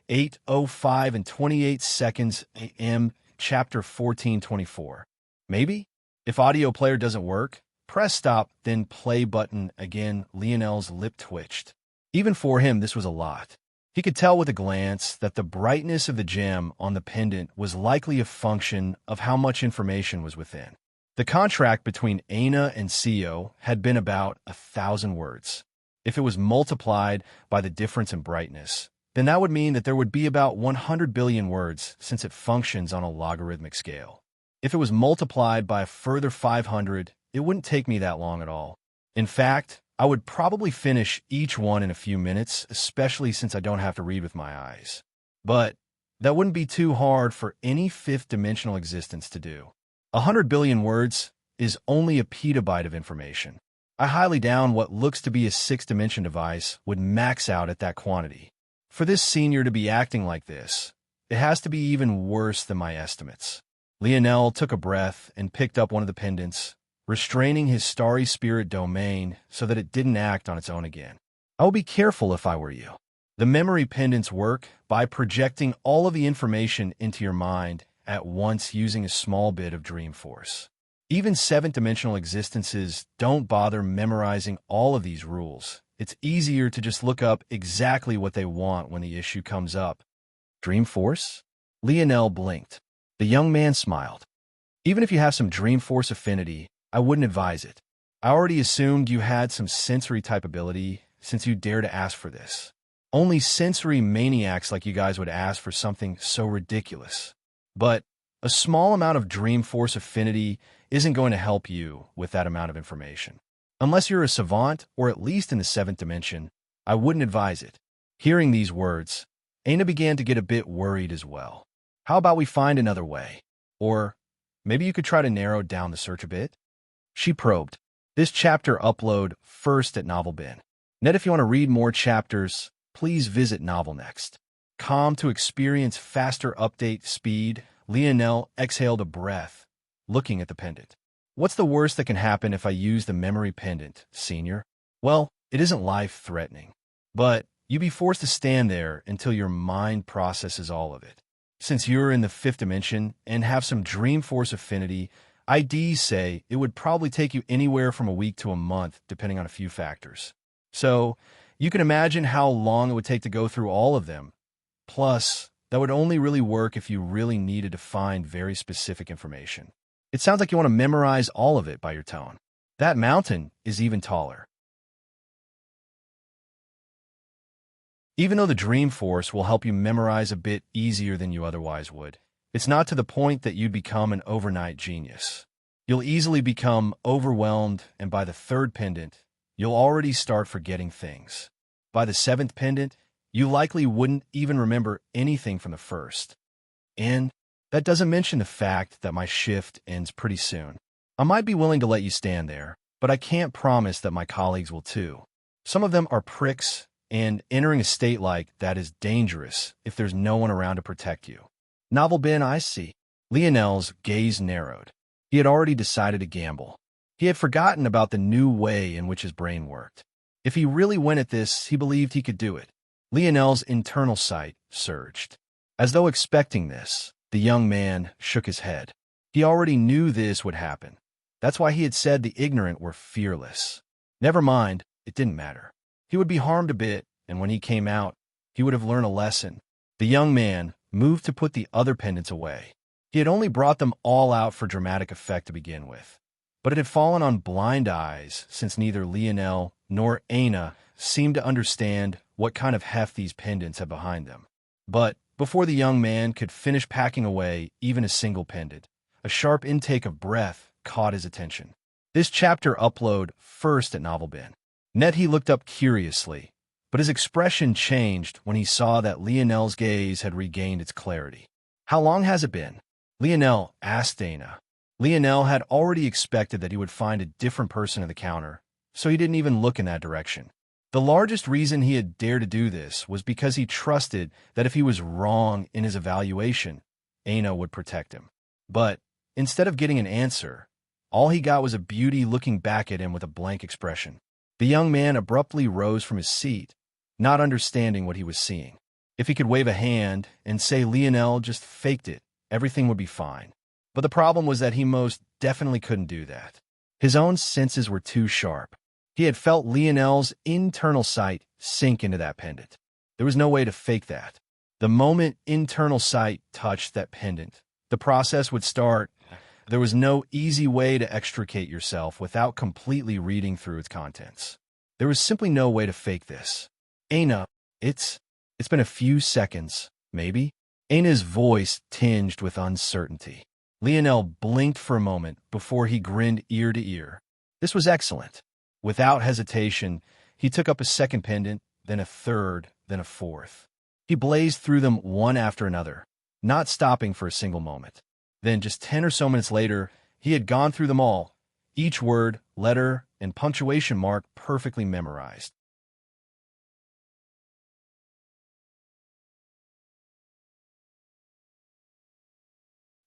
S1: 8:05 and 28 seconds a.m. Chapter 1424. Maybe? If audio player doesn't work, press stop, then play button again. Lionel's lip twitched. Even for him, this was a lot. He could tell with a glance that the brightness of the gem on the pendant was likely a function of how much information was within. The contract between Aina and Sio had been about 1,000 words. If it was multiplied by the difference in brightness, then that would mean that there would be about 100 billion words since it functions on a logarithmic scale. If it was multiplied by a further 500, it wouldn't take me that long at all. In fact, I would probably finish each one in a few minutes, especially since I don't have to read with my eyes. But that wouldn't be too hard for any fifth-dimensional existence to do. 100 billion words is only a petabyte of information. I highly doubt what looks to be a sixth-dimension device would max out at that quantity. For this senior to be acting like this, it has to be even worse than my estimates. Lionel took a breath and picked up one of the pendants, restraining his starry spirit domain so that it didn't act on its own again. I would be careful if I were you. The memory pendants work by projecting all of the information into your mind at once using a small bit of dream force. Even seventh-dimensional existences don't bother memorizing all of these rules. It's easier to just look up exactly what they want when the issue comes up. Dream force? Lionel blinked. The young man smiled. Even if you have some dream force affinity, I wouldn't advise it. I already assumed you had some sensory type ability since you dare to ask for this. Only sensory maniacs like you guys would ask for something so ridiculous. But a small amount of dream force affinity isn't going to help you with that amount of information. Unless you're a savant, or at least in the 7th dimension, I wouldn't advise it. Hearing these words, Aina began to get a bit worried as well. How about we find another way? Or maybe you could try to narrow down the search a bit? She probed. This chapter upload first at Novel Bin. Net, if you want to read more chapters, please visit Novel Next. Calm to experience faster update speed, Lionel exhaled a breath, looking at the pendant. What's the worst that can happen if I use the memory pendant, Senior? Well, it isn't life-threatening. But you'd be forced to stand there until your mind processes all of it. Since you're in the 5th dimension and have some dream force affinity, IDs say it would probably take you anywhere from a week to a month, depending on a few factors. So, you can imagine how long it would take to go through all of them. Plus, that would only really work if you really needed to find very specific information. It sounds like you want to memorize all of it by your tone. That mountain is even taller. Even though the dream force will help you memorize a bit easier than you otherwise would, it's not to the point that you'd become an overnight genius. You'll easily become overwhelmed, and by the 3rd pendant, you'll already start forgetting things. By the 7th pendant, you likely wouldn't even remember anything from the 1st. And that doesn't mention the fact that my shift ends pretty soon. I might be willing to let you stand there, but I can't promise that my colleagues will too. Some of them are pricks, and entering a state like that is dangerous if there's no one around to protect you. Novel Bin, I see. Lionel's gaze narrowed. He had already decided to gamble. He had forgotten about the new way in which his brain worked. If he really went at this, he believed he could do it. Lionel's internal sight surged. As though expecting this, the young man shook his head. He already knew this would happen. That's why he had said the ignorant were fearless. Never mind, it didn't matter. He would be harmed a bit, and when he came out, he would have learned a lesson. The young man moved to put the other pendants away. He had only brought them all out for dramatic effect to begin with, but it had fallen on blind eyes since neither Lionel nor Aina seemed to understand what kind of heft these pendants had behind them. But before the young man could finish packing away even a single pendant, a sharp intake of breath caught his attention. This chapter upload first at Novel Bin. Net, he looked up curiously, but his expression changed when he saw that Lionel's gaze had regained its clarity. How long has it been? Lionel asked Aina. Lionel had already expected that he would find a different person at the counter, so he didn't even look in that direction. The largest reason he had dared to do this was because he trusted that if he was wrong in his evaluation, Aina would protect him. But instead of getting an answer, all he got was a beauty looking back at him with a blank expression. The young man abruptly rose from his seat, not understanding what he was seeing. If he could wave a hand and say Lionel just faked it, everything would be fine. But the problem was that he most definitely couldn't do that. His own senses were too sharp. He had felt Lionel's internal sight sink into that pendant. There was no way to fake that. The moment internal sight touched that pendant, the process would start. There was no easy way to extricate yourself without completely reading through its contents. There was simply no way to fake this. Aina, it's been a few seconds, maybe? Aina's voice tinged with uncertainty. Lionel blinked for a moment before he grinned ear to ear. This was excellent. Without hesitation, he took up a second pendant, then a third, then a fourth. He blazed through them one after another, not stopping for a single moment. Then, just 10 or so minutes later, he had gone through them all, each word, letter, and punctuation mark perfectly memorized.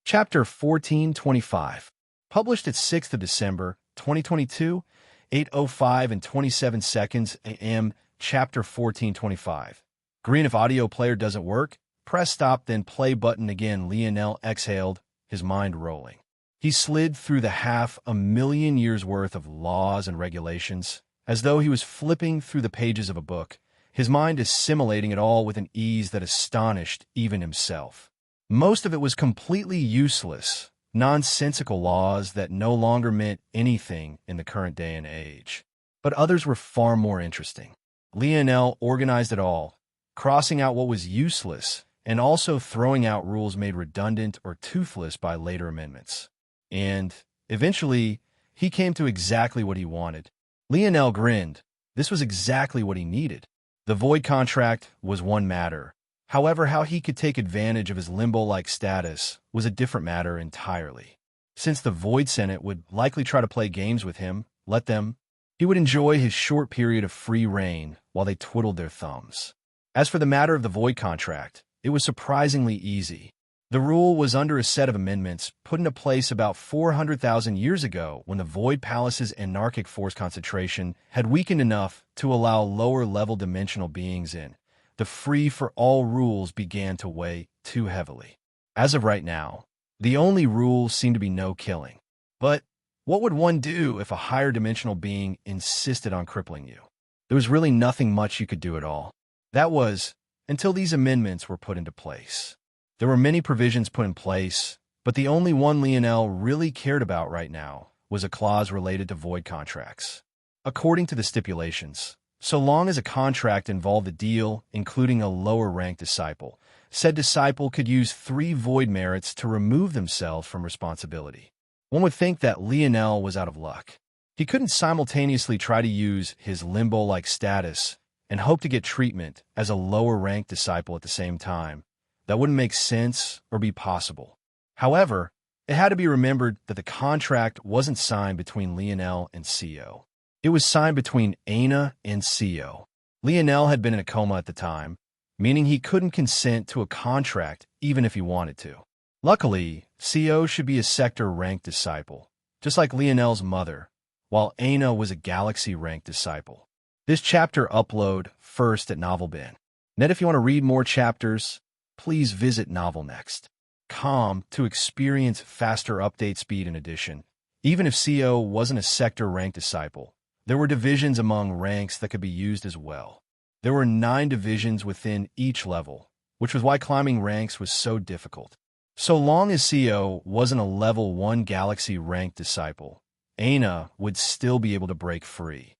S1: Chapter 1425, published at 6th of December, 2022, 8:05 and 27 seconds a.m., Chapter 1425. Green, if audio player doesn't work, press stop, then play button again. Lionel exhaled, his mind rolling. He slid through the 500,000 years worth of laws and regulations, as though he was flipping through the pages of a book, his mind assimilating it all with an ease that astonished even himself. Most of it was completely useless, nonsensical laws that no longer meant anything in the current day and age. But others were far more interesting. Lionel organized it all, crossing out what was useless and also throwing out rules made redundant or toothless by later amendments. And, eventually, he came to exactly what he wanted. Lionel grinned. This was exactly what he needed. The void contract was one matter. However, how he could take advantage of his limbo-like status was a different matter entirely. Since the Void Senate would likely try to play games with him, let them. He would enjoy his short period of free reign while they twiddled their thumbs. As for the matter of the void contract, it was surprisingly easy. The rule was under a set of amendments put into place about 400,000 years ago when the Void Palace's anarchic force concentration had weakened enough to allow lower-level dimensional beings in. The free-for-all rules began to weigh too heavily. As of right now, the only rule seemed to be no killing. But what would one do if a higher dimensional being insisted on crippling you? There was really nothing much you could do at all. That was, until these amendments were put into place. There were many provisions put in place, but the only one Lionel really cared about right now was a clause related to void contracts. According to the stipulations, so long as a contract involved a deal, including a lower-ranked disciple, said disciple could use 3 void merits to remove themselves from responsibility. One would think that Lionel was out of luck. He couldn't simultaneously try to use his limbo-like status and hope to get treatment as a lower-ranked disciple at the same time. That wouldn't make sense or be possible. However, it had to be remembered that the contract wasn't signed between Lionel and Co. It was signed between Aina and Co. Lionel had been in a coma at the time, meaning he couldn't consent to a contract even if he wanted to. Luckily, Co should be a sector-ranked disciple, just like Lionel's mother, while Aina was a galaxy-ranked disciple. This chapter upload first at NovelBin. Net, if you want to read more chapters, please visit novelnext.com to experience faster update speed. In addition, even if CO wasn't a sector-ranked disciple, there were divisions among ranks that could be used as well. There were 9 divisions within each level, which was why climbing ranks was so difficult. So long as CO wasn't a level 1 galaxy-ranked disciple, Aina would still be able to break free.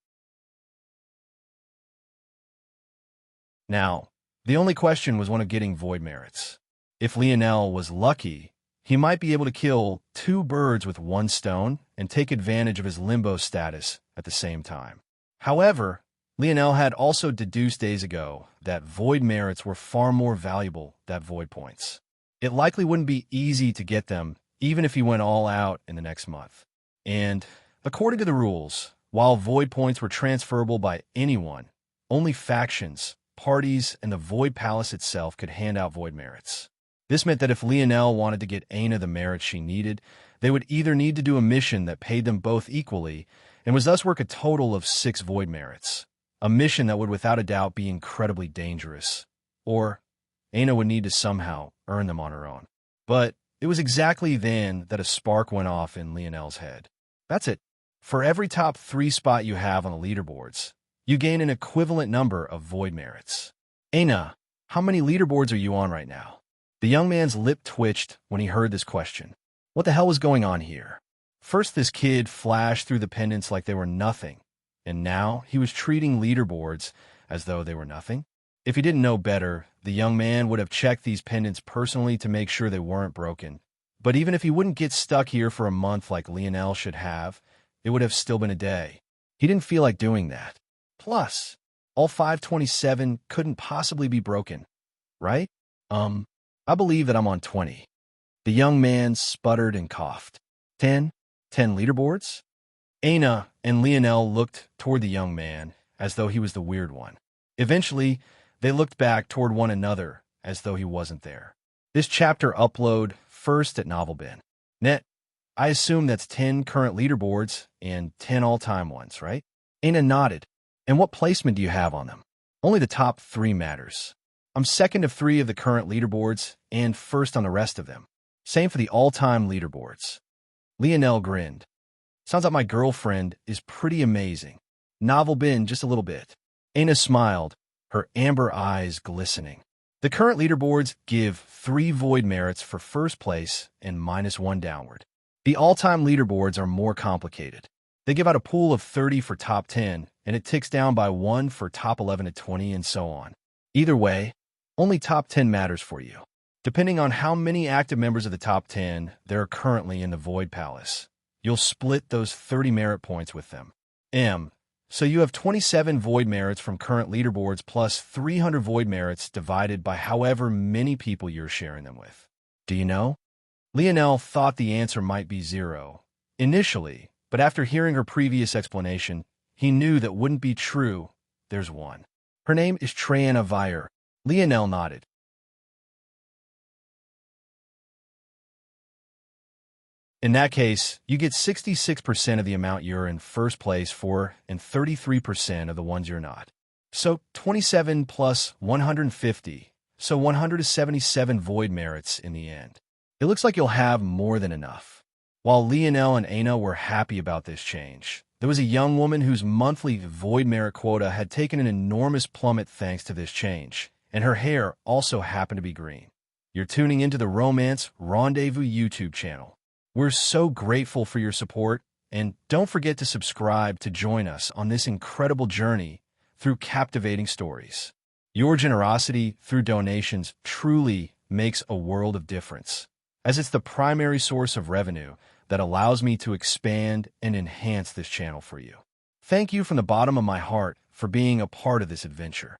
S1: Now, the only question was one of getting void merits. If Lionel was lucky, he might be able to kill 2 birds with 1 stone and take advantage of his limbo status at the same time. However, Lionel had also deduced days ago that void merits were far more valuable than void points. It likely wouldn't be easy to get them even if he went all out in the next month. And, according to the rules, while void points were transferable by anyone, only factions, parties, and the Void Palace itself could hand out void merits. This meant that if Lionel wanted to get Aina the merits she needed, they would either need to do a mission that paid them both equally and was thus worth a total of 6 void merits, a mission that would without a doubt be incredibly dangerous, or Aina would need to somehow earn them on her own. But it was exactly then that a spark went off in Lionel's head. That's it. For every top 3 spot you have on the leaderboards, you gain an equivalent number of void merits. Aina, how many leaderboards are you on right now? The young man's lip twitched when he heard this question. What the hell was going on here? First, this kid flashed through the pendants like they were nothing, and now he was treating leaderboards as though they were nothing. If he didn't know better, the young man would have checked these pendants personally to make sure they weren't broken. But even if he wouldn't get stuck here for a month like Lionel should have, it would have still been a day. He didn't feel like doing that. Plus, all 527 couldn't possibly be broken, right? I believe that I'm on 20. The young man sputtered and coughed. 10 leaderboards? Aina and Lionel looked toward the young man as though he was the weird one. Eventually, they looked back toward one another as though he wasn't there. This chapter upload first at NovelBin. Net, I assume that's 10 current leaderboards and 10 all-time ones, right? Aina nodded. And what placement do you have on them? Only the top 3 matters. I'm second of 3 of the current leaderboards and first on the rest of them. Same for the all-time leaderboards. Lionel grinned. Sounds like my girlfriend is pretty amazing. NovelBin just a little bit. Aina smiled, her amber eyes glistening. The current leaderboards give 3 void merits for first place and -1 downward. The all-time leaderboards are more complicated. They give out a pool of 30 for top 10, and it ticks down by 1 for top 11 to 20, and so on. Either way, only top 10 matters for you. Depending on how many active members of the top 10 there are currently in the Void Palace, you'll split those 30 merit points with them. So you have 27 void merits from current leaderboards plus 300 void merits divided by however many people you're sharing them with. Do you know? Lionel thought the answer might be 0 initially, but after hearing her previous explanation, he knew that wouldn't be true. There's 1. Her name is Triana Vire. Lionel nodded. In that case, you get 66% of the amount you're in first place for and 33% of the ones you're not. So 27 plus 150, so 177 void merits in the end. It looks like you'll have more than enough. While Lionel and Ana were happy about this change, there was a young woman whose monthly void merit quota had taken an enormous plummet thanks to this change, and her hair also happened to be green. You're tuning into the Romance Rendezvous YouTube channel. We're so grateful for your support, and don't forget to subscribe to join us on this incredible journey through captivating stories. Your generosity through donations truly makes a world of difference, as it's the primary source of revenue that allows me to expand and enhance this channel for you. Thank you from the bottom of my heart for being a part of this adventure.